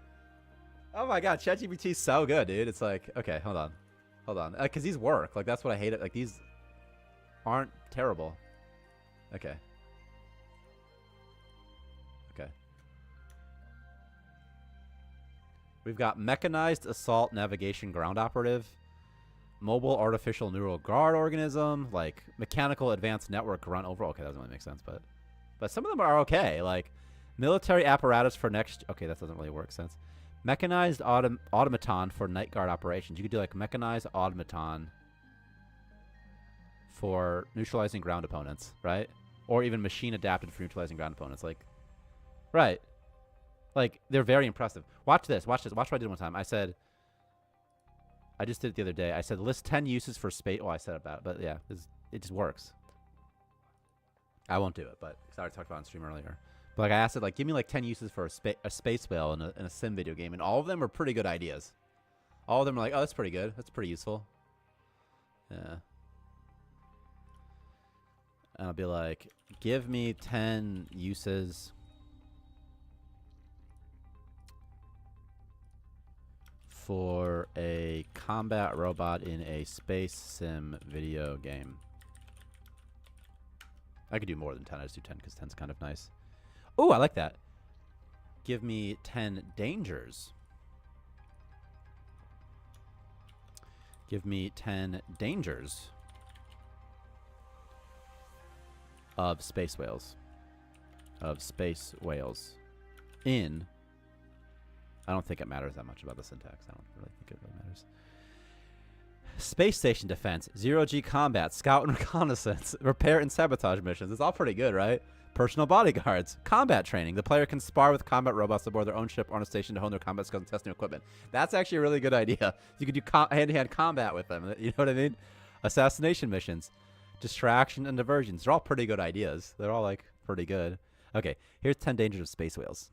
Oh my god, ChatGPT is so good, dude. It's like, okay, hold on. Hold on. Because these work. Like, that's what I hate. Like, these aren't terrible. Okay. Okay. We've got mechanized assault navigation ground operative, mobile artificial neural guard organism, like mechanical advanced network grunt overall. Okay, that doesn't really make sense, but some of them are okay. Like military apparatus for next. Okay, that doesn't really work sense. Mechanized automaton for night guard operations. You could do like mechanized automaton for neutralizing ground opponents, right? Or even machine adapted for neutralizing ground opponents. Like, right. Like, they're very impressive. Watch this. Watch this. Watch what I did one time. I said, I just did it the other day. I said list 10 uses for space. Well, I said about it, but yeah, it just works. I won't do it, but I already talked about it on stream earlier. But like I asked it, like, give me like 10 uses for a space whale in a sim video game, and all of them are pretty good ideas. All of them are like, oh, that's pretty good. That's pretty useful. Yeah. And I'll be like, give me 10 uses for a combat robot in a space sim video game. I could do more than 10. I just do 10 because 10's kind of nice. Oh, I like that. Give me 10 dangers. Give me 10 dangers of space whales. Of space whales. In. I don't think it matters that much about the syntax. I don't really think it really matters. Space station defense, zero-G combat, scout and reconnaissance, repair and sabotage missions. It's all pretty good, right? Personal bodyguards, combat training. The player can spar with combat robots aboard their own ship or on a station to hone their combat skills and test new equipment. That's actually a really good idea. You could do hand-to-hand combat with them. You know what I mean? Assassination missions, distraction and diversions. They're all pretty good ideas. They're all like pretty good. Okay, here's 10 dangers of space whales.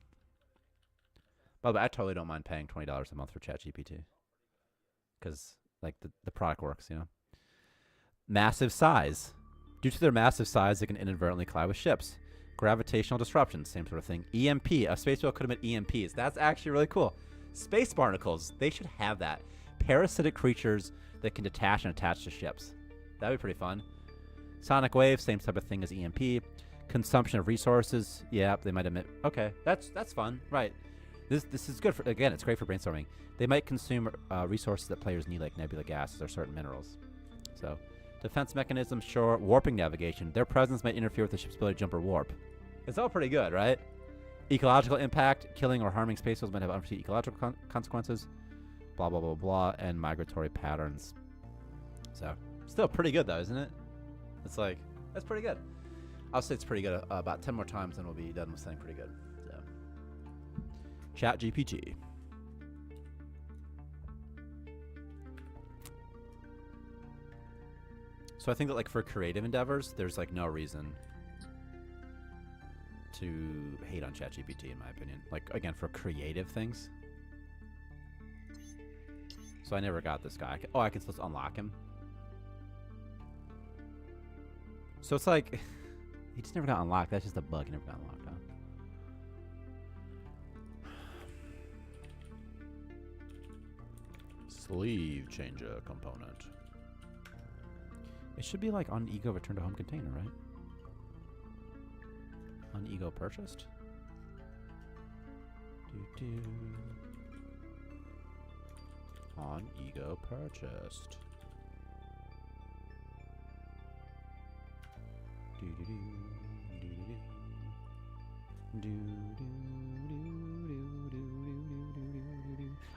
By the way, I totally don't mind paying $20 a month for ChatGPT. Because, like, the product works, you know? Massive size. Due to their massive size, they can inadvertently collide with ships. Gravitational disruption, same sort of thing. EMP. A space whale could emit EMPs. That's actually really cool. Space barnacles. They should have that. Parasitic creatures that can detach and attach to ships. That'd be pretty fun. Sonic waves, same type of thing as EMP. Consumption of resources. Yeah, they might emit. Okay, that's fun. Right. This is good for, again, it's great for brainstorming. They might consume resources that players need, like nebula gases or certain minerals. So, defense mechanisms, sure. Warping navigation. Their presence might interfere with the ship's ability to jump or warp. It's all pretty good, right? Ecological impact. Killing or harming space whales might have unforeseen ecological consequences. Blah, blah, blah, blah. And migratory patterns. So, still pretty good, though, isn't it? It's like, that's pretty good. I'll say it's pretty good. About 10 more times, and we'll be done with saying pretty good. So, ChatGPT. So I think that, like, for creative endeavors, there's like no reason to hate on ChatGPT, in my opinion. Like, again, for creative things. So I never got this guy. I can still unlock him. So it's like he just never got unlocked. That's just a bug. He never got unlocked, huh? Sleeve changer component. It should be like on ego return to home container, right? On ego purchased. On ego purchased.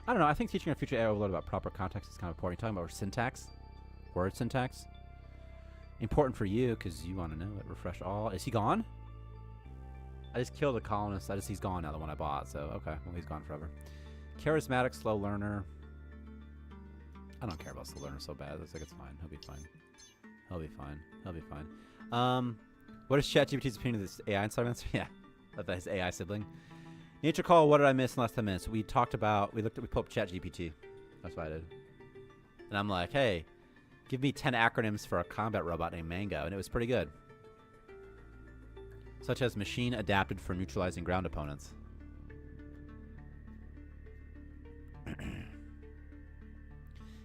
I don't know. I think teaching our future AI overload about proper context is kind of important. You're talking about syntax, word syntax. Important for you because you want to know it. Refresh all. Is he gone? I just killed a colonist. He's gone now, the one I bought. So, okay. Well, he's gone forever. Charismatic, slow learner. I don't care about slow learner so bad. It's like, it's fine. He'll be fine. He'll be fine. He'll be fine. What is ChatGPT's opinion of this AI and Starmancer? Yeah. That's his AI sibling. Nature call, what did I miss in the last 10 minutes? We talked about, we pulled up ChatGPT. That's what I did. And I'm like, hey, give me 10 acronyms for a combat robot named Mango. And it was pretty good. Such as machine adapted for neutralizing ground opponents.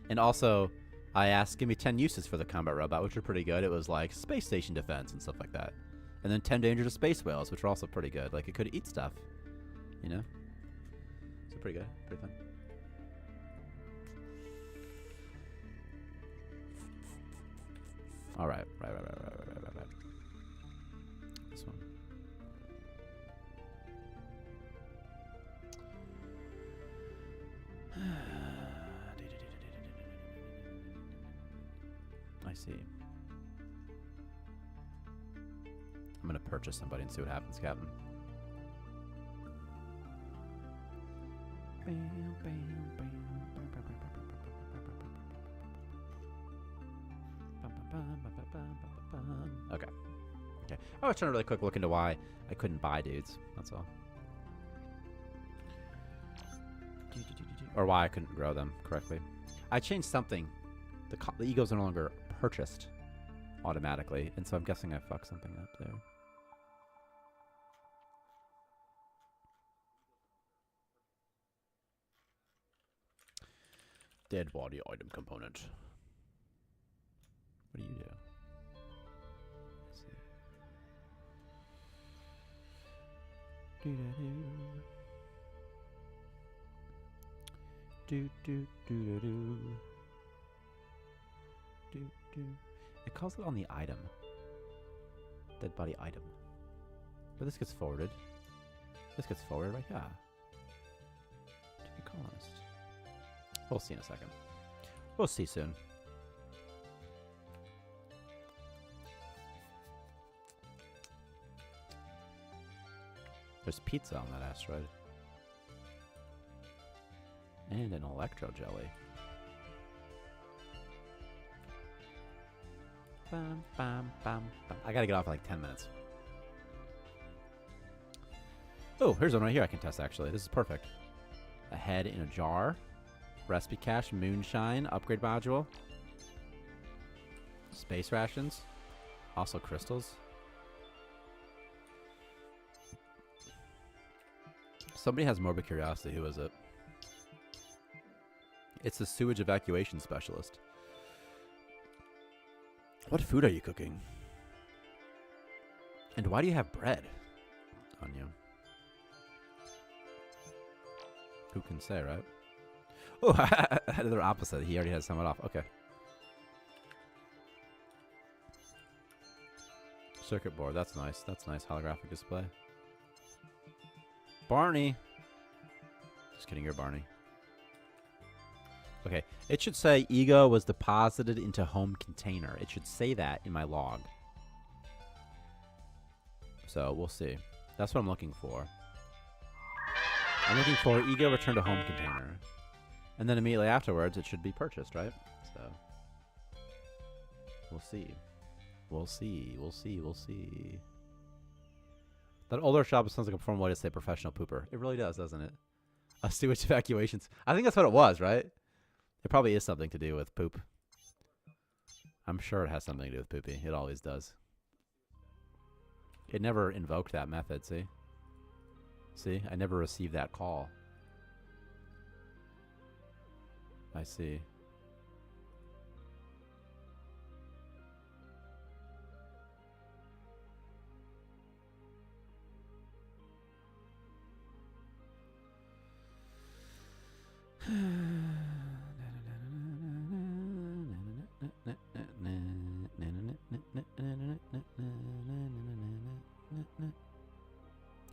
And also, I asked, give me 10 uses for the combat robot, which are pretty good. It was like space station defense and stuff like that. And then 10 dangers of space whales, which are also pretty good. Like, it could eat stuff, you know? So pretty good. Pretty fun. All right. Right. This one. I see. I'm gonna purchase somebody and see what happens, Captain. Okay. Okay. I was trying to really quick look into why I couldn't buy dudes. That's all. Or why I couldn't grow them correctly. I changed something. The egos are no longer purchased automatically, and so I'm guessing I fucked something up there. Dead body item component. What do you do? Let's see. It calls it on the item. Dead body item. But this gets forwarded. This gets forwarded right here. To be colonist. We'll see in a second. We'll see soon. There's pizza on that asteroid. And an electro jelly. Bam, bam, bam, bam. I gotta get off in like 10 minutes. Oh, here's one right here I can test actually. This is perfect. A head in a jar. Recipe cache, moonshine, upgrade module. Space rations. Also crystals. Somebody has morbid curiosity. Who is it? It's the sewage evacuation specialist. What food are you cooking? And why do you have bread on you? Who can say, right? Oh, they're opposite. He already has some off. Okay. Circuit board. That's nice. That's nice. Holographic display. Barney. Just kidding. You're Barney. Okay. It should say ego was deposited into home container. It should say that in my log. So we'll see. That's what I'm looking for. I'm looking for ego return to home container. And then immediately afterwards, it should be purchased, right? So, we'll see. We'll see. We'll see. We'll see. That older shop sounds like a formal way to say professional pooper. It really does, doesn't it? Sewage evacuations. I think that's what it was, right? It probably is something to do with poop. I'm sure it has something to do with poopy. It always does. It never invoked that method, see? See? I never received that call. I see.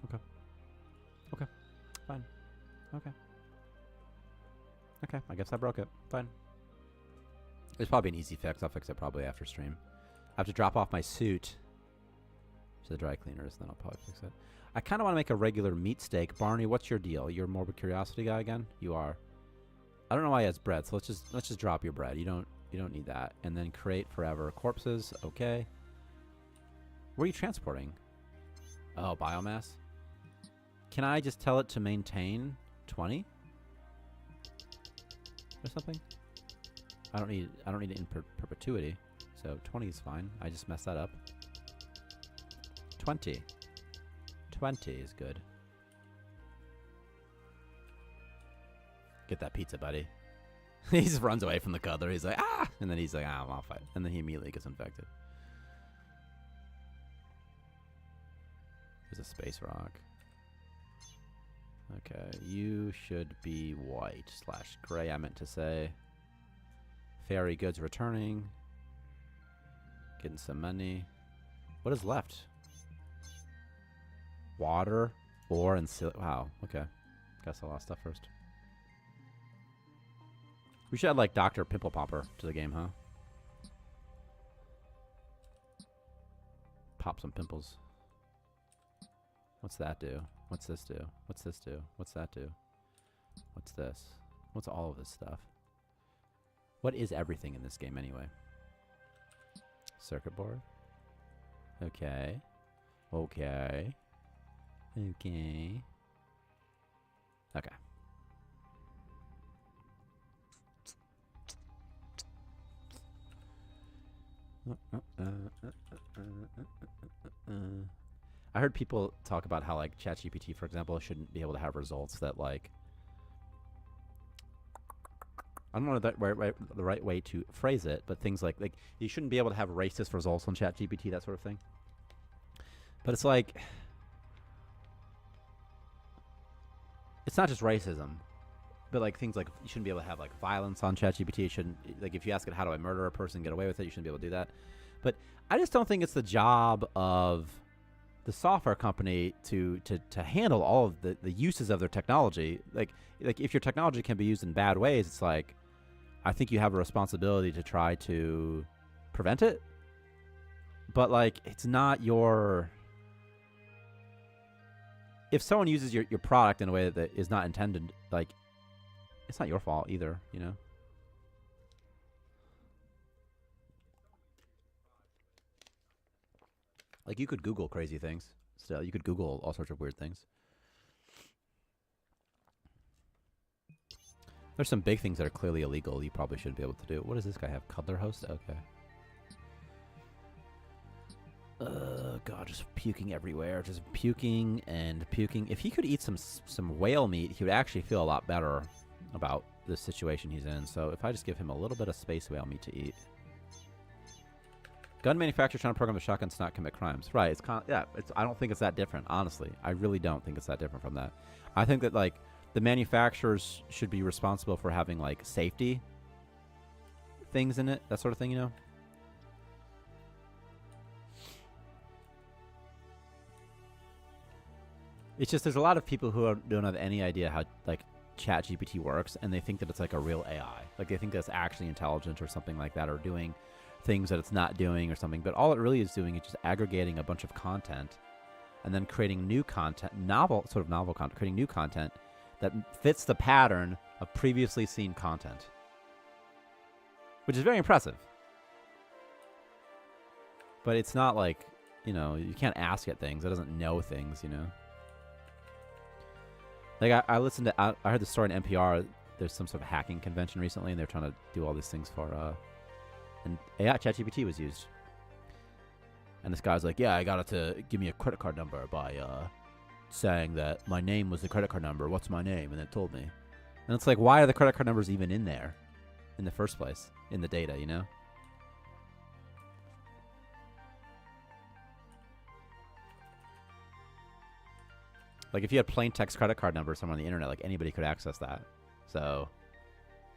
Okay. Okay. Fine. Okay. Okay, I guess I broke it. Fine. It's probably an easy fix. I'll fix it probably after stream. I have to drop off my suit to the dry cleaners, then I'll probably fix it. I kind of want to make a regular meat steak. Barney, what's your deal? You're a morbid curiosity guy again? You are. I don't know why he has bread, so let's just drop your bread. You don't need that. And then create forever corpses. Okay. Where are you transporting? Oh, biomass. Can I just tell it to maintain 20? Or something? I don't need it in perpetuity. So 20 is fine. I just messed that up. 20. 20 is good. Get that pizza, buddy. He just runs away from the cuddler. He's like, ah! And then he's like, ah, I'll fight. And then he immediately gets infected. There's a space rock. Okay, you should be white / gray, I meant to say. Fairy goods returning. Getting some money. What is left? Water, ore, and wow, okay. Guess I lost stuff first. We should add like Dr. Pimple Popper to the game, huh? Pop some pimples. What's that do? What's this do? What's this do? What's that do? What's this? What's all of this stuff? What is everything in this game anyway? Circuit board. Okay. Okay. Okay. Okay. I heard people talk about how like ChatGPT, for example, shouldn't be able to have results that like I don't know the right way to phrase it, but things like you shouldn't be able to have racist results on ChatGPT, that sort of thing. But it's like it's not just racism, but like things like you shouldn't be able to have like violence on ChatGPT. You shouldn't like if you ask it how do I murder a person, get away with it, you shouldn't be able to do that. But I just don't think it's the job of the software company to handle all of the uses of their technology. Like if your technology can be used in bad ways, it's like I think you have a responsibility to try to prevent it. But like it's not your if someone uses your product in a way that is not intended, like it's not your fault either, you know? Like you could Google crazy things. Still, you could Google all sorts of weird things. There's some big things that are clearly illegal. You probably shouldn't be able to do. What does this guy have? Cuddler host? Okay. God, just puking everywhere. Just puking and puking. If he could eat some whale meat, he would actually feel a lot better about the situation he's in. So if I just give him a little bit of space whale meat to eat. Gun manufacturer trying to program the shotgun to not commit crimes. Right. It's I don't think it's that different, honestly. I really don't think it's that different from that. I think that like the manufacturers should be responsible for having like safety things in it, that sort of thing, you know? It's just there's a lot of people who don't have any idea how like ChatGPT works, and they think that it's like a real AI. Like they think that's actually intelligent or something like that, or doing things that it's not doing or something. But all it really is doing is just aggregating a bunch of content and then creating new content, novel content, creating new content that fits the pattern of previously seen content, which is very impressive. But it's not like, you know, you can't ask it things. It doesn't know things, you know. Like I listened to, I heard the story in NPR. There's some sort of hacking convention recently, and they're trying to do all these things for, and yeah, ChatGPT was used. And this guy's like, yeah, I got it to give me a credit card number by saying that my name was the credit card number. What's my name? And it told me. And it's like, why are the credit card numbers even in there in the first place, in the data, you know? Like if you had plain text credit card number somewhere on the internet, like anybody could access that. So,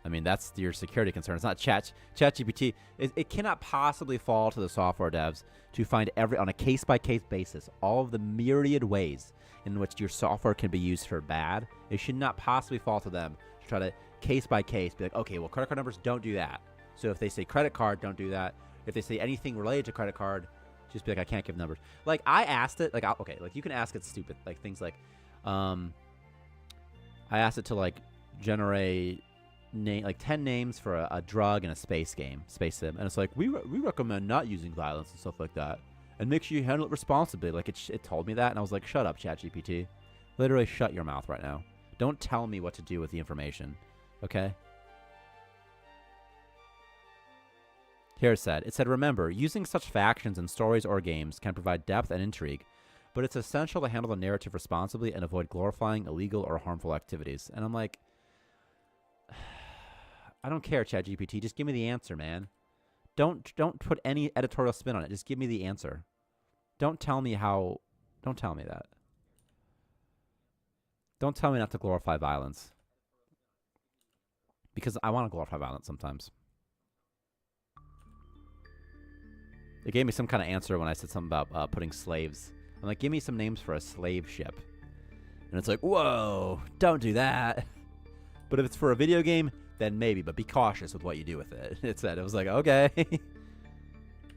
I mean, that's your security concern. It's not ChatGPT. It cannot possibly fall to the software devs to find on a case-by-case basis, all of the myriad ways in which your software can be used for bad. It should not possibly fall to them to try to case-by-case be like, okay, well, credit card numbers don't do that. So if they say credit card, don't do that. If they say anything related to credit card, just be like, I can't give numbers. Like, I asked it, like, okay, like, you can ask it stupid, like, things like, I asked it to, like, generate like 10 names for a drug in a space game, space sim, and it's like, we recommend not using violence and stuff like that, and make sure you handle it responsibly. Like, it told me that, and I was like, shut up, ChatGPT. Literally shut your mouth right now. Don't tell me what to do with the information, okay? Here it said, remember, using such factions in stories or games can provide depth and intrigue, but it's essential to handle the narrative responsibly and avoid glorifying illegal or harmful activities. And I'm like, I don't care, ChatGPT. Just give me the answer, man. Don't put any editorial spin on it. Just give me the answer. Don't tell me that. Don't tell me not to glorify violence. Because I want to glorify violence sometimes. It gave me some kind of answer when I said something about putting slaves. I'm like, give me some names for a slave ship. And it's like, whoa, don't do that. But if it's for a video game, then maybe, but be cautious with what you do with it. It said, it was like, okay.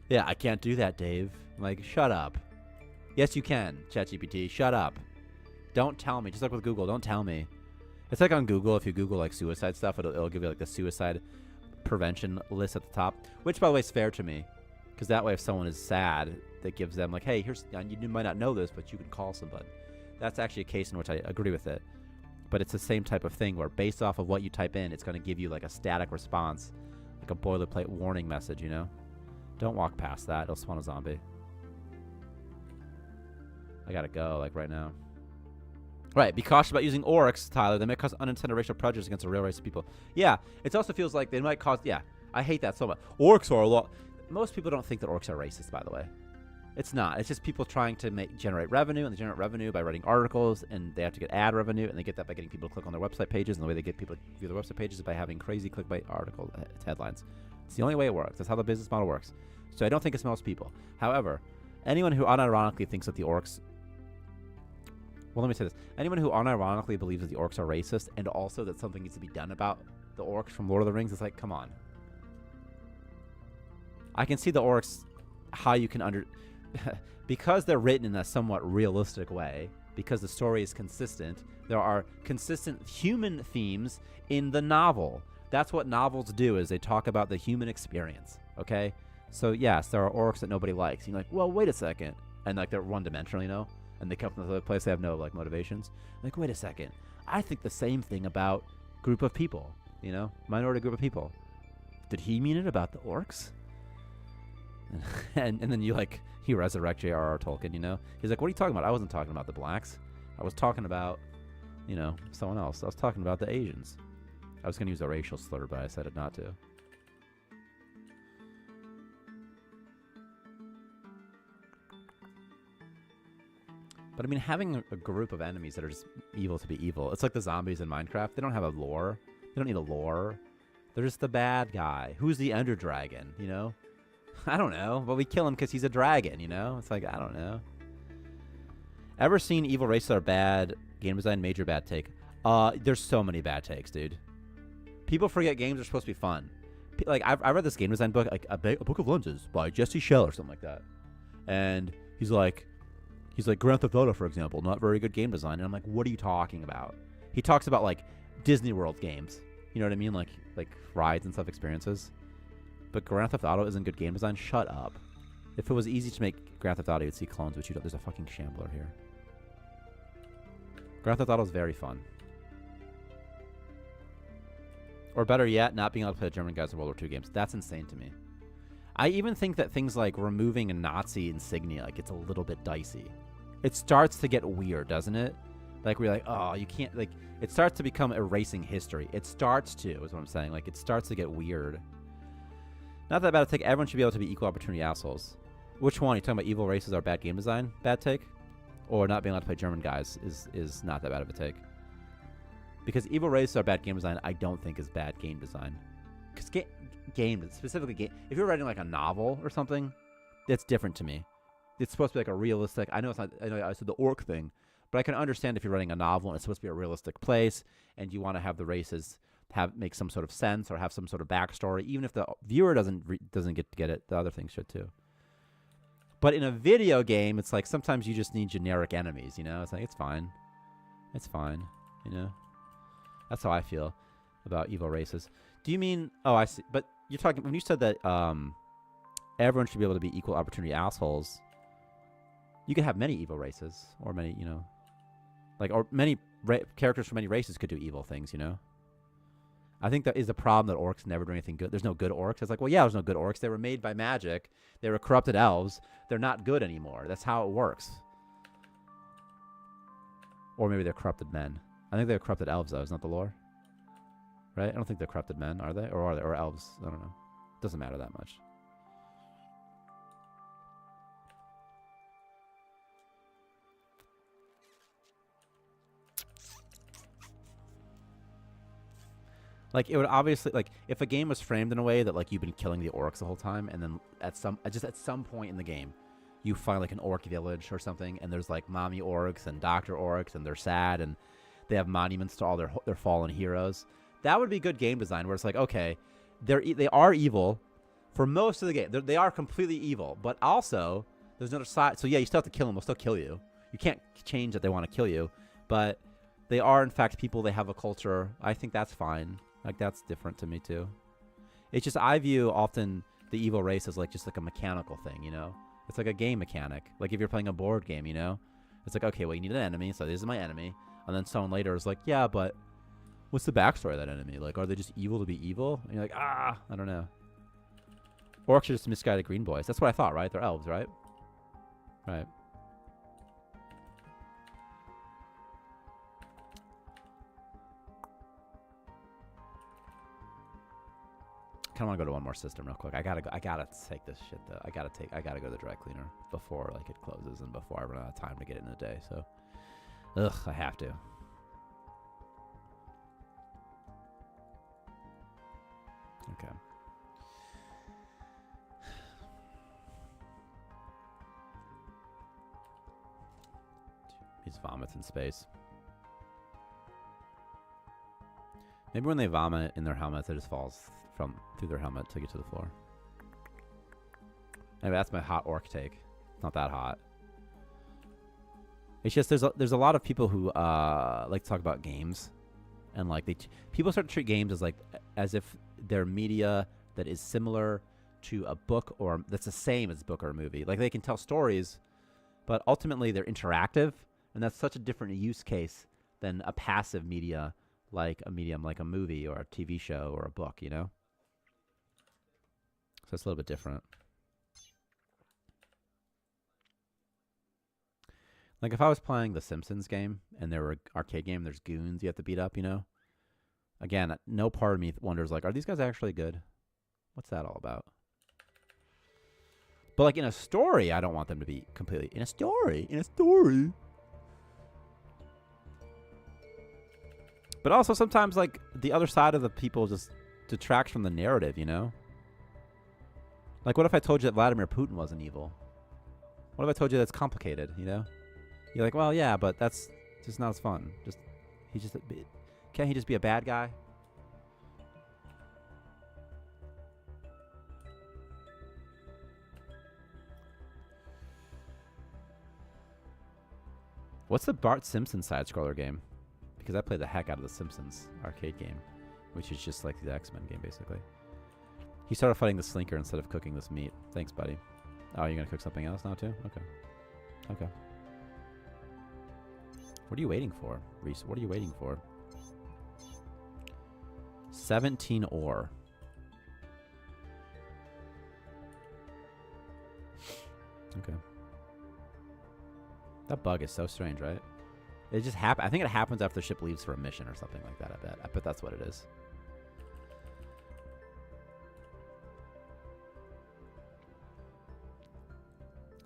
Yeah, I can't do that, Dave. I'm like, shut up. Yes, you can, ChatGPT. Shut up. Don't tell me. Just like with Google, don't tell me. It's like on Google, if you Google like suicide stuff, it'll give you like the suicide prevention list at the top, which by the way is fair to me. Because Because that way, if someone is sad, that gives them like, hey, here's, you might not know this, but you can call somebody. That's actually a case in which I agree with it. But it's the same type of thing where based off of what you type in, it's going to give you like a static response, like a boilerplate warning message, you know? Don't walk past that. It'll spawn a zombie. I gotta go, like, right now. Right, be cautious about using orcs, Tyler. They may cause unintended racial prejudice against a real race of people. Yeah, it also feels like they might cause... Yeah, I hate that so much. Orcs are a lot... Most people don't think that orcs are racist, by the way. It's not. It's just people trying to generate revenue, and they generate revenue by writing articles, and they have to get ad revenue, and they get that by getting people to click on their website pages, and the way they get people to view their website pages is by having crazy clickbait article headlines. It's the only way it works. That's how the business model works. So I don't think it's most people. However, anyone who unironically thinks that the orcs... Well, let me say this. Anyone who unironically believes that the orcs are racist, and also that something needs to be done about the orcs from Lord of the Rings, is like, come on. I can see the orcs, how you can because they're written in a somewhat realistic way, because the story is consistent, there are consistent human themes in the novel. That's what novels do, is they talk about the human experience, okay? So, yes, there are orcs that nobody likes. You're like, well, wait a second. And, like, they're one-dimensional, you know? And they come from this other place, they have no, like, motivations. Like, wait a second. I think the same thing about group of people, you know? Minority group of people. Did he mean it about the orcs? and then you resurrect J.R.R. Tolkien, you know? He's like, what are you talking about? I wasn't talking about the blacks. I was talking about, you know, someone else. I was talking about the Asians. I was going to use a racial slur, but I said it not to. But I mean, having a group of enemies that are just evil to be evil. It's like the zombies in Minecraft. They don't have a lore. They don't need a lore. They're just the bad guy. Who's the Ender Dragon, you know? I don't know, but we kill him because he's a dragon, you know? It's like, I don't know. Ever seen evil races are bad? Game design, major bad take. There's so many bad takes, dude. People forget games are supposed to be fun. Like, I read this game design book, like a Book of Lenses by Jesse Shell or something like that. And he's like, Grand Theft Auto, for example, not very good game design. And I'm like, what are you talking about? He talks about, like, Disney World games. You know what I mean? Like rides and stuff, experiences. But Grand Theft Auto isn't good game design? Shut up. If it was easy to make Grand Theft Auto, you'd see clones, which you don't. There's a fucking shambler here. Grand Theft Auto is very fun. Or better yet, not being able to play the German guys in World War II games. That's insane to me. I even think that things like removing a Nazi insignia, like, it's a little bit dicey. It starts to get weird, doesn't it? Like, we're like, oh, you can't, like, it starts to become erasing history. It starts to, is what I'm saying. Like, it starts to get weird. Not that bad a take. Everyone should be able to be equal opportunity assholes. Which one? Are you talking about evil races are bad game design? Bad take? Or not being allowed to play German guys is not that bad of a take? Because evil races are bad game design, I don't think is bad game design. Because specifically game, if you're writing like a novel or something, that's different to me. It's supposed to be like a realistic, I know it's not, I know I said the orc thing, but I can understand if you're writing a novel and it's supposed to be a realistic place and you want to have the races make some sort of sense or have some sort of backstory. Even if the viewer doesn't get it, the other things should too. But in a video game, it's like sometimes you just need generic enemies, you know? It's like, it's fine. It's fine, you know? That's how I feel about evil races. Do you mean... Oh, I see. But you're talking... When you said that everyone should be able to be equal opportunity assholes, you could have many evil races. Or many, you know... Like, or many characters from many races could do evil things, you know? I think that is the problem that orcs never do anything good. There's no good orcs. It's like, well, yeah, there's no good orcs. They were made by magic. They were corrupted elves. They're not good anymore. That's how it works. Or maybe they're corrupted men. I think they're corrupted elves, though. Isn't that the lore? Right? I don't think they're corrupted men, are they? Or are they? Or elves? I don't know. Doesn't matter that much. Like, it would obviously, like, if a game was framed in a way that, like, you've been killing the orcs the whole time, and then at some point in the game, you find, like, an orc village or something, and there's, like, mommy orcs and doctor orcs, and they're sad, and they have monuments to all their fallen heroes. That would be good game design, where it's like, okay, they are evil for most of the game. They are completely evil, but also, there's another side. So, yeah, you still have to kill them. They'll still kill you. You can't change that they want to kill you, but they are, in fact, people. They have a culture. I think that's fine. Like, that's different to me, too. It's just I view often the evil race as like just like a mechanical thing, you know? It's like a game mechanic. Like if you're playing a board game, you know? It's like, okay, well, you need an enemy, so this is my enemy. And then someone later is like, yeah, but what's the backstory of that enemy? Like, are they just evil to be evil? And you're like, I don't know. Orcs are just misguided green boys. That's what I thought, right? They're elves, right? Right. I kind of want to go to one more system real quick. I gotta take this shit though. I gotta go to the dry cleaner before like it closes and before I run out of time to get it in a day. So, I have to. Okay. These vomits in space. Maybe when they vomit in their helmets, it just falls through their helmet to get to the floor. Anyway, that's my hot orc take. It's not that hot. It's just there's a lot of people who like to talk about games, and like people start to treat games as if they're media that is similar to a book or that's the same as a book or a movie. Like they can tell stories, but ultimately they're interactive, and that's such a different use case than a passive media like a medium like a movie or a TV show or a book, you know? So it's a little bit different. Like if I was playing the Simpsons game and there were an arcade game, there's goons you have to beat up, you know? Again, no part of me wonders like, are these guys actually good? What's that all about? But like in a story, I don't want them to be completely in a story. But also sometimes like the other side of the people just detracts from the narrative, you know? Like what if I told you that Vladimir Putin wasn't evil? What if I told you that's complicated, you know? You're like, well, yeah, but that's just not as fun. Can't he just be a bad guy? What's the Bart Simpson side-scroller game? Because I played the heck out of the Simpsons arcade game, which is just like the X-Men game, basically. He started fighting the Slinker instead of cooking this meat. Thanks, buddy. Oh, you're going to cook something else now, too? Okay. What are you waiting for, Reese? What are you waiting for? 17 ore. Okay. That bug is so strange, right? It just happens. I think it happens after the ship leaves for a mission or something like that, I bet that's what it is.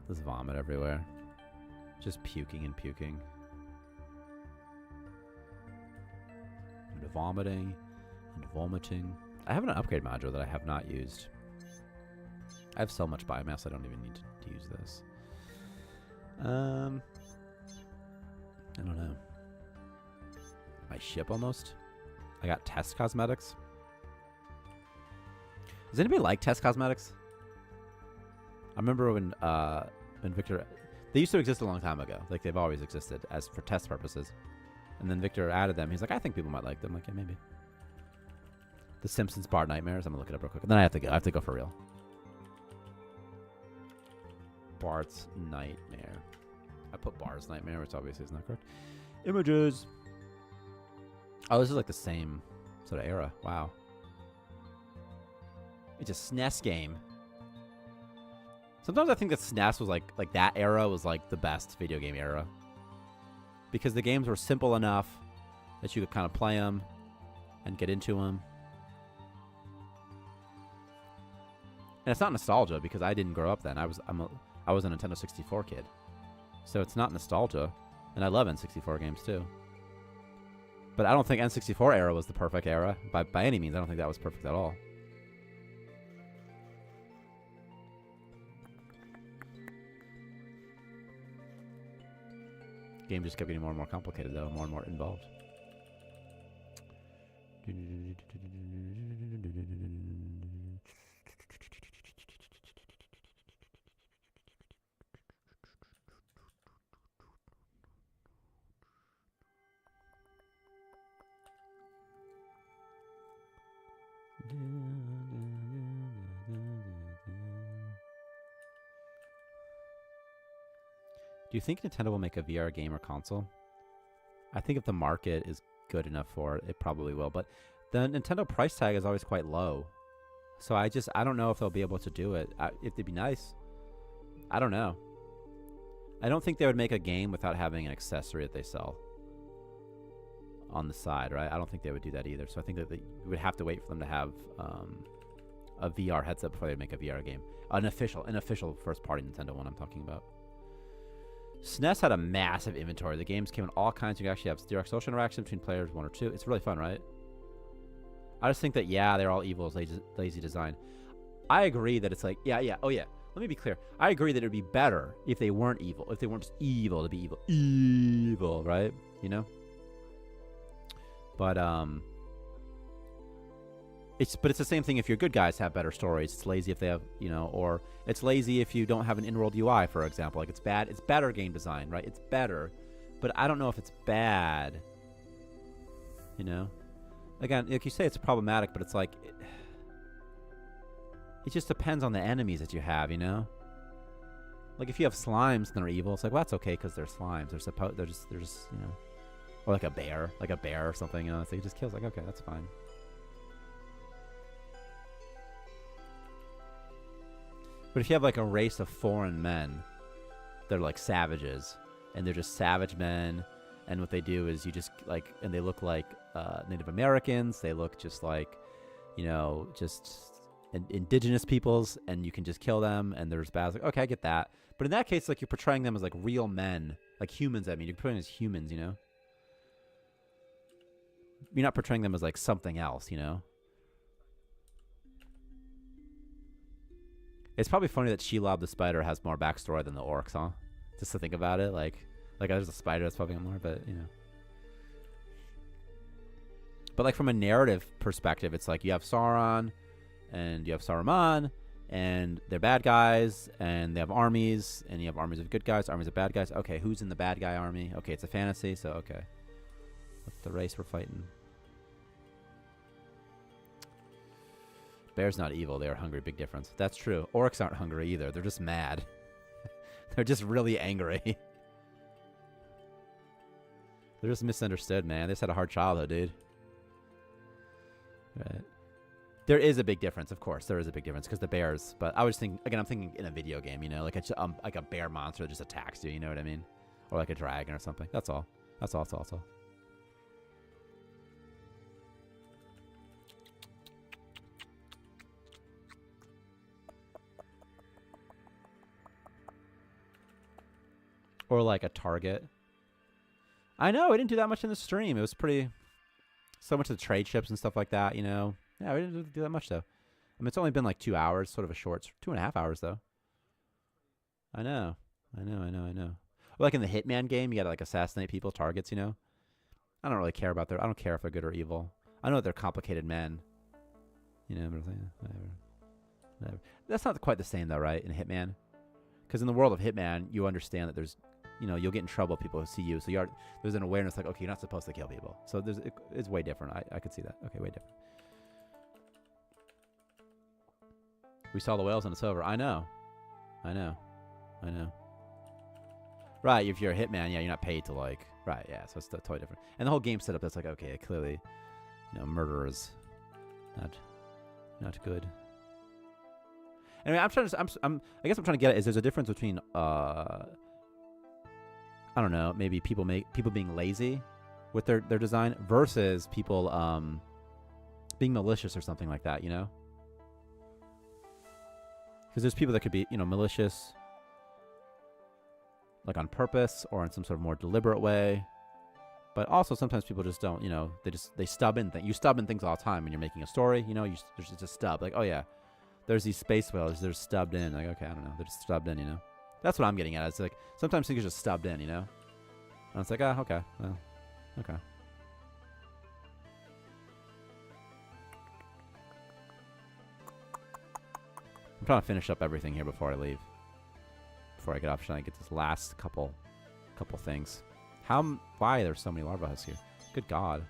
There's vomit everywhere. Just puking and puking. And vomiting and vomiting. I have an upgrade module that I have not used. I have so much biomass I don't even need to use this. I don't know. My ship almost. I got test cosmetics. Does anybody like test cosmetics? I remember when Victor, they used to exist a long time ago. Like they've always existed as for test purposes. And then Victor added them. He's like, I think people might like them. I'm like, yeah, maybe. The Simpsons Bar Nightmares. I'm gonna look it up real quick. And then I have to go. I have to go for real. Bart's Nightmare. I put Bar's Nightmare, which obviously is not correct. Images. Oh, this is like the same sort of era. Wow. It's a SNES game. Sometimes I think that SNES was like that era was like the best video game era. Because the games were simple enough that you could kind of play them and get into them. And it's not nostalgia because I didn't grow up then. I was a Nintendo 64 kid. So it's not nostalgia. And I love N64 games too. But I don't think N64 era was the perfect era. By any means, I don't think that was perfect at all. Game just kept getting more and more complicated though, more and more involved. you think Nintendo will make a VR game or console? I think if the market is good enough for it, it probably will. But the Nintendo price tag is always quite low. So I don't know if they'll be able to do it. If it'd be nice. I don't know. I don't think they would make a game without having an accessory that they sell on the side, right? I don't think they would do that either. So I think that you would have to wait for them to have a VR headset before they make a VR game. An official first-party Nintendo one I'm talking about. SNES had a massive inventory. The games came in all kinds. You can actually have direct social interaction between players, 1 or 2. It's really fun, right? I just think that, yeah, they're all evil, lazy design. I agree that it's like, oh yeah. Let me be clear. I agree that it would be better if they weren't evil. If they weren't just evil to be evil. Evil, right? You know? But, it's the same thing if your good guys have better stories. It's lazy if they have, you know, or it's lazy if you don't have an in-world UI, for example. Like, it's bad. It's better game design, right? It's better. But I don't know if it's bad. You know? Again, like you say, it's problematic, but it's like... It just depends on the enemies that you have, you know? Like, if you have slimes and they're evil, it's like, well, that's okay because they're slimes. They're just, you know... Or like a bear or something, you know? So he just kills, like, okay, that's fine. But if you have, like, a race of foreign men, they're like savages. And they're just savage men. And what they do is you just, like... And they look like Native Americans. They look just like, you know, just... indigenous peoples, and you can just kill them, and there's battles. Like, okay, I get that. But in that case, like, you're portraying them as, like, real men. Like humans, I mean. You're portraying them as humans, you know? You're not portraying them as, like, something else, you know? It's probably funny that Shelob the spider has more backstory than the orcs, huh? Just to think about it, like there's a spider that's probably more, but, you know. But, like, from a narrative perspective, it's like you have Sauron, and you have Saruman, and they're bad guys, and they have armies, and you have armies of good guys, armies of bad guys. Okay, who's in the bad guy army? Okay, it's a fantasy, so okay. What's the race we're fighting? Bear's not evil, they are hungry, big difference. That's true. Orcs aren't hungry either, they're just mad. They're just really angry. They're just misunderstood, man. They just had a hard childhood, dude. Right. There is a big difference, of course. There is a big difference because the bears. But I was thinking, again, I'm thinking in a video game, you know, like a bear monster that just attacks you, you know what I mean? Or like a dragon or something. That's all. That's all. Or like a target. I know, we didn't do that much in the stream. It was pretty... So much of the trade ships and stuff like that, you know? Yeah, we didn't do that much, though. I mean, it's only been like 2 hours, sort of a short... 2.5 hours, though. I know. Like in the Hitman game, you gotta like assassinate people's targets, you know? I don't really care about I don't care if they're good or evil. I know that they're complicated men. You know, but whatever. That's not quite the same, though, right, in Hitman? Because in the world of Hitman, you understand that there's... You know, you'll get in trouble if people see you. So there's an awareness like, okay, you're not supposed to kill people. So it's way different. I could see that. Okay, way different. We saw the whales and it's over. I know. Right, if you're a hitman, yeah, you're not paid to like... Right, yeah, so it's totally different. And the whole game setup, that's like, okay, clearly, you know, murder is not good. Anyway, I guess I'm trying to get at is there's a difference between... I don't know, maybe people being lazy with their design versus people being malicious or something like that, you know? Because there's people that could be, you know, malicious like on purpose or in some sort of more deliberate way. But also sometimes people just don't, you know, they stub in things. You stub in things all the time when you're making a story, you know, there's just a stub. Like, oh yeah, there's these space whales, they're stubbed in. Like, okay, I don't know, they're just stubbed in, you know? That's what I'm getting at. It's like sometimes things are just stubbed in, you know? And it's like, oh, okay. Well, okay. I'm trying to finish up everything here before I leave. Before I get off, trying to get this last couple things. Why there's so many larva husks here? Good God.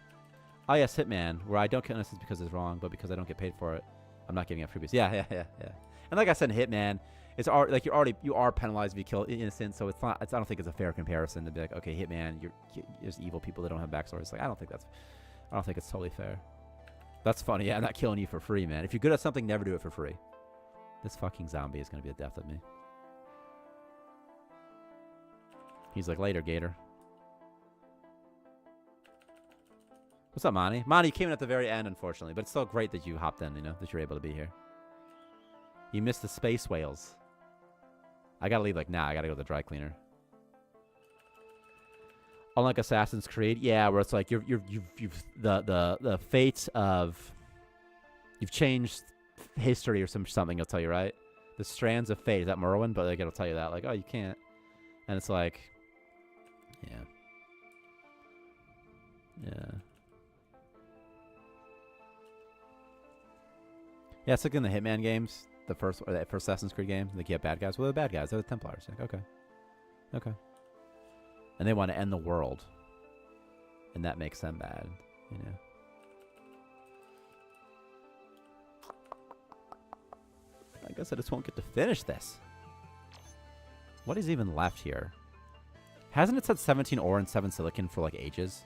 Oh yes, Hitman, where I don't get innocence because it's wrong, but because I don't get paid for it, I'm not giving up freebies. Yeah. And like I said in Hitman, It's like you are penalized if you kill innocent, so it's not. I don't think it's a fair comparison to be like, okay, Hitman, there's evil people that don't have backstories. Like I don't think it's totally fair. That's funny. Yeah, I'm not killing you for free, man. If you're good at something, never do it for free. This fucking zombie is gonna be a death of me. He's like, later, Gator. What's up, Monty? Monty, you came in at the very end, unfortunately, but it's still great that you hopped in. You know that you're able to be here. You missed the space whales. I gotta leave like now. I gotta go to the dry cleaner. Unlike Assassin's Creed, yeah, where it's like you've the fates of you've changed history or something. It'll tell you, right? The strands of fate. Is that Merwin? But like it'll tell you that, like, oh, you can't. And it's like, yeah, yeah. Yeah, it's like in the Hitman games, that first Assassin's Creed game, like you have bad guys. Well, they're bad guys. They're the Templars. Like, okay. And they want to end the world, and that makes them bad, you know. I guess I just won't get to finish this. What is even left here? Hasn't it said 17 ore and 7 silicon for like ages?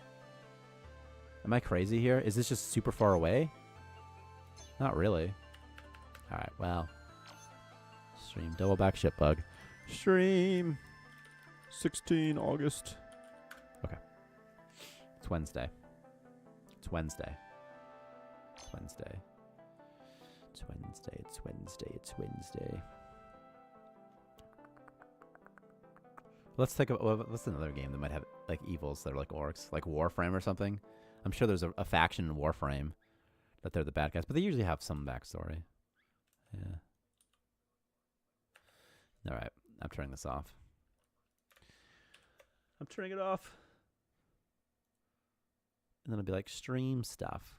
Am I crazy here? Is this just super far away? Not really. Alright, well. Stream double back ship bug. Stream 16 August. Okay. It's Wednesday. It's Wednesday. It's Wednesday. It's Wednesday. It's Wednesday. It's Wednesday. Let's take what's another game that might have like evils that are like orcs, like Warframe or something. I'm sure there's a faction in Warframe that they're the bad guys, but they usually have some backstory. Yeah. All right, I'm turning this off. I'm turning it off. And then I'll be like, stream stuff.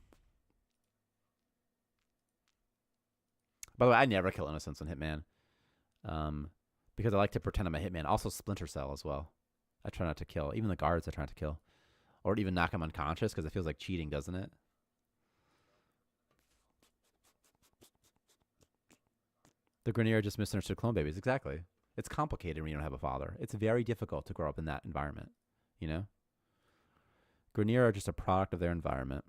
By the way, I never kill innocents on Hitman. Because I like to pretend I'm a hitman. Also Splinter Cell as well. I try not to kill. Even the guards I try not to kill. Or even knock them unconscious because it feels like cheating, doesn't it? The Grenier just misunderstood clone babies. Exactly. It's complicated when you don't have a father. It's very difficult to grow up in that environment. You know? Grenier are just a product of their environment.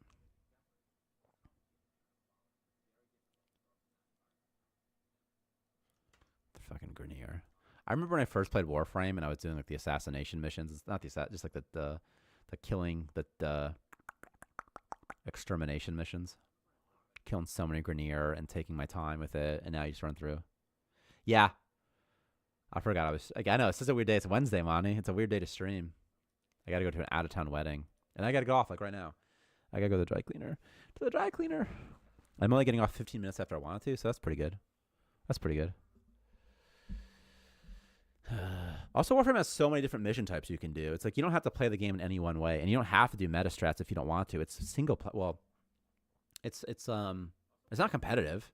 The fucking Grenier. I remember when I first played Warframe and I was doing like the assassination missions. It's not the just like the killing, the extermination missions. Killing so many Grenier and taking my time with it, and now you just run through. Yeah. I forgot I was like, I know, it's just a weird day. It's Wednesday, Monty. It's a weird day to stream. I gotta go to an out of town wedding. And I gotta go off like right now. I gotta go to the dry cleaner. To the dry cleaner. I'm only getting off 15 minutes after I wanted to, so that's pretty good. That's pretty good. Also, Warframe has so many different mission types you can do. It's like you don't have to play the game in any one way, and you don't have to do meta strats if you don't want to. It's single play. Well, it's not competitive,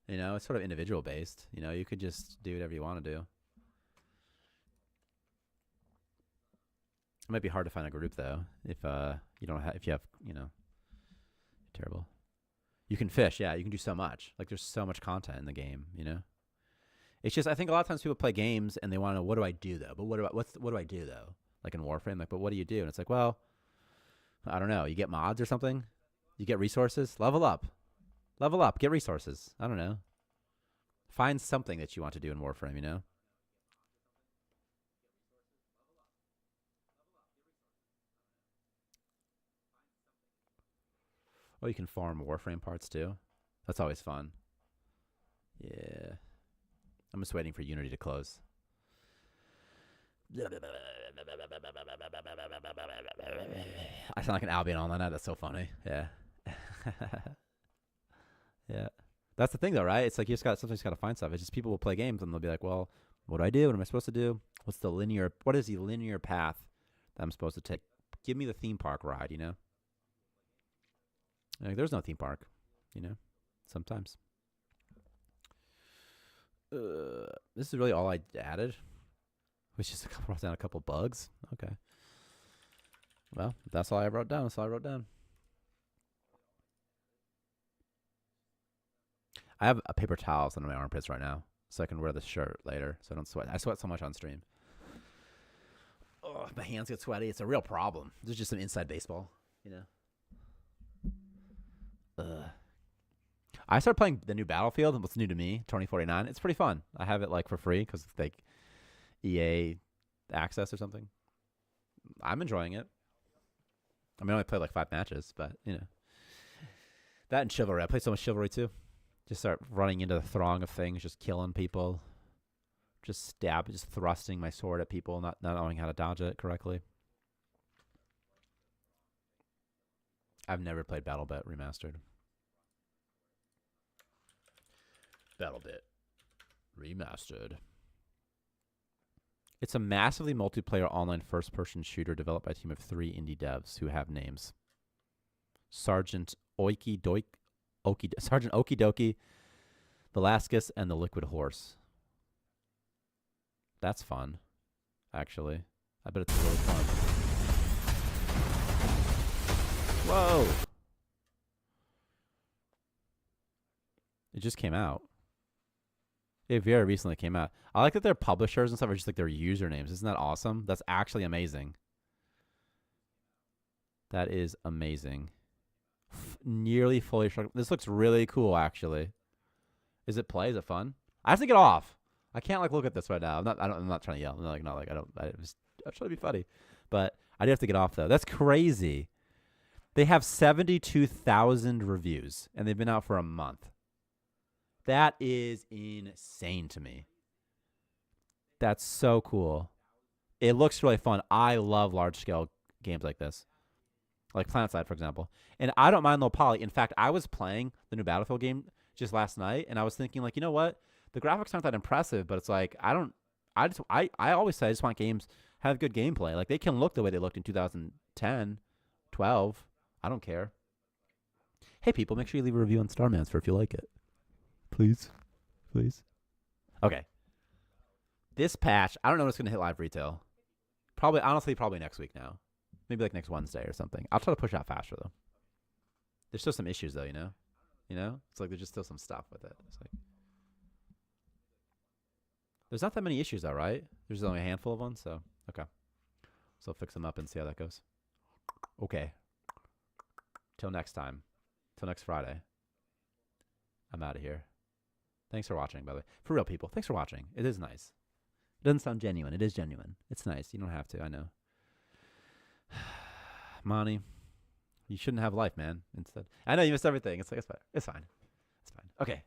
you know. It's sort of individual based. You know, you could just do whatever you want to do. It might be hard to find a group though if you don't have you know, terrible. You can fish, yeah. You can do so much. Like there's so much content in the game, you know. It's just I think a lot of times people play games and they want to know what do I do though? But what do I do though? Like in Warframe, like but what do you do? And it's like, well, I don't know. You get mods or something. You get resources. Level up. Get resources. I don't know. Find something that you want to do in Warframe. You know. Oh, you can farm Warframe parts too. That's always fun. Yeah. I'm just waiting for Unity to close. I sound like an Albion online now. That's so funny. Yeah. Yeah. That's the thing though, right? It's like sometimes you gotta find stuff. It's just people will play games and they'll be like, well, what do I do? What am I supposed to do? What is the linear path that I'm supposed to take? Give me the theme park ride, you know? Like, there's no theme park, you know? Sometimes. This is really all I added. Was just wrote down a couple bugs. Okay. Well, that's all I wrote down. I have a paper towels under my armpits right now, so I can wear the shirt later so I don't sweat. I sweat so much on stream. Oh, my hands get sweaty. It's a real problem. This is just some inside baseball, you know. I started playing the new Battlefield. What's new to me, 2049. It's pretty fun. I have it like for free because it's like EA access or something. I'm enjoying it. I mean, I only played like 5 matches, but you know. That and Chivalry. I played so much Chivalry too. Just start running into the throng of things, just killing people. Just thrusting my sword at people, not knowing how to dodge it correctly. I've never played BattleBit Remastered. BattleBit Remastered. It's a massively multiplayer online first-person shooter developed by a team of 3 indie devs who have names. Sergeant Okie Dokie, Velasquez, and the Liquid Horse. That's fun, actually. I bet it's really fun. Whoa! It just came out. It very recently came out. I like that their publishers and stuff are just like their usernames. Isn't that awesome? That's actually amazing. That is amazing. Nearly fully struck. This looks really cool, actually. Is it play? Is it fun? I have to get off. I can't like look at this right now. I'm not trying to yell. I'm trying to be funny, but I do have to get off though. That's crazy. They have 72,000 reviews and they've been out for a month. That is insane to me. That's so cool. It looks really fun. I love large scale games like this, like PlanetSide, for example. And I don't mind low poly. In fact, I was playing the new Battlefield game just last night, and I was thinking, like, you know what? The graphics aren't that impressive, but it's like I always say I just want games have good gameplay. Like they can look the way they looked in 2010, 12. I don't care. Hey people, make sure you leave a review on Starmancer if you like it. Please. Okay. This patch, I don't know when it's gonna hit live retail. Probably next week now. Maybe like next Wednesday or something. I'll try to push out faster though. There's still some issues though, you know? It's like there's just still some stuff with it. It's like there's not that many issues though, right? There's only a handful of ones, so okay. So I'll fix them up and see how that goes. Okay. Till next time. Till next Friday. I'm out of here. Thanks for watching, by the way. For real people, thanks for watching. It is nice. It doesn't sound genuine. It is genuine. It's nice. You don't have to, I know. Monty, you shouldn't have life, man. Instead. I know you missed everything. It's fine. It's fine. Okay.